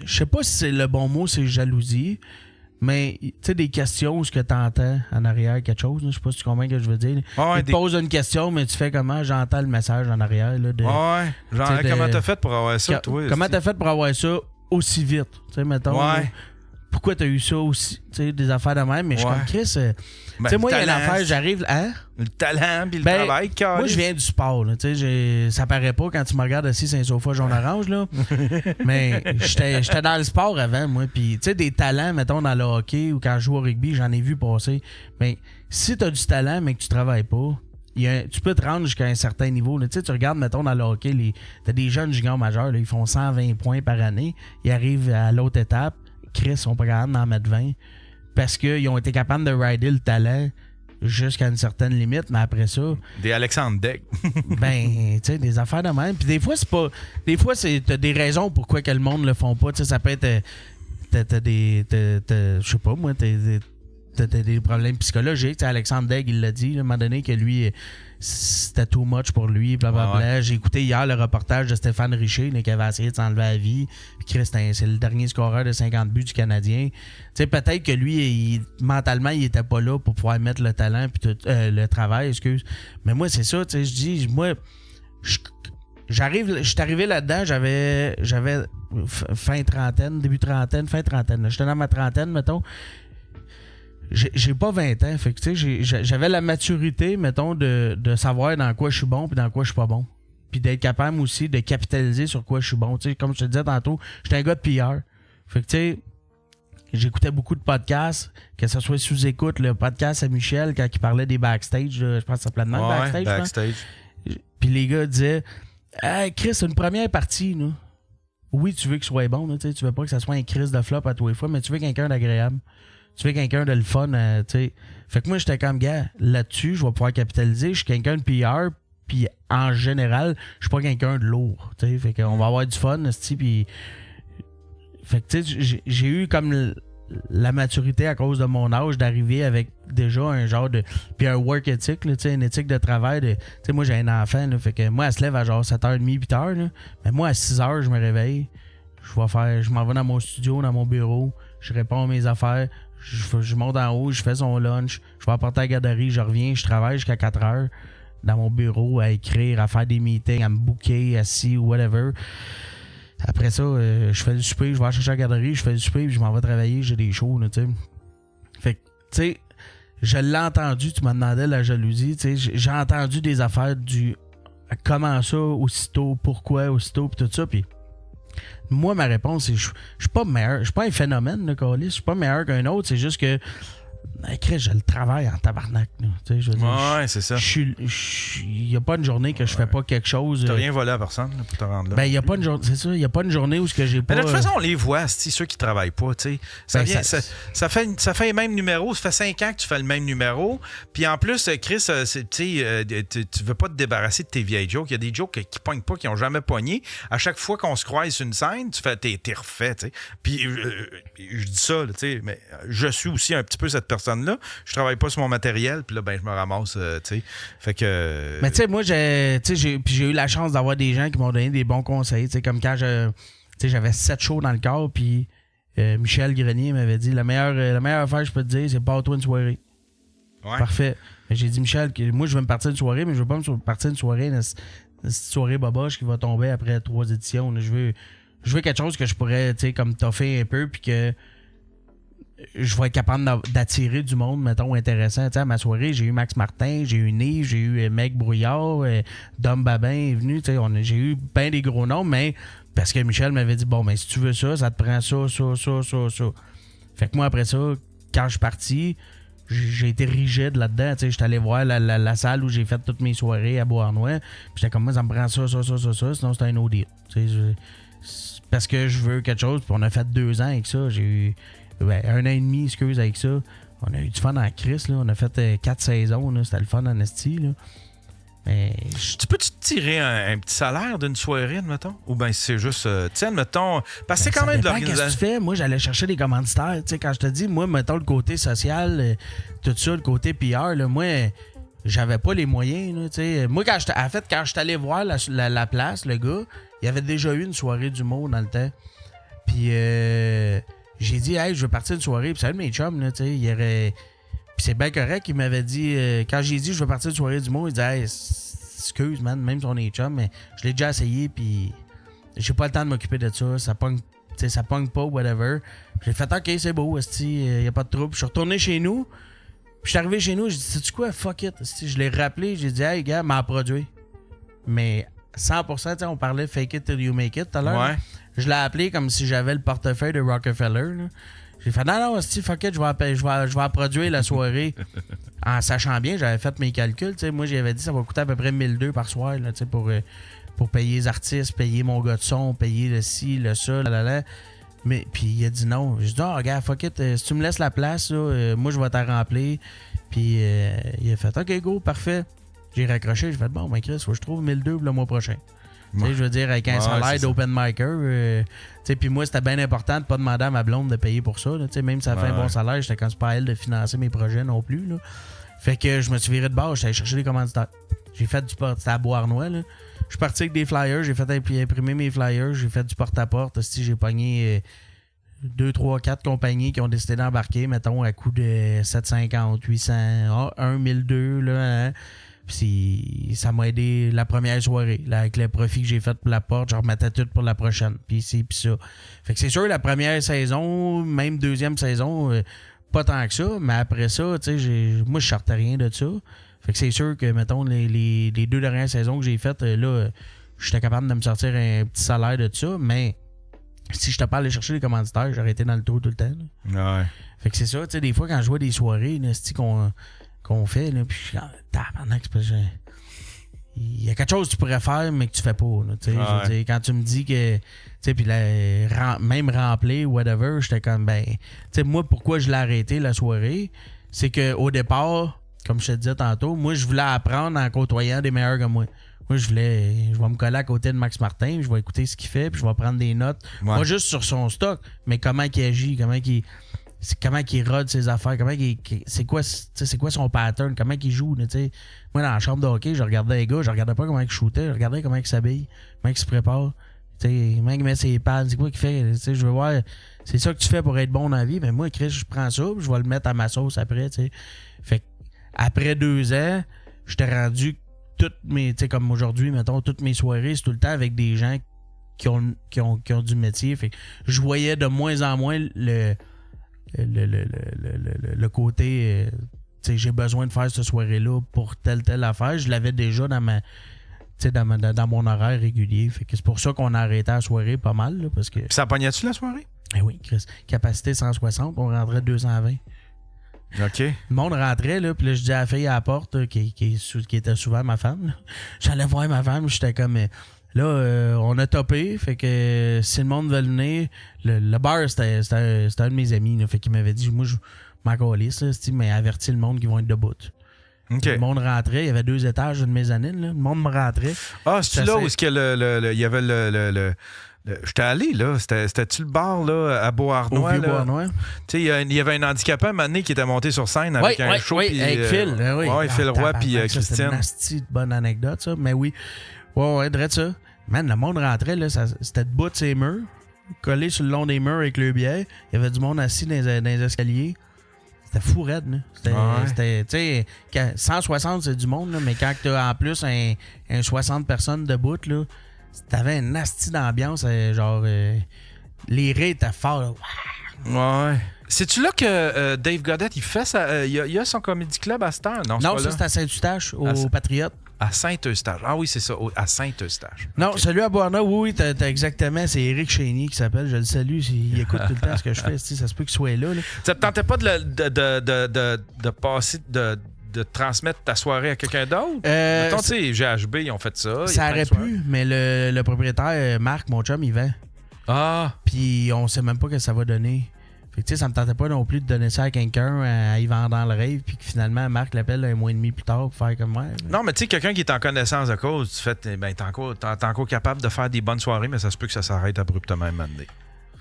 je sais pas si c'est le bon mot, c'est jalousie. Mais, tu sais, des questions où ce que t'entends en arrière, quelque chose, je sais pas si tu comprends ce que je veux dire. Il te pose une question, mais tu fais comment? J'entends le message en arrière. Là, comment t'as fait pour avoir ça, toi? Comment t'as fait pour avoir ça aussi vite? Tu sais, mettons. Ouais. Là, pourquoi t'as eu ça aussi? Tu sais, des affaires de même, mais je suis comme Chris. Tu sais, moi, il y a une affaire, j'arrive. Hein? Le talent puis le travail, moi, je viens du sport. Là, ça paraît pas quand tu me regardes assis sur un sofa jaune-orange. Là. Mais j'étais dans le sport avant, moi. Puis, tu sais, des talents, mettons, dans le hockey ou quand je joue au rugby, j'en ai vu passer. Mais si t'as du talent, mais que tu travailles pas, tu peux te rendre jusqu'à un certain niveau. Tu regardes, mettons, dans le hockey, t'as des jeunes juniors majeurs, là, ils font 120 points par année. Ils arrivent à l'autre étape. Chris, ils sont pas capables d'en mettre 20 parce qu'ils ont été capables de rider le talent jusqu'à une certaine limite, mais après ça... Des Alexandre Daigle. Tu sais, des affaires de même. Puis des fois, c'est pas... Des fois, t'as des raisons pourquoi que le monde le font pas. Tu sais, ça peut être... je sais pas, moi, t'as des problèmes psychologiques. T'sais, Alexandre Daigle, il l'a dit, à un moment donné, que lui... C'était too much pour lui, blablabla. Ouais. J'ai écouté hier le reportage de Stéphane Richer qui avait essayé de s'enlever la vie. Puis Chris, c'est le dernier scoreur de 50 buts du Canadien. T'sais, peut-être que lui, mentalement, il était pas là pour pouvoir mettre le talent puis le travail, excuse. Mais moi, c'est ça, je dis, moi, je suis arrivé là-dedans, j'avais fin trentaine, début trentaine, fin trentaine. J'étais dans ma trentaine, mettons. J'ai pas 20 ans, fait que tu sais, j'avais la maturité, mettons, de savoir dans quoi je suis bon puis dans quoi je suis pas bon. Puis d'être capable aussi de capitaliser sur quoi je suis bon. Tu sais, comme je te disais tantôt, j'étais un gars de PR. Fait que tu sais, j'écoutais beaucoup de podcasts, que ce soit sous-écoute, le podcast à Michel, quand il parlait des backstage, je pense que ça s'appelait de même, backstage. Puis les gars disaient, hey, Chris, c'est une première partie, là. Oui, tu veux qu'il soit bon, là, tu veux pas que ça soit un Chris de flop à tous les fois, mais tu veux quelqu'un d'agréable. Tu veux quelqu'un de le fun, tu sais. Fait que moi, j'étais comme, gars, là-dessus, je vais pouvoir capitaliser. Je suis quelqu'un de PR, puis en général, je suis pas quelqu'un de lourd, tu sais. Fait qu'on va avoir du fun, puis... Fait que, tu sais, j'ai eu comme la maturité à cause de mon âge d'arriver avec déjà un genre de... Puis un work ethic, là, une éthique de travail. Tu sais, moi, j'ai un enfant, là, fait que moi, elle se lève à genre 7h30, 8h. Là, mais moi, à 6h, je me réveille. Je m'en vais dans mon studio, dans mon bureau. Je réponds à mes affaires. Je monte en haut, je fais son lunch. Je vais apporter à la garderie, je reviens, je travaille jusqu'à 4h dans mon bureau à écrire, à faire des meetings, à me booker, assis ou whatever. Après ça, je fais du souper, je vais chercher à la garderie, je fais du souper, puis je m'en vais travailler, j'ai des shows, tu sais. Fait que, tu sais, je l'ai entendu, tu m'as demandé la jalousie, tu sais, j'ai entendu des affaires du comment ça, aussitôt, pourquoi, aussitôt, puis tout ça, puis moi, ma réponse, c'est je suis pas meilleur, je suis pas un phénomène, le câlisse, je suis pas meilleur qu'un autre, c'est juste que Chris, je le travaille en tabarnak. Je veux dire, ouais, c'est ça. Il n'y a pas une journée que je fais pas quelque chose. Tu n'as rien volé à personne là, pour te rendre là. Ben, il n'y a pas une journée. C'est ça, il n'y a pas une journée où ce que j'ai pas. Mais de toute façon, on les voit, ceux qui travaillent pas. Ça fait le même numéro. Ça fait 5 ans que tu fais le même numéro. Puis en plus, Chris, tu veux pas te débarrasser de tes vieilles jokes. Il y a des jokes qui pognent pas, qui n'ont jamais pogné. À chaque fois qu'on se croise sur une scène, tu fais t'es refait. T'sais. Puis je dis ça, mais je suis aussi un petit peu cette personne-là. Je travaille pas sur mon matériel, puis là, ben, je me ramasse, tu sais. Fait que... Mais tu sais, moi, j'ai eu la chance d'avoir des gens qui m'ont donné des bons conseils, tu sais, comme quand j'avais 7 shows dans le corps, puis Michel Grenier m'avait dit, la meilleure affaire, je peux te dire, c'est pars-toi une soirée. Ouais. Parfait. J'ai dit, Michel, moi, je veux me partir une soirée, mais je veux pas me partir une soirée, une soirée boboche qui va tomber après 3 éditions. Là. Je veux quelque chose que je pourrais, tu sais, comme toffer un peu, puis que je vais être capable d'attirer du monde, mettons, intéressant. T'sais, à ma soirée, j'ai eu Max Martin, j'ai eu Nive, j'ai eu Meg Brouillard, Dom Babin est venu. J'ai eu bien des gros noms, mais parce que Michel m'avait dit, bon, ben si tu veux ça, ça te prend ça. Fait que moi, après ça, quand je suis parti, j'ai été rigide là-dedans. J'étais allé voir la salle où j'ai fait toutes mes soirées à Beauharnois. Puis j'étais comme, moi, ça me prend ça, sinon c'est un no deal. Parce que je veux quelque chose, puis on a fait 2 ans avec ça. J'ai eu 1 an et demi, excuse, avec ça. On a eu du fun en Chris, là. On a fait 4 saisons, là. C'était le fun en esti, là. Mais... Tu peux-tu te tirer un petit salaire d'une soirée, admettons? Ou bien c'est juste, tiens, admettons... Parce que c'est quand même de l'organisation. Qu'est-ce que tu fais? Moi, j'allais chercher des commanditaires. Tu sais, quand je te dis, moi, mettons le côté social, tout ça, le côté PR, là, moi, j'avais pas les moyens, là, tu sais. Moi, quand je suis allé voir la place, le gars, il y avait déjà eu une soirée d'humour dans le temps. Puis, j'ai dit, hey, je veux partir une soirée. Puis c'est un de mes chums, là, tu sais. Puis c'est bien correct. Il m'avait dit, quand j'ai dit, je veux partir une soirée du monde, il dit, hey, excuse, man, même si on est chum, mais je l'ai déjà essayé. Puis j'ai pas le temps de m'occuper de ça. Ça pogne pas, whatever. Puis j'ai fait, ok, c'est beau, il y a pas de trouble. Je suis retourné chez nous. Puis je suis arrivé chez nous, j'ai dit, sais-tu quoi, fuck it. Je l'ai rappelé, j'ai dit, hey, gars, m'en produit. Mais 100%, on parlait fake it till you make it tout à l'heure. Ouais. Je l'ai appelé comme si j'avais le portefeuille de Rockefeller. Là. J'ai fait non, fuck it, je vais produire la soirée. En sachant bien, j'avais fait mes calculs. Moi, j'avais dit ça va coûter à peu près 1,200 par soir là, pour payer les artistes, payer mon gars de son, payer le ci, le ça, là. Mais puis il a dit non. J'ai dit, regarde, fuck it, si tu me laisses la place, là, moi, je vais t'en remplir. Puis il a fait, ok, go, parfait. J'ai raccroché, j'ai fait, bon, ben Chris, faut que je trouve 1,200 le mois prochain. Je veux dire, avec un salaire d'open micer, puis moi, c'était bien important de pas demander à ma blonde de payer pour ça. Même si ça fait un bon salaire, j'étais comme c'est pas à elle de financer mes projets non plus. Là. Fait que je me suis viré de bord, j'étais allé chercher des commanditaires. J'ai fait du porte, c'était à Beauharnois. Je suis parti avec des flyers, j'ai fait imprimer mes flyers, j'ai fait du porte-à-porte. J'ai pogné 2, 3, 4 compagnies qui ont décidé d'embarquer, mettons, à coût de 750, 800, 1, 1,200, là, hein. Puis ça m'a aidé la première soirée. Là, avec le profit que j'ai fait pour la porte, je remettais tout pour la prochaine. Puis ici, puis ça. Fait que c'est sûr, la première saison, même deuxième saison, pas tant que ça. Mais après ça, tu sais, moi, je sortais rien de ça. Fait que c'est sûr que, mettons, les 2 dernières saisons que j'ai faites, là, j'étais capable de me sortir un petit salaire de ça. Mais si je t'ai pas allé chercher les commanditaires, j'aurais été dans le trou tout le temps. Là. Ouais. Fait que c'est ça, tu sais, des fois, quand je vois des soirées, là, qu'on fait, là, puis je suis tabarnak, il y a quelque chose que tu pourrais faire, mais que tu fais pas, là, tu sais, je veux dire, quand tu me dis que, tu sais, puis même remplir, whatever, j'étais comme, ben, tu sais, moi, pourquoi je l'ai arrêté, la soirée, c'est qu'au départ, comme je te disais tantôt, moi, je voulais apprendre en côtoyant des meilleurs que moi. Moi, je vais me coller à côté de Max Martin, je vais écouter ce qu'il fait, puis je vais prendre des notes, pas juste sur son stock, mais comment il agit, comment il... comment il rode ses affaires, c'est quoi son pattern, comment il joue. Là, moi, dans la chambre de hockey, je regardais les gars, je regardais pas comment ils shootaient, je regardais comment ils s'habillent, comment ils se préparent, comment il met ses pads, c'est quoi qu'il fait. Je veux voir, c'est ça que tu fais pour être bon dans la vie. Mais moi, Chris, je prends ça, je vais le mettre à ma sauce après. T'sais. Fait après 2 ans, j'étais rendu comme aujourd'hui, mettons, toutes mes soirées, c'est tout le temps avec des gens qui ont du métier. Fait que je voyais de moins en moins le côté j'ai besoin de faire cette soirée-là pour telle affaire. Je l'avais déjà dans mon horaire régulier. Fait que c'est pour ça qu'on a arrêté la soirée pas mal. Là, parce que... Puis ça pognait-tu la soirée? Eh oui, Chris. Capacité 160, on rentrait 220. OK. Le monde rentrait, là, puis là, je dis à la fille à la porte, qui était souvent ma femme. Là. J'allais voir ma femme, j'étais comme... Là, on a topé, fait que si le monde veut venir, le bar, c'était un de mes amis, là, fait qu'il m'avait dit, moi, je m'en calisse, mais avertis le monde qui vont être debout. Okay. Le monde rentrait, il y avait 2 étages, une mezzanine, là. Le monde me rentrait. Ah, c'est-tu là où il y avait j'étais allé, là. C'était-tu le bar, là, à Beauharnois? Au Beauharnois. Tu sais, il y avait un handicapé à un moment donné qui était monté sur scène avec un show. Oui, avec Phil. Oui, Phil Roy puis Christine. C'est une nasty bonne anecdote, ça. Mais oui. Ouais, drette ça. Man, le monde rentrait, là, c'était debout de ses murs, collé sur le long des murs avec le bière. Il y avait du monde assis dans les escaliers. C'était fou raide, là. C'était tu sais, 160, c'est du monde, là, mais quand t'as en plus un 60 personnes debout, là, t'avais un nasty d'ambiance, genre, les rires étaient forts, là. Ouais. C'est-tu là que Dave Goddard, il fait il a son comedy club à cette heure? Non, ça, c'est à Saint-Eustache, au Patriote. À Saint-Eustache. Ah oui, c'est ça, à Saint-Eustache. Non, okay. Celui à Beauharnois, oui, t'as exactement. C'est Éric Chénier qui s'appelle. Je le salue. Il écoute tout le temps ce que je fais. Ça se peut qu'il soit là. Ça te tentait pas de passer, de transmettre ta soirée à quelqu'un d'autre? Mettons, tu sais, GHB, ils ont fait ça. Ça aurait pu, mais le propriétaire, Marc, mon chum, il vend. Ah! Puis on sait même pas ce que ça va donner. Fait que, tu sais, ça me tentait pas non plus de donner ça à quelqu'un à y vendre dans le rêve, puis que finalement, Marc l'appelle 1 mois et demi plus tard pour faire comme moi. Non, mais tu sais, quelqu'un qui est en connaissance de cause, tu fais, ben, t'es encore capable de faire des bonnes soirées, mais ça se peut que ça s'arrête abruptement un moment donné.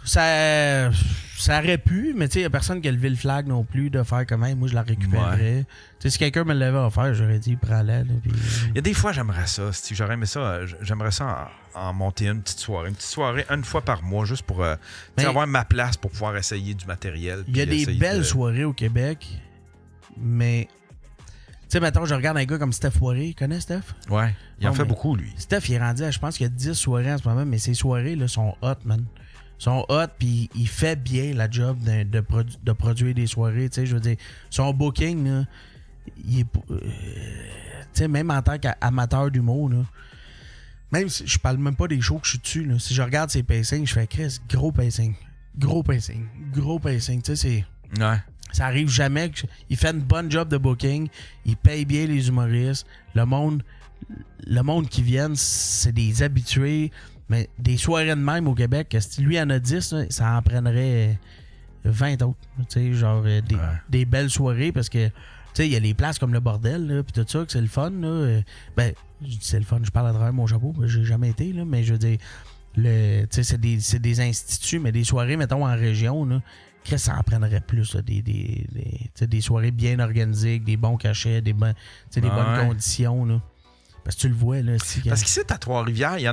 Ça aurait pu, mais tu sais, il n'y a personne qui a levé le flag non plus de faire comme moi, je la récupérerais. Tu sais, si quelqu'un me l'avait offert, j'aurais dit, prends-la. Puis... Il y a des fois, j'aimerais ça. J'aurais aimé ça. J'aimerais ça en monter une petite soirée. Une petite soirée, 1 fois par mois, juste pour avoir ma place pour pouvoir essayer du matériel. Il y a des belles soirées au Québec, mais. Tu sais, mettons, je regarde un gars comme Steph Poirier. Connais Steph? Ouais, il en fait beaucoup, lui. Steph, il est rendu à, je pense qu'il y a 10 soirées en ce moment, mais ces soirées, là, sont hot, man. Sont hot, puis il fait bien la job de produire des soirées. Tu sais, je veux dire, son booking, là, il est. Tu sais, même en tant qu'amateur d'humour, là, même si je parle même pas des shows que je suis dessus, là, si je regarde ses pacings, je fais Chris, gros pacing. Tu sais, c'est. Ouais. Ça arrive jamais. Il fait une bonne job de booking. Il paye bien les humoristes. Le monde qui viennent, c'est des habitués. Mais des soirées de même au Québec, si lui en a 10, là, ça en prendrait 20 autres. Tu sais, genre des belles soirées parce que, tu sais, il y a les places comme le bordel, là, puis tout ça, que c'est le fun, là. Ben, je dis c'est le fun, je parle à travers mon chapeau, j'ai jamais été, là, mais je veux dire, tu sais, c'est des instituts, mais des soirées, mettons, en région, là, Chris, ça en prendrait plus, là, des soirées bien organisées, avec des bons cachets, des bonnes conditions, là. Parce que tu le vois, là. Parce qu'ici, à Trois-Rivières, il y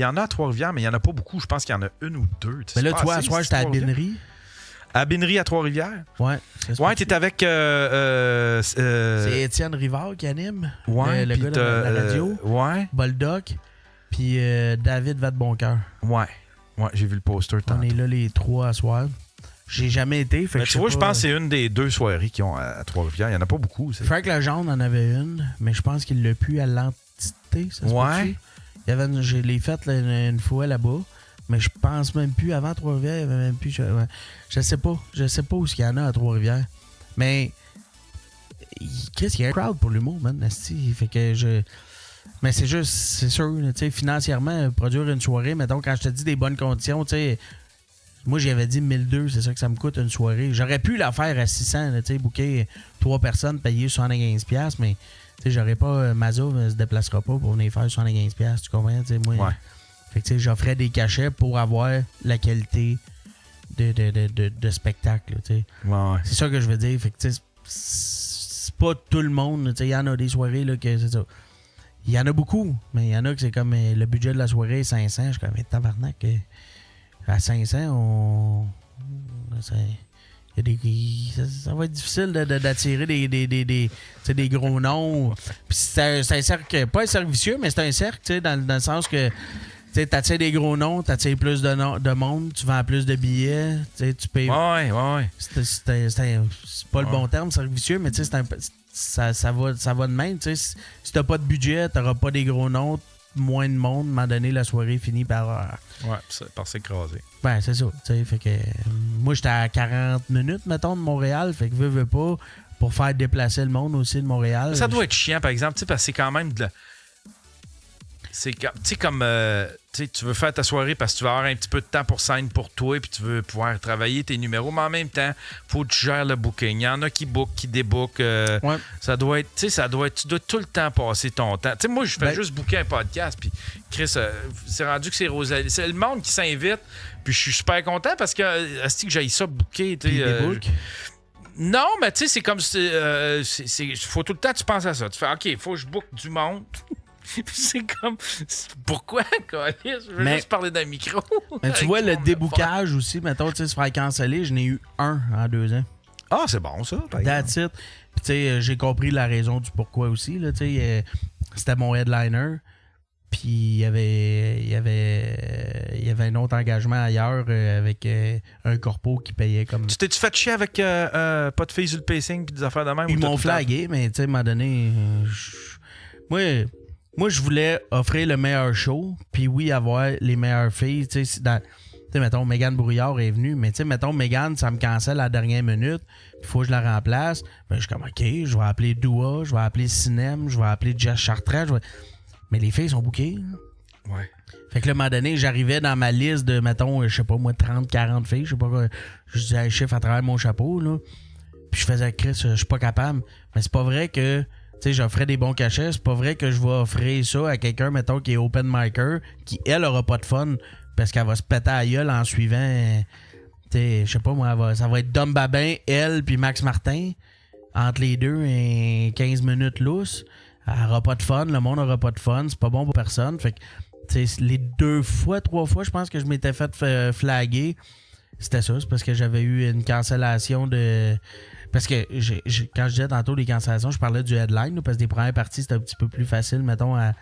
en a à Trois-Rivières, mais il n'y en a pas beaucoup. Je pense qu'il y en a 1 ou 2. Mais là, toi, à soir, j'étais à Binerie. À Binerie, à Trois-Rivières? Ouais. Ouais, t'es avec... c'est Étienne Rivard qui anime. Ouais. Le gars de la radio. Ouais. Boldoc. Puis David Vadeboncoeur. Ouais. Ouais, j'ai vu le poster tantôt. On est là les 3 à soir. J'ai jamais été. Fait mais que tu vois, je pense que c'est une des 2 soirées qu'ils ont à Trois-Rivières. Il n'y en a pas beaucoup. Frank Legendre en avait une, mais je pense qu'il l'a pu à l'entité. Ça se peut-tu? Je l'ai faite une fois là-bas, mais je pense même plus. Avant Trois-Rivières, il y avait même plus. Je sais pas. Je sais pas où il y en a à Trois-Rivières. Mais qu'est-ce qu'il y a un crowd pour l'humour, man? Fait que mais c'est juste, c'est sûr, tu sais, financièrement, produire une soirée, mettons, quand je te dis des bonnes conditions, tu sais. Moi, j'avais dit 1200, c'est ça que ça me coûte une soirée. J'aurais pu la faire à 600, tu sais, booker 3 personnes, payer 75$, mais tu sais, j'aurais pas. Mazo ne se déplacera pas pour venir faire 75$, tu comprends? Moi, fait que tu sais, j'offrais des cachets pour avoir la qualité de spectacle. Ouais. C'est ça que je veux dire. Fait que, c'est pas tout le monde. Il y en a des soirées là, que c'est ça. Il y en a beaucoup, mais il y en a que c'est comme le budget de la soirée est 500. Je suis comme, tabarnak, à 500, ça va être difficile d'attirer des gros noms. Puis c'est un cercle, pas un cercle vicieux, mais c'est un cercle, dans le sens que tu attires des gros noms, tu attires plus de monde, tu vends plus de billets, tu payes. Ouais. C'est pas le bon terme, cercle vicieux, mais ça va de même. Si t'as pas de budget, t'auras pas des gros noms, moins de monde, à un moment donné, la soirée finit par s'écraser. Ben, c'est ça. Fait que moi, j'étais à 40 minutes, mettons, de Montréal. Fait que veux pas, pour faire déplacer le monde aussi de Montréal. Ça doit être chiant, par exemple, parce que c'est quand même de la... C'est comme tu veux faire ta soirée parce que tu vas avoir un petit peu de temps pour scène pour toi puis tu veux pouvoir travailler tes numéros, mais en même temps, faut que tu gères le booking. Il y en a qui bookent, qui débookent. Ça doit être, tu dois tout le temps passer ton temps. Moi, je fais juste booker un podcast puis Chris, c'est rendu que c'est Rosalie. C'est le monde qui s'invite puis je suis super content parce que est-ce que j'aille ça booker. Non, mais tu sais, c'est comme faut tout le temps que tu penses à ça. Tu fais OK, il faut que je book du monde. C'est comme... Pourquoi, Colis? Je veux juste parler d'un micro. Mais tu vois, le débookage aussi, mettons, se faire canceller, je n'ai eu un en 2 ans. Ah, c'est bon, ça. That's it. Puis, tu sais, j'ai compris la raison du pourquoi aussi. Là, c'était mon headliner. Puis, il y avait un autre engagement ailleurs avec un corpo qui payait comme... Tu t'es-tu fait chier avec pas de filles sur le pacing puis des affaires de même? Ils m'ont flagué, mais tu sais, à un moment donné... Moi, je voulais offrir le meilleur show, puis oui, avoir les meilleures filles. Tu sais, mettons, Mégane Brouillard est venue, mais tu sais, mettons, Mégane, ça me cancelle à la dernière minute, il faut que je la remplace. Ben, je suis comme, OK, je vais appeler Doua, je vais appeler Cinem, je vais appeler Jess Chartrand. Mais les filles sont bookées. Ouais. Fait que là, à un moment donné, j'arrivais dans ma liste de, mettons, je sais pas, moi, 30, 40 filles, je sais pas quoi, je disais un chiffre à travers mon chapeau, là. Puis je faisais, Chris, je suis pas capable. Mais c'est pas vrai que... Tu sais, j'offrais des bons cachets. C'est pas vrai que je vais offrir ça à quelqu'un, mettons, qui est open micer, qui, elle, aura pas de fun parce qu'elle va se péter à la gueule en suivant... Tu sais, je sais pas, moi, ça va être Dom Babin, elle, puis Max Martin. Entre les deux, 15 minutes lousse. Elle aura pas de fun, le monde aura pas de fun. C'est pas bon pour personne. Fait que, tu sais, les 3 fois, je pense que je m'étais fait flaguer. C'était ça, c'est parce que j'avais eu une cancellation de... Parce que quand je disais tantôt les cancellations, je parlais du headline, là, parce que des premières parties, c'était un petit peu plus facile, mettons, à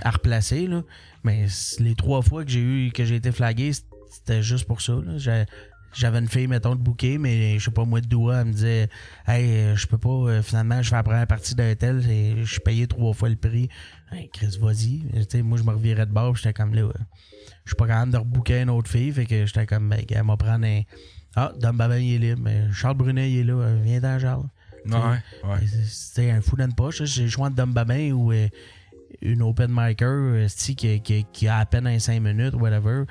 replacer. Là. Mais les 3 fois que j'ai été flagué, c'était juste pour ça. Là. J'avais une fille, mettons, de booker, mais je sais pas, moi, de Doua, elle me disait « Hey, je peux pas, finalement, je fais la première partie d'un tel, et je suis payé 3 fois le prix. Hey, Chris, vas-y. » Moi, je me revirais de bord, j'étais comme là, je suis pas capable de rebooker une autre fille, fait que j'étais comme, elle m'a prendre un... Ah, Dom Babin, il est libre, mais Charles Brunet, il est là. Viens-t'en, Charles. Ouais. C'est un fou dans une poche. J'ai le choix de Dom Babin ou une open micer qui a à peine un 5 minutes, whatever.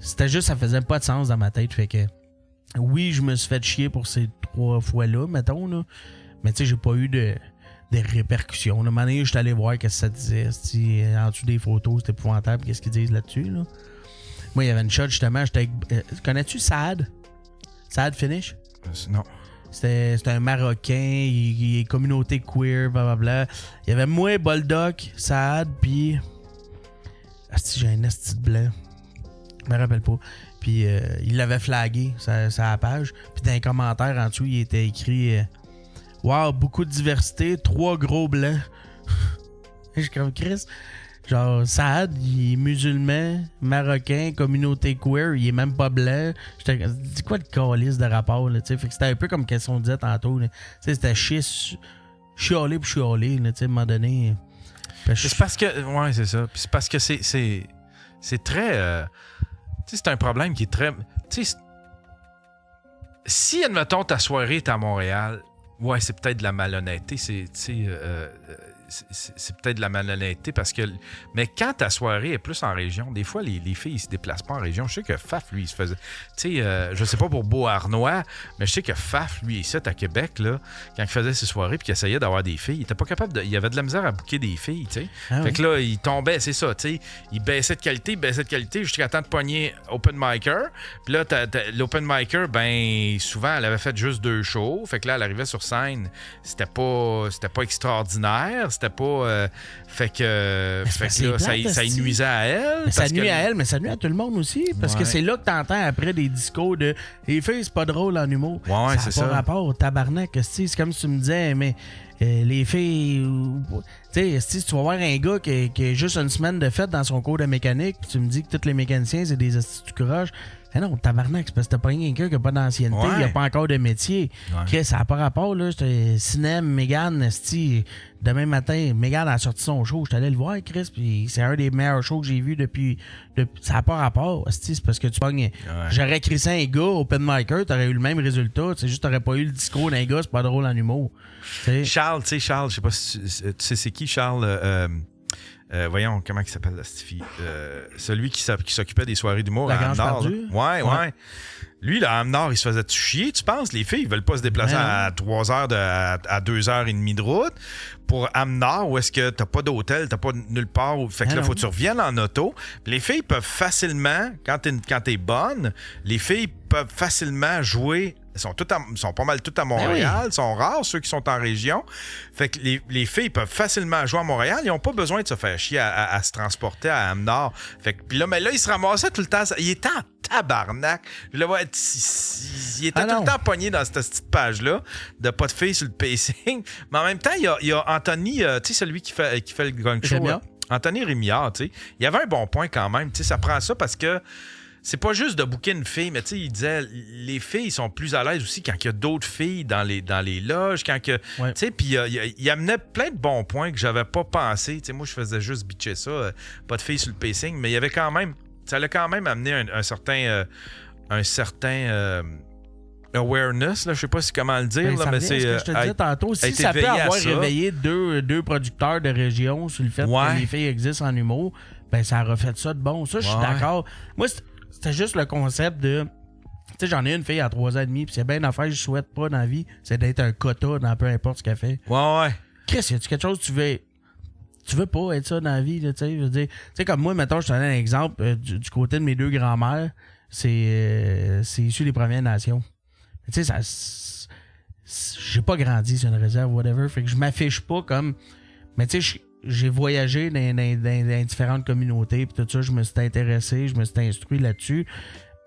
C'était juste, ça faisait pas de sens dans ma tête. Fait que, oui, je me suis fait chier pour ces 3 fois-là, mettons, là. Mais tu sais, j'ai pas eu des répercussions. À un moment donné, je suis allé voir qu'est-ce que ça disait. En dessous des photos, c'était épouvantable. Qu'est-ce qu'ils disent là-dessus, là. Moi, il y avait une shot, justement. Connais-tu Saad? Saad Finish? Non. C'était un Marocain, il est communauté queer, blablabla. Il y avait moi, Boldoc, Saad, puis... Asti, j'ai un esti de blanc. Je me rappelle pas. Puis il l'avait flagué, sa page. Puis dans les commentaires en dessous, il était écrit Wow, beaucoup de diversité, 3 gros blancs. Je suis comme Chris. Genre, Saad, il est musulman, marocain, communauté queer, il est même pas blanc. J'étais, c'est quoi le calice de rapport, là, tu sais? Fait que c'était un peu comme qu'est-ce qu'on disait tantôt, là. Tu sais, c'était chialer pour chialer, là, tu sais, à un moment donné. C'est parce que, ouais, c'est ça. Puis c'est parce que c'est très, tu sais, c'est un problème qui est très, tu sais, si, admettons, ta soirée est à Montréal, ouais, c'est peut-être de la malhonnêteté, c'est, tu sais, c'est peut-être de la malhonnêteté parce que... Mais quand ta soirée est plus en région, des fois, les filles, ils se déplacent pas en région. Je sais que Faf, lui, il se faisait... Tu sais, je sais pas pour Beauharnois, mais je sais que Faf, lui, ici, à Québec, là, quand il faisait ses soirées puis qu'il essayait d'avoir des filles, il était pas capable de... Il avait de la misère à booker des filles, tu sais. Fait que là, il tombait, c'est ça, tu sais. Il baissait de qualité jusqu'à temps de pogner open micer. Puis là, l'open micer, ben, souvent, elle avait fait juste 2 shows. Fait que là, elle arrivait sur scène, c'était pas extraordinaire, c'était pas... fait que là, ça y nuisait à elle. Ça nuit à elle, mais ça nuit à tout le monde aussi. Parce que c'est là que t'entends après des discours de « Les filles, c'est pas drôle en humour. » c'est ça n'a pas rapport au tabarnak. C'est comme si tu me disais, mais les filles... Tu sais, si tu vas voir un gars qui a juste une semaine de fête dans son cours de mécanique, puis tu me dis que tous les mécaniciens, c'est des astuces croches. Eh non, tabarnak, c'est parce que t'as pas quelqu'un qui n'a pas d'ancienneté, il n'a pas encore de métier. Okay, ça n'a pas rapport, là. Cinéma, Mégane, esti, demain matin, Mégane a sorti son show. J'étais allé le voir, Chris, puis c'est un des meilleurs shows que j'ai vu depuis ça n'a pas rapport, esti, c'est parce que tu pognes. J'aurais crissé un gars, open micer, t'aurais eu le même résultat. C'est juste, t'aurais pas eu le discours d'un gars, c'est pas drôle en humour. Charles, je sais pas si tu sais c'est qui, Charles. Voyons, comment il s'appelle, cette fille? Celui qui s'occupait des soirées d'humour à Âme-Nord. Ouais. Lui, là, à Âme-Nord, il se faisait chier, tu penses? Les filles, ils veulent pas se déplacer à 3 heures à 2h30 de route pour Âme-Nord, où est-ce que t'as pas d'hôtel, t'as pas nulle part. Fait que là, faut que tu reviennes en auto. Puis les filles peuvent facilement, quand t'es bonne, les filles peuvent facilement jouer. Ils sont pas mal toutes à Montréal. Sont rares ceux qui sont en région. Fait que les filles peuvent facilement jouer à Montréal. Ils n'ont pas besoin de se faire chier à se transporter à Âme-Nord. Fait que puis là, mais là, ils se ramassaient tout le temps. Il était en tabarnak. Je le vois, il était tout le temps pogné dans cette petite page-là de pas de filles sur le pacing. Mais en même temps, il y a Anthony, tu sais, celui qui fait le Gong Show. Anthony Rémillard, tu sais. Il y avait un bon point quand même. Tu sais, ça prend ça parce que c'est pas juste de booker une fille, mais tu sais, il disait, les filles sont plus à l'aise aussi quand il y a d'autres filles dans les loges, quand que, tu sais, puis il amenait plein de bons points que j'avais pas pensé. Tu sais, moi, je faisais juste bitcher ça, pas de filles sur le pacing, mais il y avait quand même, ça allait quand même amener un certain awareness, là, je sais pas comment le dire, là, mais c'est... Ce que je te disais tantôt, si ça peut avoir réveillé deux producteurs de région sur le fait que les filles existent en humour, ben ça a refait ça de bon. Ça, je suis d'accord. Moi, c'était juste le concept de... Tu sais, j'en ai une fille à 3 ans et demi, puis c'est bien une affaire que je souhaite pas dans la vie, c'est d'être un quota dans peu importe ce qu'elle fait. Chris, y a-tu quelque chose que tu veux pas être ça dans la vie, tu sais? Je veux dire, tu sais, comme moi, mettons, je te donne un exemple, du côté de mes 2 grands-mères, c'est issu des Premières Nations. Tu sais, j'ai pas grandi sur une réserve, whatever, fait que je m'affiche pas comme... Mais tu sais, j'ai voyagé dans différentes communautés, puis tout ça, je me suis intéressé, je me suis instruit là-dessus.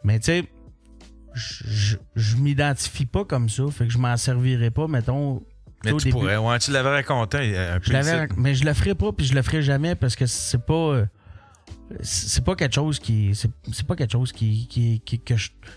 Mais tu sais, je m'identifie pas comme ça, fait que je m'en servirai pas, mettons. Mais tu pourrais, tu l'avais raconté un peu. Mais je le ferai pas, puis je le ferai jamais parce que c'est pas quelque chose qui c'est pas quelque chose que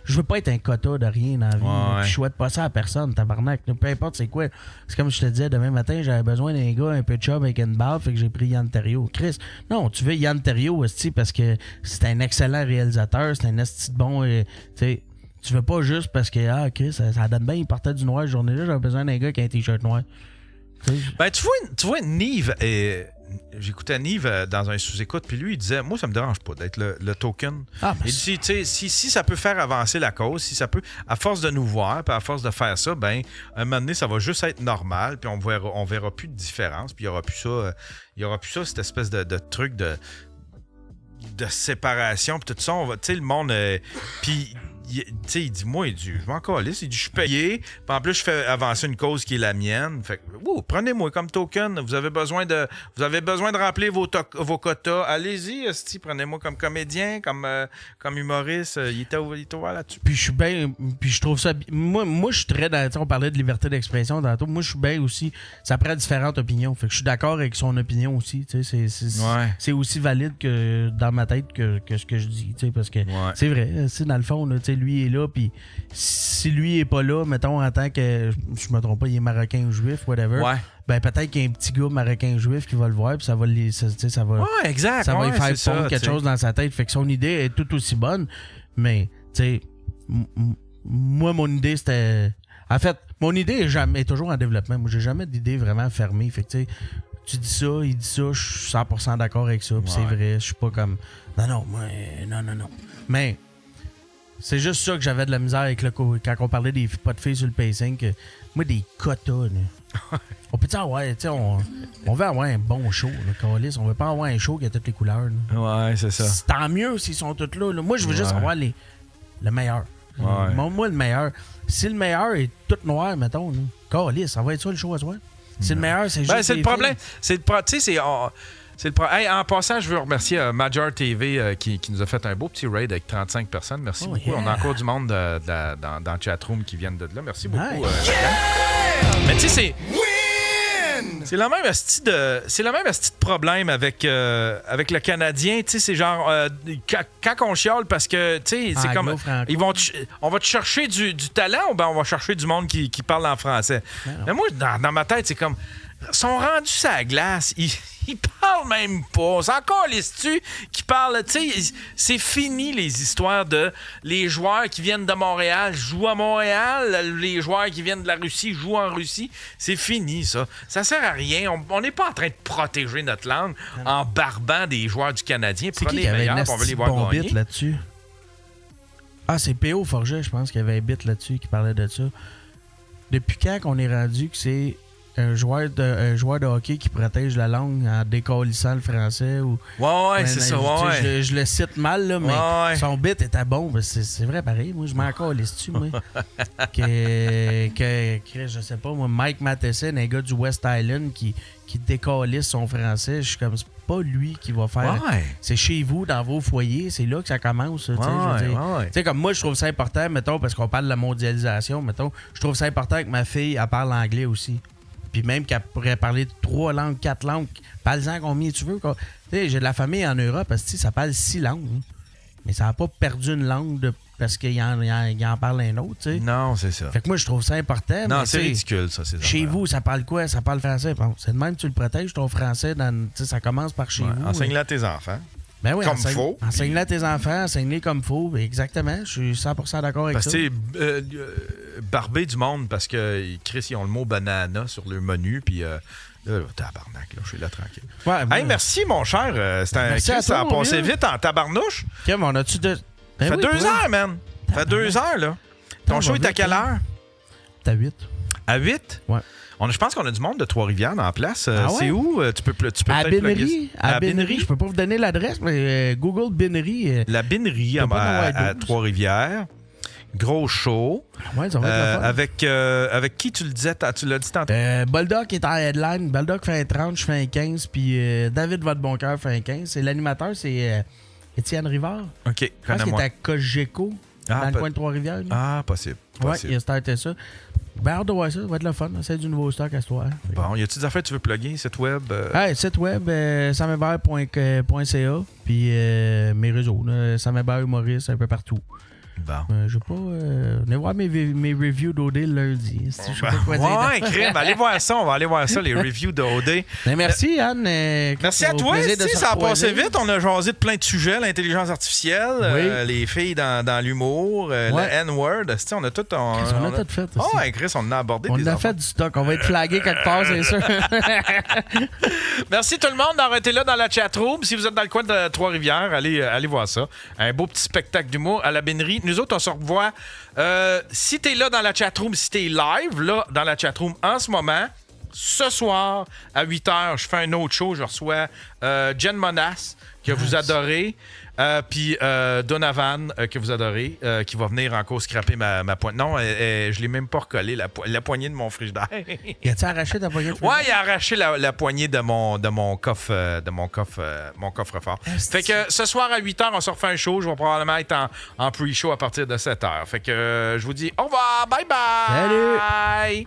je veux pas être un quota de rien dans la vie. Je souhaite pas ça à personne, tabarnak. Peu importe c'est quoi. C'est comme je te disais, demain matin, j'avais besoin d'un gars un peu de chum avec une barbe, fait que j'ai pris Yann Terriot. Chris, non, tu veux Yann Terriot parce que c'est un excellent réalisateur, c'est un esti de bon, tu sais. Tu veux pas juste parce que Chris, ça donne bien, il partait du noir cette journée-là, j'avais besoin d'un gars qui a un t-shirt noir. Ben tu vois Nive j'écoutais Nive dans un sous-écoute, puis lui, il disait, moi, ça me dérange pas d'être le token. Il dit, si ça peut faire avancer la cause, si ça peut, à force de nous voir, puis à force de faire ça, ben, un moment donné, ça va juste être normal, puis on verra plus de différence, puis il y aura plus ça, cette espèce de truc de séparation, puis tout ça, tu sais, le monde, puis... il dit, moi, je m'en calisse. Il dit, je suis payé. Puis en plus, je fais avancer une cause qui est la mienne. Fait que, prenez-moi comme token. Vous avez besoin de remplir vos quotas. Allez-y, prenez-moi comme comédien, comme humoriste. Il était ouvert là-dessus. Puis je suis bien. Puis je trouve ça. Moi, je suis très dans. On parlait de liberté d'expression tantôt. Moi, je suis bien aussi. Ça prend différentes opinions. Fait que je suis d'accord avec son opinion aussi. C'est aussi valide que dans ma tête que ce que je dis. Parce que c'est vrai. Dans le fond, lui est là, puis si lui est pas là, mettons en tant que, je me trompe pas, il est marocain ou juif, whatever, ben peut-être qu'il y a un petit gars marocain ou juif qui va le voir, puis ça va lui faire fondre quelque chose dans sa tête. Fait que son idée est tout aussi bonne, mais tu sais, moi mon idée c'était, en fait, mon idée est toujours en développement. Moi j'ai jamais d'idée vraiment fermée. Fait que tu sais, tu dis ça, il dit ça, je suis 100% d'accord avec ça, puis c'est vrai, je suis pas comme... Non, non. Mais c'est juste ça que j'avais de la misère avec quand on parlait des pas de filles sur le pacing, que moi, des quotas, là. On peut dire, on veut avoir un bon show, là, câlisse. On veut pas avoir un show qui a toutes les couleurs. Là. Ouais, c'est ça. Tant mieux s'ils sont tous là. Moi, je veux juste avoir le meilleur. Ouais. Moi, le meilleur. Si le meilleur est tout noir, mettons, câlisse, ça va être ça le show à soir. Si le meilleur, c'est juste. C'est le problème. Tu sais, c'est le problème. Hey, en passant, je veux remercier Major TV qui nous a fait un beau petit raid avec 35 personnes. Merci beaucoup. Yeah. On a encore du monde dans le chatroom qui viennent de là. Merci beaucoup. Mais tu sais, c'est la même asti de problème avec le Canadien. Tu sais, c'est genre quand on chiale parce que tu sais, c'est comme on va te chercher du talent ou ben on va chercher du monde qui parle en français. Mais moi, dans ma tête, c'est comme ils sont rendus sur la glace. Ils parlent même pas. C'est encore les stus qui parlent. Tu sais, c'est fini les histoires de les joueurs qui viennent de Montréal jouent à Montréal, les joueurs qui viennent de la Russie jouent en Russie. C'est fini, ça. Ça sert à rien. On n'est pas en train de protéger notre langue en barbant des joueurs du Canadien. Prenez les meilleurs, on veut les voir gagner. Là-dessus. Ah, c'est P.O. Forget, je pense, qu'il y avait un bit là-dessus qui parlait de ça. Depuis quand qu'on est rendu que c'est un joueur de hockey qui protège la langue en décollissant le français ou c'est ça. Je le cite mal là, mais son bit était bon. C'est vrai pareil. Moi, je m'en calisse dessus, moi. Je sais pas, moi, Mike Matheson, un gars du West Island qui décalisse son français, je suis comme c'est pas lui qui va faire. C'est chez vous, dans vos foyers, c'est là que ça commence. Tu sais, comme moi, je trouve ça important, mettons, parce qu'on parle de la mondialisation, mettons, je trouve ça important que ma fille, elle parle anglais aussi. Puis même qu'elle pourrait parler 3 langues, 4 langues, parle-en combien tu veux. Tu sais, j'ai de la famille en Europe, parce que ça parle 6 langues. Hein. Mais ça n'a pas perdu une langue parce qu'il en parle un autre, tu sais. Non, c'est ça. Fait que moi, je trouve ça important. Non, c'est ridicule, ça. Chez vous, ça parle quoi? Ça parle français. Bon, c'est de même que tu le protèges, ton français. Ça commence par chez vous. Enseigne-le à tes enfants. Ben oui, comme il faut. Enseigne-le à tes enfants, enseigne-les comme il faut. Exactement, je suis 100% d'accord avec ça. Parce que barber du monde, parce que Chris, ils ont le mot banana sur le menu, puis tabarnak, là, je suis là tranquille. Ouais, hey, merci, mon cher. Ça a passé vite en tabarnouche. Kim, on a-tu de... Ça fait 2 heures, man. Ça fait 2 heures, là. Ton show est à quelle heure? C'est à 8. À 8? Ouais. Je pense qu'on a du monde de Trois-Rivières en place. Ah ouais? C'est où? Tu peux à peut-être Binnery. À Binnery. Je peux pas vous donner l'adresse, mais Google Binnery. La Binnery à Trois-Rivières. Gros show. Ouais, ça va être le fun. Avec qui tu le disais? Tu l'as dit tantôt? Boldock est en headline. Boldock fait un 30, je fais un 15. Puis David Vadeboncoeur fait un 15. Et l'animateur, c'est Étienne Rivard. OK, je pense qu'il est à Cogeco, dans le coin de Trois-Rivières. Ah, possible. Ouais, il a starté ça. Ben, hâte de voir ça. Ça va être le fun. C'est du nouveau stock à ce soir. Bon, y a-t-il des affaires que tu veux plugger? Site web? Site web, samhébert.ca. Puis mes réseaux, Samhébert humoriste un peu partout. Bon. Je vais pas. Venez voir mes reviews d'OD le lundi. Je sais pas quoi dire. Ouais, crème. Allez voir ça. On va aller voir ça, les reviews d'OD. Merci, Anne. Merci à toi. Ça a passé vite. On a jasé de plein de sujets. L'intelligence artificielle, les filles dans l'humour, le N-word. On a tout. On a tout fait. Oh, Chris, on a abordé des On a fait du stock. On va être flagué quelque part, c'est sûr. Merci tout le monde d'avoir été là dans la chatroom. Si vous êtes dans le coin de Trois-Rivières, allez voir ça. Un beau petit spectacle d'humour à la Binnery. Nous autres, on se revoit. Si t'es là dans la chatroom, si t'es live là dans la chatroom en ce moment, ce soir à 8h, je fais un autre show. Je reçois Jen Monas, que vous adorez. Puis Donovan, que vous adorez, qui va venir encore scraper ma poignée. Non, je l'ai même pas recollé, la poignée de mon frigidaire. Il a-tu arraché ta poignée de frigidaire? Ouais, il a arraché la poignée de mon coffre-fort. Fait que ce soir à 8h, on se refait un show. Je vais probablement être en pre-show à partir de 7h. Fait que je vous dis au revoir, bye bye! Salut!